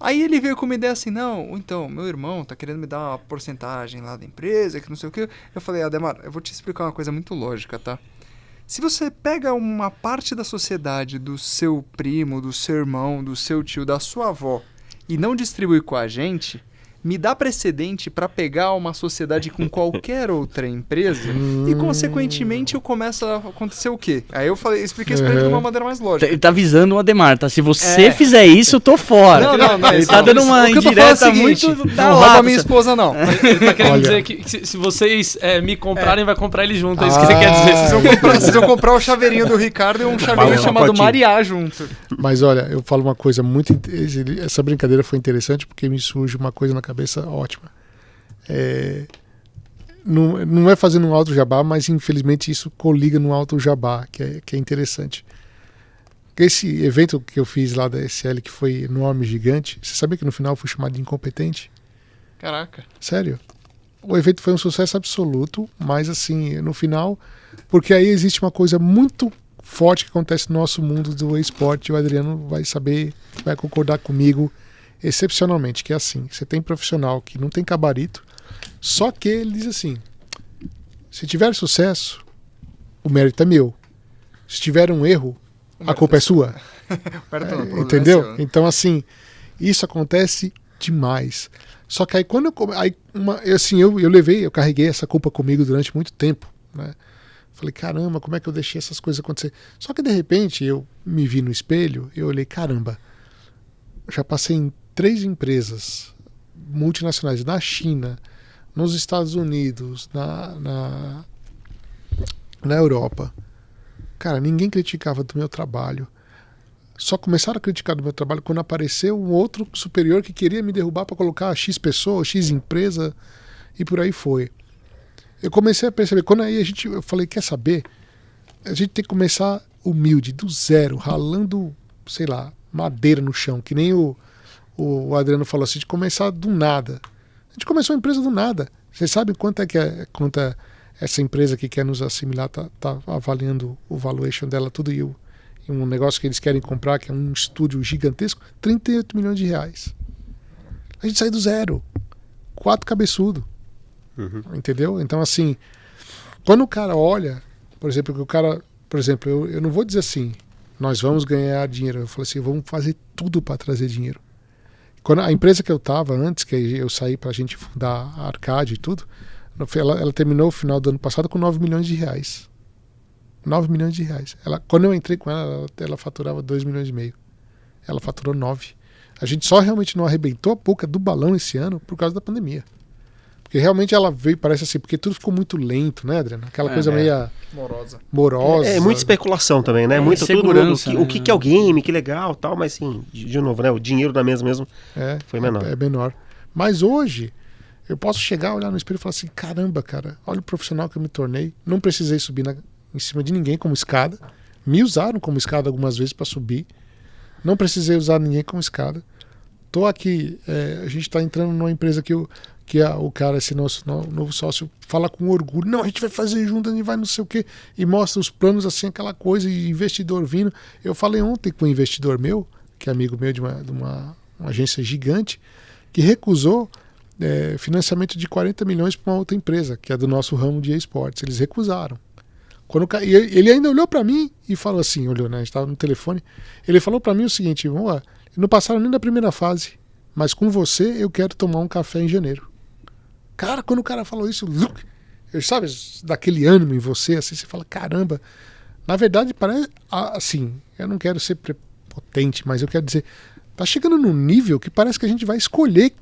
Aí ele veio com uma ideia assim, não, então, meu irmão tá querendo me dar uma porcentagem lá da empresa, que não sei o quê. Eu falei, Ademar, eu vou te explicar uma coisa muito lógica, tá? Se você pega uma parte da sociedade do seu primo, do seu irmão, do seu tio, da sua avó e não distribui com a gente, me dá precedente para pegar uma sociedade com qualquer outra empresa e, consequentemente, eu começo a acontecer o quê? Aí eu expliquei isso pra ele de uma maneira mais lógica. Ele tá avisando o Ademar, tá? Se você fizer isso, eu tô fora. Não, ele tá dando uma indireta muito da não rouba minha esposa, não. Ele tá querendo dizer que se vocês me comprarem, vai comprar ele junto. É isso que você quer dizer. Vocês vão comprar o chaveirinho do Ricardo e um chaveirinho chamado Mariá junto. Mas olha, eu falo uma coisa muito... Essa brincadeira foi interessante porque me surge uma coisa na cabeça ótima. Não é fazendo um alto jabá, mas infelizmente isso coliga no alto jabá, que é interessante. Esse evento que eu fiz lá da SL, que foi enorme, gigante, você sabia que no final eu fui chamado de incompetente? Caraca. Sério. O evento foi um sucesso absoluto, mas assim, no final, porque aí existe uma coisa muito forte que acontece no nosso mundo do esporte, o Adriano vai saber, vai concordar comigo excepcionalmente, que é assim, você tem profissional que não tem gabarito, só que ele diz assim, se tiver sucesso, o mérito é meu. Se tiver um erro, a culpa é sua. Entendeu? É seu, né? Então, assim, isso acontece demais. Só que aí quando eu carreguei essa culpa comigo durante muito tempo, né? Falei, caramba, como é que eu deixei essas coisas acontecer? Só que de repente eu me vi no espelho e eu olhei, caramba, já passei em 3 empresas multinacionais na China, nos Estados Unidos, na Europa. Cara, ninguém criticava do meu trabalho. Só começaram a criticar do meu trabalho quando apareceu um outro superior que queria me derrubar para colocar X pessoa, X empresa, e por aí foi. Eu comecei a perceber, quando aí eu falei, quer saber? A gente tem que começar humilde, do zero, ralando, sei lá, madeira no chão, que nem o Adriano falou assim, de começar do nada. A gente começou a empresa do nada. Vocês sabem quanto essa empresa que quer nos assimilar tá avaliando o valuation dela, tudo e um negócio que eles querem comprar, que é um estúdio gigantesco, 38 milhões de reais. A gente saiu do zero. 4 cabeçudo. Entendeu? Então, assim, quando o cara olha, por exemplo, eu não vou dizer assim, nós vamos ganhar dinheiro. Eu falo assim, vamos fazer tudo para trazer dinheiro. Quando a empresa que eu estava antes, que eu saí para a gente fundar a Arcade e tudo, ela terminou o final do ano passado com 9 milhões de reais. 9 milhões de reais. Quando eu entrei com ela faturava 2 milhões e meio. Ela faturou 9. A gente só realmente não arrebentou a boca do balão esse ano por causa da pandemia. Porque realmente ela veio, parece assim, porque tudo ficou muito lento, né, Adriano? Aquela coisa meio morosa. É muita especulação também, né? Muito segurança, tudo. O que é o game, que legal, tal, mas sim, de novo, né? O dinheiro da mesa mesmo foi menor. É menor. Mas hoje, eu posso chegar, olhar no espelho e falar assim, caramba, cara, olha o profissional que eu me tornei. Não precisei subir em cima de ninguém como escada. Me usaram como escada algumas vezes para subir. Não precisei usar ninguém como escada. Tô aqui, a gente está entrando numa empresa que o cara, esse nosso novo sócio, fala com orgulho. Não, a gente vai fazer junto, a gente vai não sei o quê. E mostra os planos, assim, aquela coisa, e investidor vindo. Eu falei ontem com um investidor meu, que é amigo meu de uma agência gigante, que recusou financiamento de 40 milhões para uma outra empresa, que é do nosso ramo de esportes. Eles recusaram. E ele ainda olhou para mim e falou assim, olhou, né? A gente estava no telefone. Ele falou para mim o seguinte: não passaram nem da primeira fase, mas com você eu quero tomar um café em janeiro. Cara, quando o cara falou isso, sabe, daquele ânimo em você, assim, você fala, caramba. Na verdade, parece, assim, eu não quero ser prepotente, mas eu quero dizer, tá chegando num nível que parece que a gente vai escolher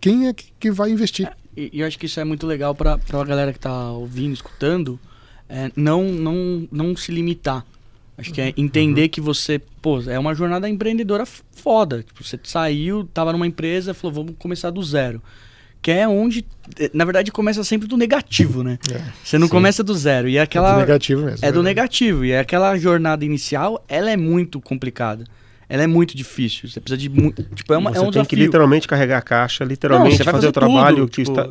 quem é que vai investir. E eu acho que isso é muito legal para a galera que tá ouvindo, escutando, não se limitar. Acho que é entender que você, é uma jornada empreendedora foda. Tipo, você saiu, tava numa empresa, falou, vamos começar do zero. Que é onde, na verdade, começa sempre do negativo, né? Você não começa do zero. E aquela, é do negativo mesmo. É do negativo. E aquela jornada inicial, ela é muito complicada. Ela é muito difícil. Você precisa de muito. Tipo, é um desafio. Você tem que literalmente carregar a caixa, literalmente fazer o trabalho tudo,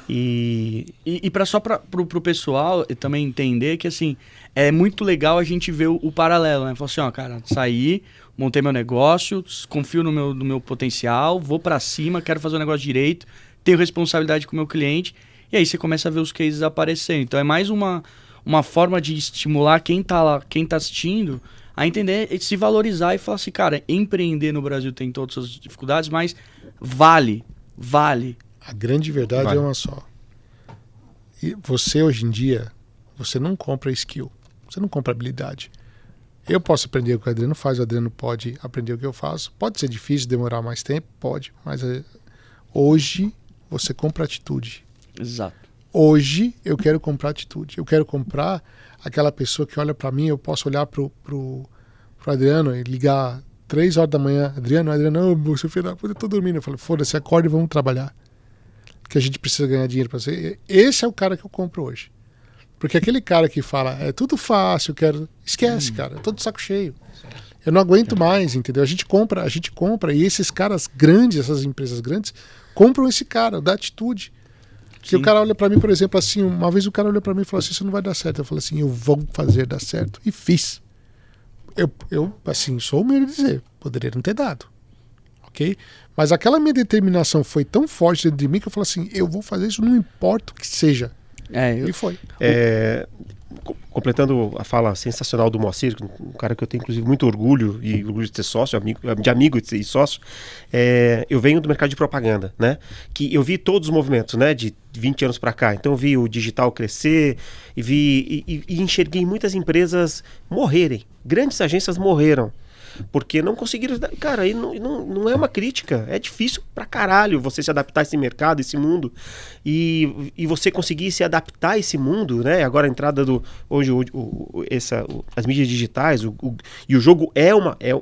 que E pro pessoal também entender que, assim, é muito legal a gente ver o paralelo, né? Falar assim, cara, saí, montei meu negócio, confio no meu potencial, vou pra cima, quero fazer o negócio direito, tenho responsabilidade com o meu cliente, e aí você começa a ver os cases aparecendo. Então é mais uma forma de estimular quem tá lá, quem tá assistindo, a entender, se valorizar e falar assim, cara, empreender no Brasil tem todas as dificuldades, mas vale. A grande verdade é uma só. E você, hoje em dia, você não compra skill, você não compra habilidade. Eu posso aprender o que o Adriano faz, o Adriano pode aprender o que eu faço. Pode ser difícil, demorar mais tempo, pode, mas hoje você compra atitude. Exato. Hoje eu quero comprar atitude. Eu quero comprar aquela pessoa que olha para mim, eu posso olhar pro Adriano e ligar 3 horas da manhã. Adriano, seu filho da puta, eu tô dormindo. Eu falo, foda-se, acorde e vamos trabalhar. Porque a gente precisa ganhar dinheiro para você. Esse é o cara que eu compro hoje. Porque aquele cara que fala, é tudo fácil, eu quero... Esquece, cara, eu tô de saco cheio. Eu não aguento mais, entendeu? A gente compra, e esses caras grandes, essas empresas grandes, compram esse cara, da atitude. Que o cara olha pra mim, por exemplo, assim, uma vez o cara olhou pra mim e falou assim, isso não vai dar certo. Eu falei assim, eu vou fazer dar certo. E fiz. Eu assim, sou humilde de dizer, poderia não ter dado. Ok? Mas aquela minha determinação foi tão forte dentro de mim que eu falei assim, eu vou fazer isso, não importa o que seja. E foi. Completando a fala sensacional do Moacir, um cara que eu tenho inclusive muito orgulho de ser sócio, de amigo e sócio, eu venho do mercado de propaganda, né? Que eu vi todos os movimentos, né? De 20 anos para cá. Então eu vi o digital crescer e enxerguei muitas empresas morrerem. Grandes agências morreram. Porque não conseguiram... Cara, aí não é uma crítica. É difícil pra caralho você se adaptar a esse mercado, esse mundo. E você conseguir se adaptar a esse mundo, né? Agora a entrada do... Hoje, as mídias digitais, e o jogo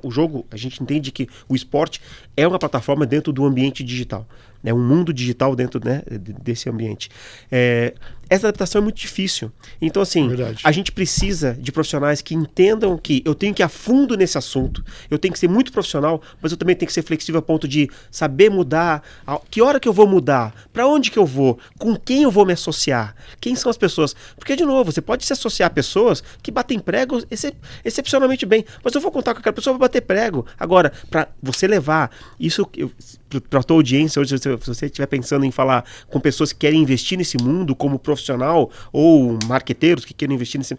o jogo, a gente entende que o esporte é uma plataforma dentro do ambiente digital. É um mundo digital dentro, né, desse ambiente. Essa adaptação é muito difícil. Então, assim, a gente precisa de profissionais que entendam que eu tenho que ir a fundo nesse assunto, eu tenho que ser muito profissional, mas eu também tenho que ser flexível a ponto de saber mudar, que hora que eu vou mudar, para onde que eu vou, com quem eu vou me associar, quem são as pessoas. Porque, de novo, você pode se associar a pessoas que batem prego excepcionalmente bem, mas eu vou contar com aquela pessoa para bater prego. Agora, para você levar isso... para a tua audiência, hoje, se você estiver pensando em falar com pessoas que querem investir nesse mundo como profissional ou marqueteiros que querem investir nesse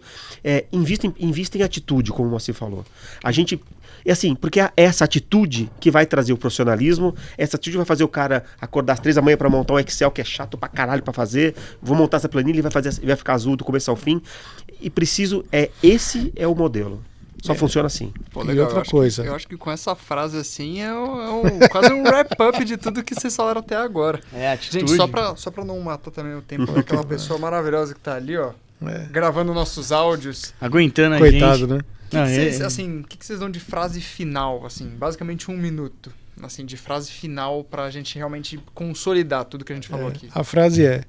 invista em atitude, como você falou. A gente... assim, porque é essa atitude que vai trazer o profissionalismo, essa atitude vai fazer o cara acordar às 3 da manhã para montar um Excel que é chato pra caralho pra fazer, vou montar essa planilha e vai ficar azul do começo ao fim. E esse é o modelo. Só funciona assim. Pô, legal. E outra coisa. Eu acho que com essa frase assim quase um wrap-up de tudo que vocês falaram até agora. Atitude. Gente, só pra não matar também o tempo daquela pessoa maravilhosa que tá ali, ó, gravando nossos áudios. Aguentando a Coitado, gente. né? O que vocês dão de frase final, assim, basicamente 1 minuto, assim, de frase final pra gente realmente consolidar tudo que a gente falou aqui. A frase é,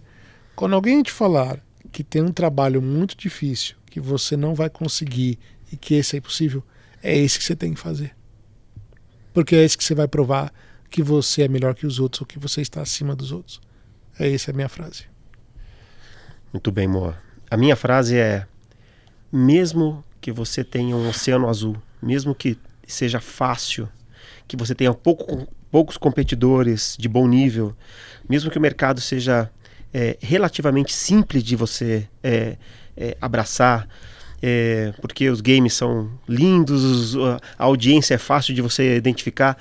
quando alguém te falar que tem um trabalho muito difícil, que você não vai conseguir e que esse é impossível, é esse que você tem que fazer. porque é esse que você vai provar que você é melhor que os outros ou que você está acima dos outros. Essa é a minha frase. Muito bem, Moa. A minha frase é: mesmo que você tenha um oceano azul, mesmo que seja fácil, que você tenha poucos competidores de bom nível, mesmo que o mercado seja relativamente simples de você abraçar, porque os games são lindos, a audiência é fácil de você identificar,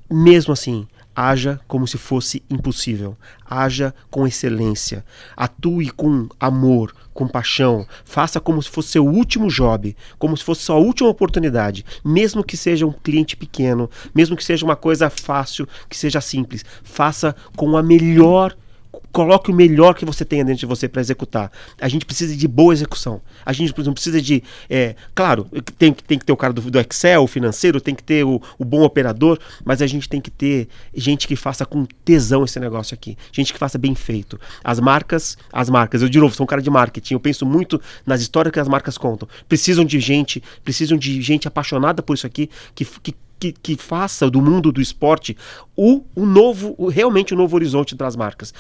mesmo assim, haja como se fosse impossível, haja com excelência, atue com amor, com paixão, faça como se fosse seu último job, como se fosse sua última oportunidade, mesmo que seja um cliente pequeno, mesmo que seja uma coisa fácil, que seja simples, faça com a melhor. Coloque o melhor que você tenha dentro de você para executar. A gente precisa de boa execução. A gente não precisa de... claro, tem que ter o cara do Excel, o financeiro, tem que ter o bom operador, mas a gente tem que ter gente que faça com tesão esse negócio aqui. Gente que faça bem feito. As marcas, eu de novo sou um cara de marketing, eu penso muito nas histórias que as marcas contam. Precisam de gente apaixonada por isso aqui, que faça do mundo do esporte realmente o novo horizonte das marcas.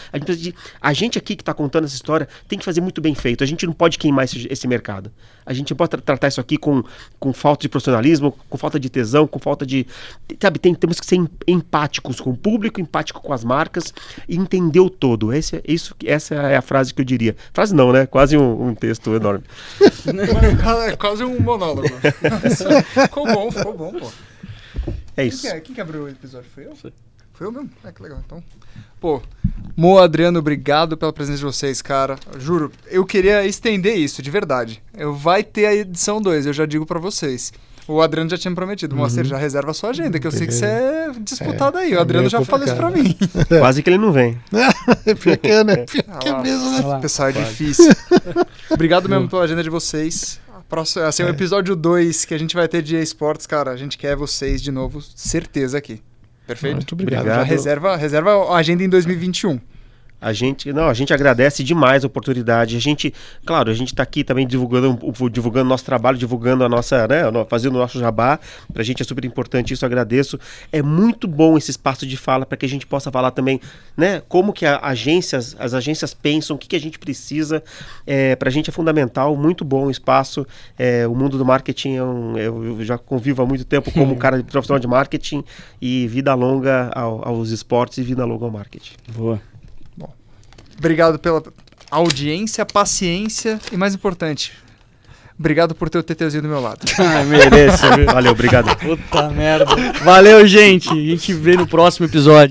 A gente aqui que está contando essa história tem que fazer muito bem feito. A gente não pode queimar esse mercado. A gente não pode tratar isso aqui com falta de profissionalismo, com falta de tesão, com falta de... Sabe, temos que ser empáticos com o público, empáticos com as marcas e entender o todo. Essa é a frase que eu diria. Frase não, né? Quase um texto enorme. É quase um monólogo. Ficou bom, pô. É isso. Quem que abriu o episódio? Foi eu? Foi eu mesmo? Que legal. Então, Moa, Adriano, obrigado pela presença de vocês, cara. Juro, eu queria estender isso, de verdade. Vai ter a edição 2, eu já digo pra vocês. O Adriano já tinha me prometido. Moacir, já reserva a sua agenda, que eu sei que você é disputado aí. O Adriano já falou isso pra mim. Quase que ele não vem. Pior que é, né? Pior que é mesmo, né? Pessoal, é difícil. Obrigado mesmo pela agenda de vocês. Próximo, assim, o episódio 2 que a gente vai ter de esportes, cara, a gente quer vocês de novo, certeza aqui. Perfeito? Muito obrigado. Já reserva a agenda em 2021. A gente agradece demais a oportunidade. A gente está aqui também divulgando nosso trabalho, divulgando a nossa, né, fazendo o nosso jabá. Pra gente é super importante isso, agradeço. É muito bom esse espaço de fala para que a gente possa falar também, né, como que as agências pensam, o que a gente precisa. Pra gente é fundamental, muito bom o espaço. O mundo do marketing, eu já convivo há muito tempo como cara profissional de marketing, e vida longa aos esportes e vida longa ao marketing. Boa. Obrigado pela audiência, paciência e, mais importante, obrigado por ter o TTzinho do meu lado. Mereço. Valeu, obrigado. Puta merda. Valeu, gente. A gente vê no próximo episódio.